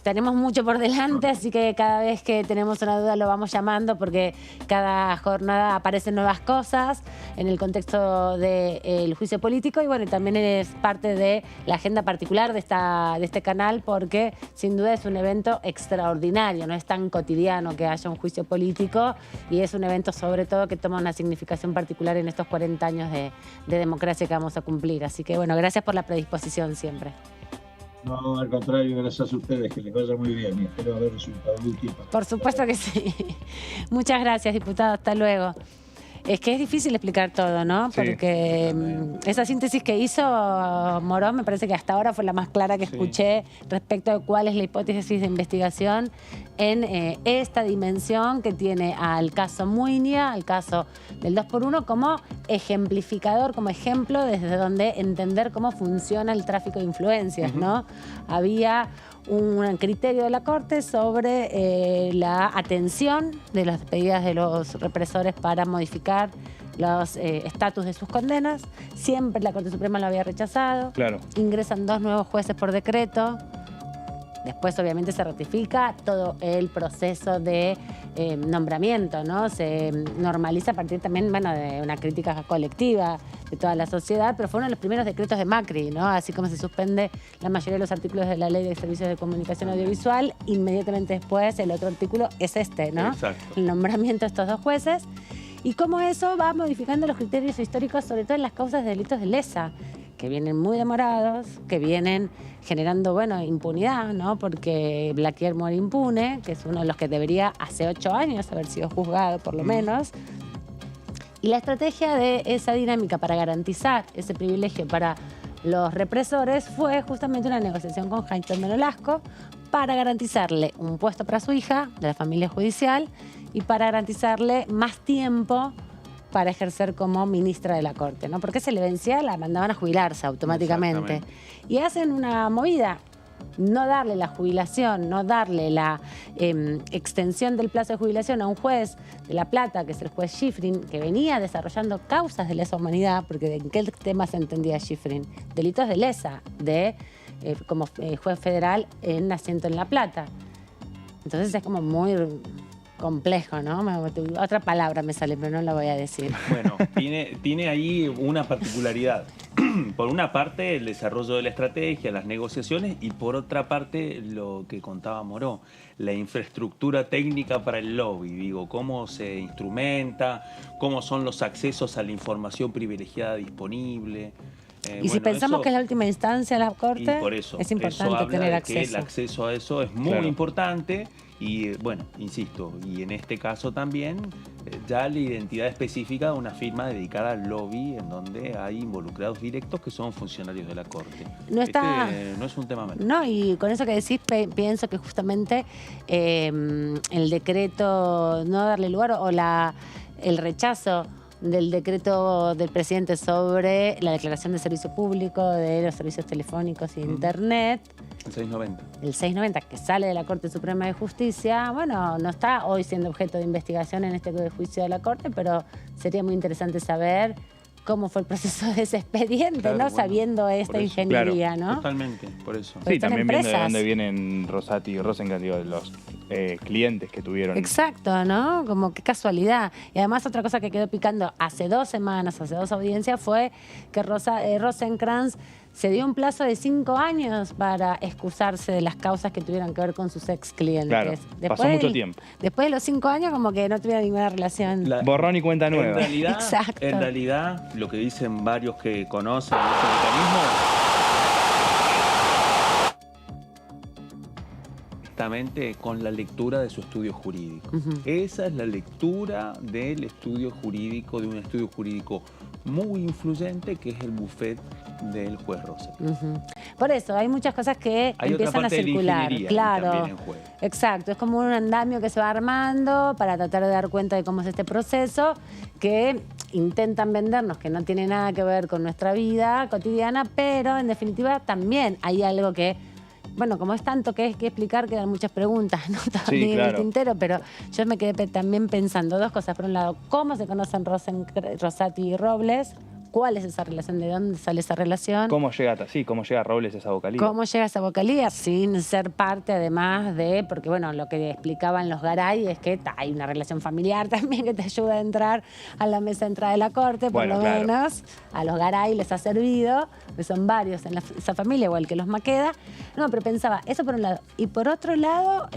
Speaker 1: Tenemos mucho por delante, así que cada vez que tenemos una duda lo vamos llamando, porque cada jornada aparecen nuevas cosas en el contexto del juicio político, y bueno, también es parte de la agenda particular de este canal, porque sin duda es un evento extraordinario, no es tan cotidiano que haya un juicio político, y es un evento sobre todo que toma una significación particular en estos 40 años de democracia que vamos a cumplir. Así que bueno, gracias por la predisposición siempre.
Speaker 15: No, al contrario, gracias a ustedes, que les vaya muy bien y espero haber resultado útil.
Speaker 1: Por supuesto que sí. Muchas gracias, diputado. Hasta luego. Es que es difícil explicar todo, ¿no?
Speaker 2: Sí,
Speaker 1: Porque esa síntesis que hizo Morón me parece que hasta ahora fue la más clara que escuché respecto de cuál es la hipótesis de investigación en esta dimensión que tiene al caso Muiña, al caso del 2x1 como ejemplificador, como ejemplo desde donde entender cómo funciona el tráfico de influencias, ¿no? Había un criterio de la Corte sobre la atención de las pedidas de los represores para modificar los estatus de sus condenas. Siempre la Corte Suprema lo había rechazado.
Speaker 2: Claro.
Speaker 1: Ingresan 2 nuevos jueces por decreto. Después, obviamente, se ratifica todo el proceso de nombramiento, ¿no? Se normaliza a partir también, bueno, de una crítica colectiva de toda la sociedad, pero fue uno de los primeros decretos de Macri, ¿no? Así como se suspende la mayoría de los artículos de la Ley de Servicios de Comunicación Audiovisual, inmediatamente después el otro artículo es este, ¿no?
Speaker 3: Exacto.
Speaker 1: El nombramiento de estos 2 jueces. Y cómo eso va modificando los criterios históricos, sobre todo en las causas de delitos de lesa, que vienen muy demorados, que vienen generando, bueno, impunidad, ¿no? Porque Blaquier muere impune, que es uno de los que debería hace 8 años haber sido juzgado, por lo menos. Y la estrategia de esa dinámica para garantizar ese privilegio para los represores fue justamente una negociación con Jaime Menolasco para garantizarle un puesto para su hija de la familia judicial y para garantizarle más tiempo para ejercer como ministra de la Corte, ¿no? Porque se le vencía, la mandaban a jubilarse automáticamente. Y hacen una movida, no darle la jubilación, no darle la extensión del plazo de jubilación a un juez de La Plata, que es el juez Schifrin, que venía desarrollando causas de lesa humanidad, porque ¿de qué tema se entendía Schifrin? Delitos de lesa, como juez federal en asiento en La Plata. Entonces es como muy complejo, ¿no? Otra palabra me sale, pero no la voy a decir.
Speaker 3: Bueno, tiene ahí una particularidad. Por una parte, el desarrollo de la estrategia, las negociaciones, y por otra parte, lo que contaba Moró, la infraestructura técnica para el lobby. Digo, cómo se instrumenta, cómo son los accesos a la información privilegiada disponible.
Speaker 1: Y si pensamos que es la última instancia de la Corte,
Speaker 3: por eso,
Speaker 1: es importante
Speaker 3: eso habla
Speaker 1: tener
Speaker 3: de
Speaker 1: acceso.
Speaker 3: Que el acceso a eso es muy importante y, bueno, insisto, y en este caso también ya la identidad específica de una firma dedicada al lobby en donde hay involucrados directos que son funcionarios de la Corte.
Speaker 1: No está...
Speaker 3: no es un tema menor.
Speaker 1: No, y con eso que decís, pienso que justamente el decreto, no darle lugar o el rechazo del decreto del presidente sobre la declaración de servicio público de los servicios telefónicos e internet.
Speaker 3: El 690.
Speaker 1: El 690, que sale de la Corte Suprema de Justicia, bueno, no está hoy siendo objeto de investigación en este juicio de la Corte, pero sería muy interesante saber cómo fue el proceso de ese expediente,
Speaker 2: claro,
Speaker 1: ¿no?
Speaker 2: Bueno,
Speaker 1: sabiendo esta ingeniería,
Speaker 2: claro,
Speaker 1: ¿no?
Speaker 3: Totalmente, por eso.
Speaker 2: Sí, también viendo de dónde vienen Rosati y Rosenkrantz, digo, de los clientes que tuvieron.
Speaker 1: Exacto, ¿no? Como qué casualidad. Y además otra cosa que quedó picando hace 2 semanas, hace 2 audiencias, fue que Rosenkrantz se dio un plazo de 5 años para excusarse de las causas que tuvieran que ver con sus ex clientes.
Speaker 2: Claro, pasó mucho tiempo.
Speaker 1: Después de los 5 años como que no tuvieron ninguna relación.
Speaker 2: Borrón y cuenta nueva.
Speaker 3: En realidad, lo que dicen varios que conocen ese mecanismo, exactamente con la lectura de su estudio jurídico. Esa es la lectura del estudio jurídico, de un estudio jurídico muy influyente, que es el buffet del juez Rosa.
Speaker 1: Por eso, hay muchas cosas que empiezan a circular. Claro, exacto. Es como un andamio que se va armando para tratar de dar cuenta de cómo es este proceso, que intentan vendernos que no tiene nada que ver con nuestra vida cotidiana, pero en definitiva también hay algo que, bueno, como es tanto que hay que explicar, quedan muchas preguntas, ¿no? También en el tintero, pero yo me quedé también pensando 2 cosas. Por un lado, ¿cómo se conocen Rosati y Robles? ¿Cuál es esa relación? ¿De dónde sale esa relación?
Speaker 2: ¿Cómo llega Robles a esa vocalía?
Speaker 1: ¿Cómo llega a esa vocalía? Sin ser parte, además de... Porque, bueno, lo que explicaban los Garay es que hay una relación familiar también que te ayuda a entrar a la mesa de entrada de la Corte, por lo menos. A los Garay les ha servido, que son varios en esa familia, igual que los Maqueda. No, pero pensaba, eso por un lado. Y por otro lado...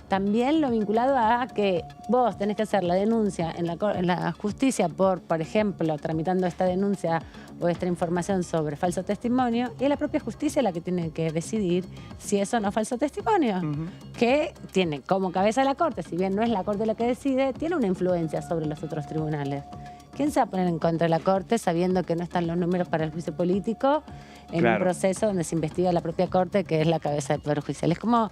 Speaker 1: también lo vinculado a que vos tenés que hacer la denuncia en la justicia por ejemplo, tramitando esta denuncia o esta información sobre falso testimonio, y es la propia justicia la que tiene que decidir si eso no es falso testimonio, que tiene como cabeza de la Corte, si bien no es la Corte la que decide, tiene una influencia sobre los otros tribunales. ¿Quién se va a poner en contra de la Corte sabiendo que no están los números para el juicio político en un proceso donde se investiga la propia Corte, que es la cabeza del Poder Judicial? Es como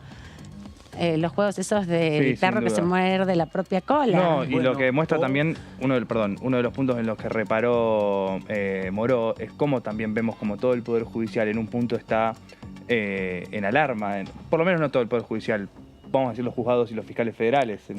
Speaker 1: los juegos esos de perro que se muerde la propia cola.
Speaker 2: No, y lo que muestra también, uno de los puntos en los que reparó Moró, es cómo también vemos como todo el Poder Judicial en un punto está en alarma, por lo menos no todo el Poder Judicial, vamos a decir los juzgados y los fiscales federales en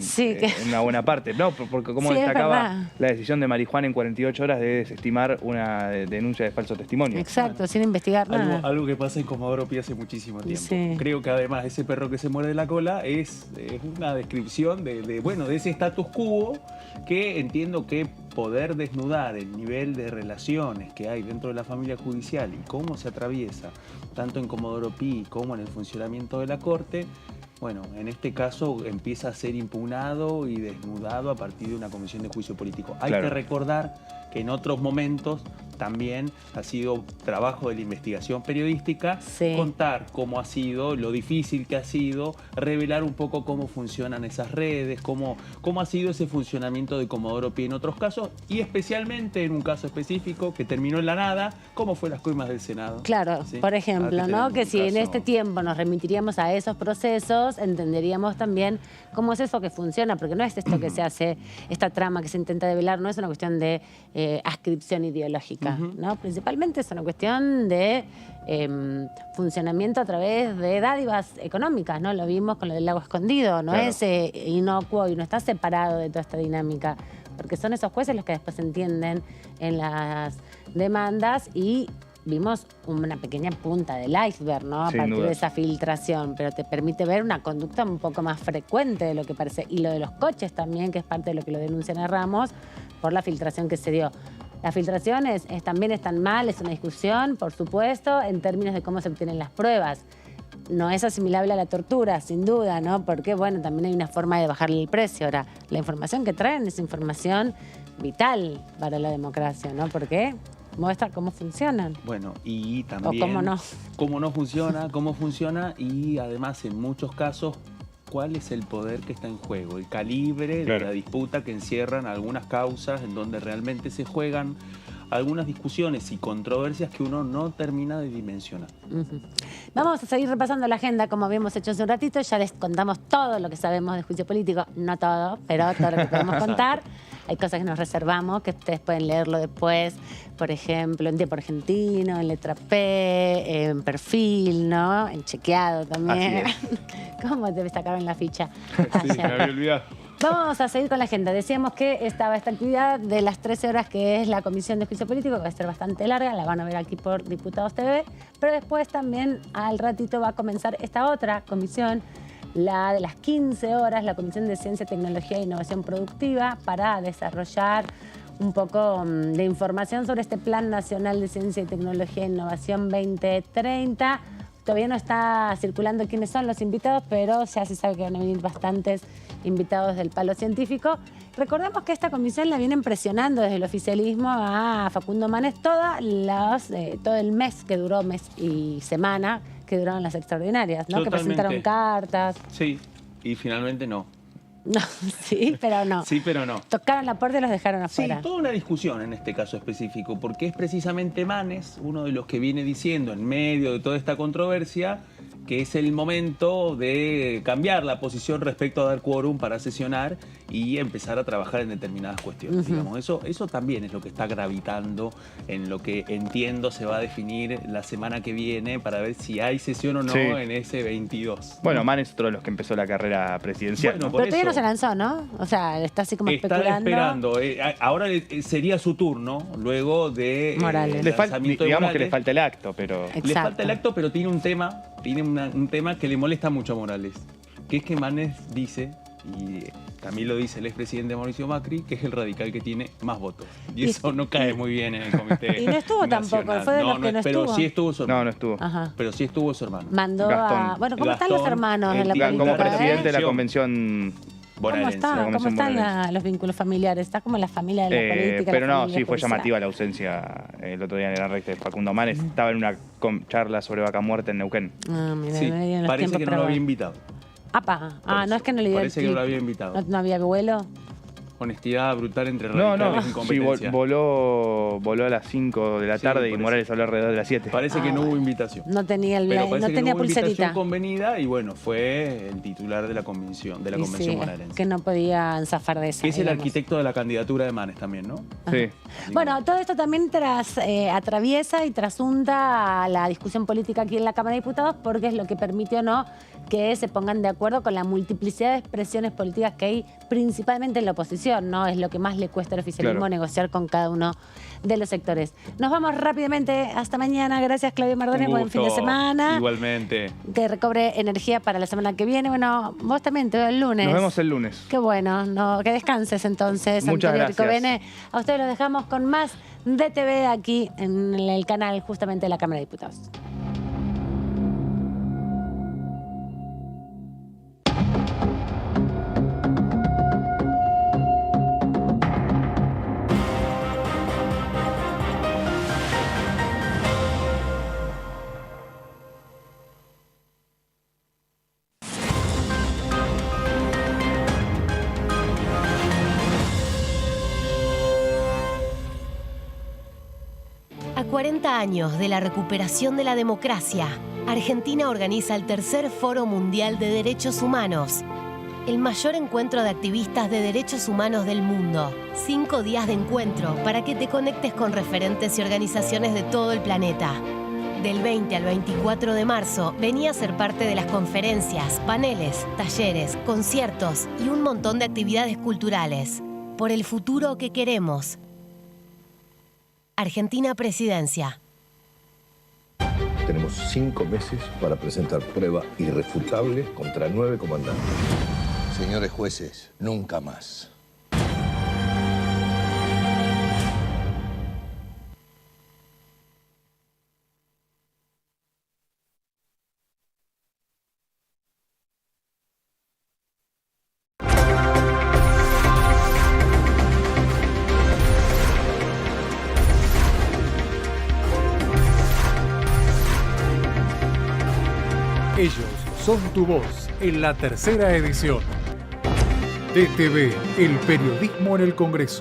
Speaker 2: una buena parte, ¿no? Porque como destacaba la decisión de Marijuán en 48 horas de desestimar una denuncia de falso testimonio.
Speaker 1: Exacto, sin investigar nada.
Speaker 3: Algo que pasa en Comodoro Pi hace muchísimo tiempo. Creo que además ese perro que se muerde la cola es una descripción de ese status quo que entiendo que poder desnudar el nivel de relaciones que hay dentro de la familia judicial y cómo se atraviesa tanto en Comodoro Pi como en el funcionamiento de la Corte, bueno, en este caso empieza a ser impugnado y desnudado a partir de una comisión de juicio político. Hay que recordar que en otros momentos también ha sido trabajo de la investigación periodística contar cómo ha sido, lo difícil que ha sido, revelar un poco cómo funcionan esas redes, cómo ha sido ese funcionamiento de Comodoro Pi en otros casos y especialmente en un caso específico que terminó en la nada, cómo fue las coimas del Senado.
Speaker 1: Claro, por ejemplo, ¿no? Que si en este tiempo nos remitiríamos a esos procesos, entenderíamos también cómo es eso que funciona, porque no es esto que se hace, esta trama que se intenta develar, no es una cuestión de adscripción ideológica. ¿No? Principalmente es una cuestión de funcionamiento a través de dádivas económicas, ¿no? Lo vimos con lo del lago escondido, no es inocuo y no está separado de toda esta dinámica, porque son esos jueces los que después entienden en las demandas y vimos una pequeña punta del iceberg, ¿no? A partir de esa filtración, pero te permite ver una conducta un poco más frecuente de lo que parece. Y lo de los coches también, que es parte de lo que lo denuncian a Ramos, por la filtración que se dio. Las filtraciones también están mal, es una discusión, por supuesto, en términos de cómo se obtienen las pruebas. No es asimilable a la tortura, sin duda, ¿no? Porque, bueno, también hay una forma de bajarle el precio. Ahora, la información que traen es información vital para la democracia, ¿no? ¿Por qué? Muestra cómo funcionan.
Speaker 3: Bueno, y también...
Speaker 1: O cómo no.
Speaker 3: Cómo funciona y además en muchos casos cuál es el poder que está en juego, el calibre de la disputa que encierran algunas causas en donde realmente se juegan algunas discusiones y controversias que uno no termina de dimensionar.
Speaker 1: Vamos a seguir repasando la agenda como habíamos hecho hace un ratito. Ya les contamos todo lo que sabemos de juicio político. No todo, pero todo lo que podemos contar. Hay cosas que nos reservamos, que ustedes pueden leerlo después. Por ejemplo, en Tiempo Argentino, en Letra P, en Perfil, ¿no? En Chequeado también. ¿Cómo te sacaron la ficha?
Speaker 2: Sí, me había olvidado.
Speaker 1: Vamos a seguir con la agenda. Decíamos que estaba esta actividad de las 13 horas, que es la Comisión de Juicio Político, que va a ser bastante larga, la van a ver aquí por Diputados TV, pero después también al ratito va a comenzar esta otra comisión, la de las 15 horas, la Comisión de Ciencia, Tecnología e Innovación Productiva, para desarrollar un poco de información sobre este Plan Nacional de Ciencia y Tecnología e Innovación 2030. Todavía no está circulando quiénes son los invitados, pero ya se sabe que van a venir bastantes invitados del palo científico. Recordemos que esta comisión la vienen presionando desde el oficialismo a Facundo Manes todo el mes que duró, mes y semana, que duraron las extraordinarias, ¿no? Que presentaron cartas.
Speaker 3: Sí, y finalmente no.
Speaker 1: No, sí, pero no.
Speaker 3: Sí, pero no.
Speaker 1: Tocaron la puerta y los dejaron afuera.
Speaker 3: Sí, toda una discusión en este caso específico, porque es precisamente Manes uno de los que viene diciendo en medio de toda esta controversia que es el momento de cambiar la posición respecto a dar quórum para sesionar y empezar a trabajar en determinadas cuestiones. Digamos, eso también es lo que está gravitando en lo que entiendo se va a definir la semana que viene para ver si hay sesión o no en ese 22.
Speaker 2: Bueno, Manes es otro de los que empezó la carrera presidencial.
Speaker 1: Bueno, pero todavía no se lanzó, ¿no? O sea, está así como especulando.
Speaker 3: Está esperando. Ahora sería su turno, luego de
Speaker 1: Morales.
Speaker 2: Digamos que le falta el acto, pero...
Speaker 1: Exacto.
Speaker 3: Le falta el acto, pero tiene un tema que le molesta mucho a Morales, que es que Manes dice Y también lo dice el expresidente Mauricio Macri, que es el radical que tiene más votos. Y eso no cae muy bien en el comité.
Speaker 1: Y no estuvo
Speaker 3: nacional.
Speaker 1: tampoco, fue de los que no estuvo.
Speaker 3: Pero sí estuvo su hermano.
Speaker 2: No estuvo.
Speaker 1: Ajá.
Speaker 3: Pero sí estuvo su hermano.
Speaker 1: Mandó
Speaker 2: Gastón.
Speaker 1: a... Bueno, ¿cómo están los
Speaker 3: Gastón,
Speaker 1: hermanos en la política?
Speaker 2: Como presidente de la
Speaker 3: ¿eh?
Speaker 2: convención
Speaker 1: ¿Cómo
Speaker 2: bonaerense.
Speaker 1: están los vínculos familiares? Está como la familia de la política.
Speaker 2: Pero
Speaker 1: la
Speaker 2: no,
Speaker 1: familia
Speaker 2: sí fue
Speaker 1: judicial.
Speaker 2: llamativa la ausencia el otro día en el Arrecte de Facundo Manes. Estaba en una charla sobre vaca muerta en Neuquén.
Speaker 1: Ah, mira,
Speaker 3: Sí,
Speaker 1: no me dieron los
Speaker 3: parece
Speaker 1: tiempos
Speaker 3: que no
Speaker 1: para
Speaker 3: lo
Speaker 1: ver.
Speaker 3: había invitado.
Speaker 1: Apa, no es que no le dio
Speaker 3: Parece
Speaker 1: el
Speaker 3: que no lo
Speaker 1: tip.
Speaker 3: había invitado.
Speaker 1: No había vuelo.
Speaker 3: Honestidad brutal entre
Speaker 2: No,
Speaker 3: radicales
Speaker 2: no,
Speaker 3: en
Speaker 2: sí,
Speaker 3: competencia.
Speaker 2: voló a las 5 de la
Speaker 3: Sí,
Speaker 2: tarde y
Speaker 3: parece.
Speaker 2: Morales habló alrededor de las 7.
Speaker 3: Parece que no hubo invitación.
Speaker 1: No tenía
Speaker 3: Pero
Speaker 1: no
Speaker 3: parece que
Speaker 1: tenía
Speaker 3: no hubo invitación
Speaker 1: pulserita.
Speaker 3: convenida y bueno, fue el titular de la convención
Speaker 1: Y sí,
Speaker 3: bonaerense.
Speaker 1: que no podían zafar de eso.
Speaker 3: Que es el
Speaker 1: digamos.
Speaker 3: arquitecto de la candidatura de Manes también, ¿no?
Speaker 2: Sí.
Speaker 1: Bueno, todo esto también atraviesa y trasunta a la discusión política aquí en la Cámara de Diputados porque es lo que permite o no que se pongan de acuerdo con la multiplicidad de expresiones políticas que hay principalmente en la oposición, ¿no? Es lo que más le cuesta al oficialismo
Speaker 2: Claro.
Speaker 1: negociar con cada uno de los sectores. Nos vamos rápidamente. Hasta mañana. Gracias, Claudio Mardones.
Speaker 3: Un
Speaker 1: Buen fin de
Speaker 3: gusto.
Speaker 1: semana.
Speaker 3: Igualmente.
Speaker 1: Que recobre energía para la semana que viene. Bueno, vos también, te veo el lunes.
Speaker 2: Nos vemos el lunes.
Speaker 1: Qué bueno, que descanses entonces.
Speaker 2: Muchas
Speaker 1: Antonio
Speaker 2: gracias.
Speaker 1: Ricovene. A ustedes los dejamos con más DTV aquí en el canal justamente de la Cámara de Diputados.
Speaker 12: A 40 años de la recuperación de la democracia, Argentina organiza el tercer Foro Mundial de Derechos Humanos, el mayor encuentro de activistas de derechos humanos del mundo. 5 días de encuentro para que te conectes con referentes y organizaciones de todo el planeta. Del 20 al 24 de marzo, vení a ser parte de las conferencias, paneles, talleres, conciertos y un montón de actividades culturales. Por el futuro que queremos. Argentina Presidencia.
Speaker 9: Tenemos 5 meses para presentar prueba irrefutable contra 9 comandantes.
Speaker 14: Señores jueces, nunca más.
Speaker 8: Ellos son tu voz en la tercera edición. DTV, el periodismo en el Congreso.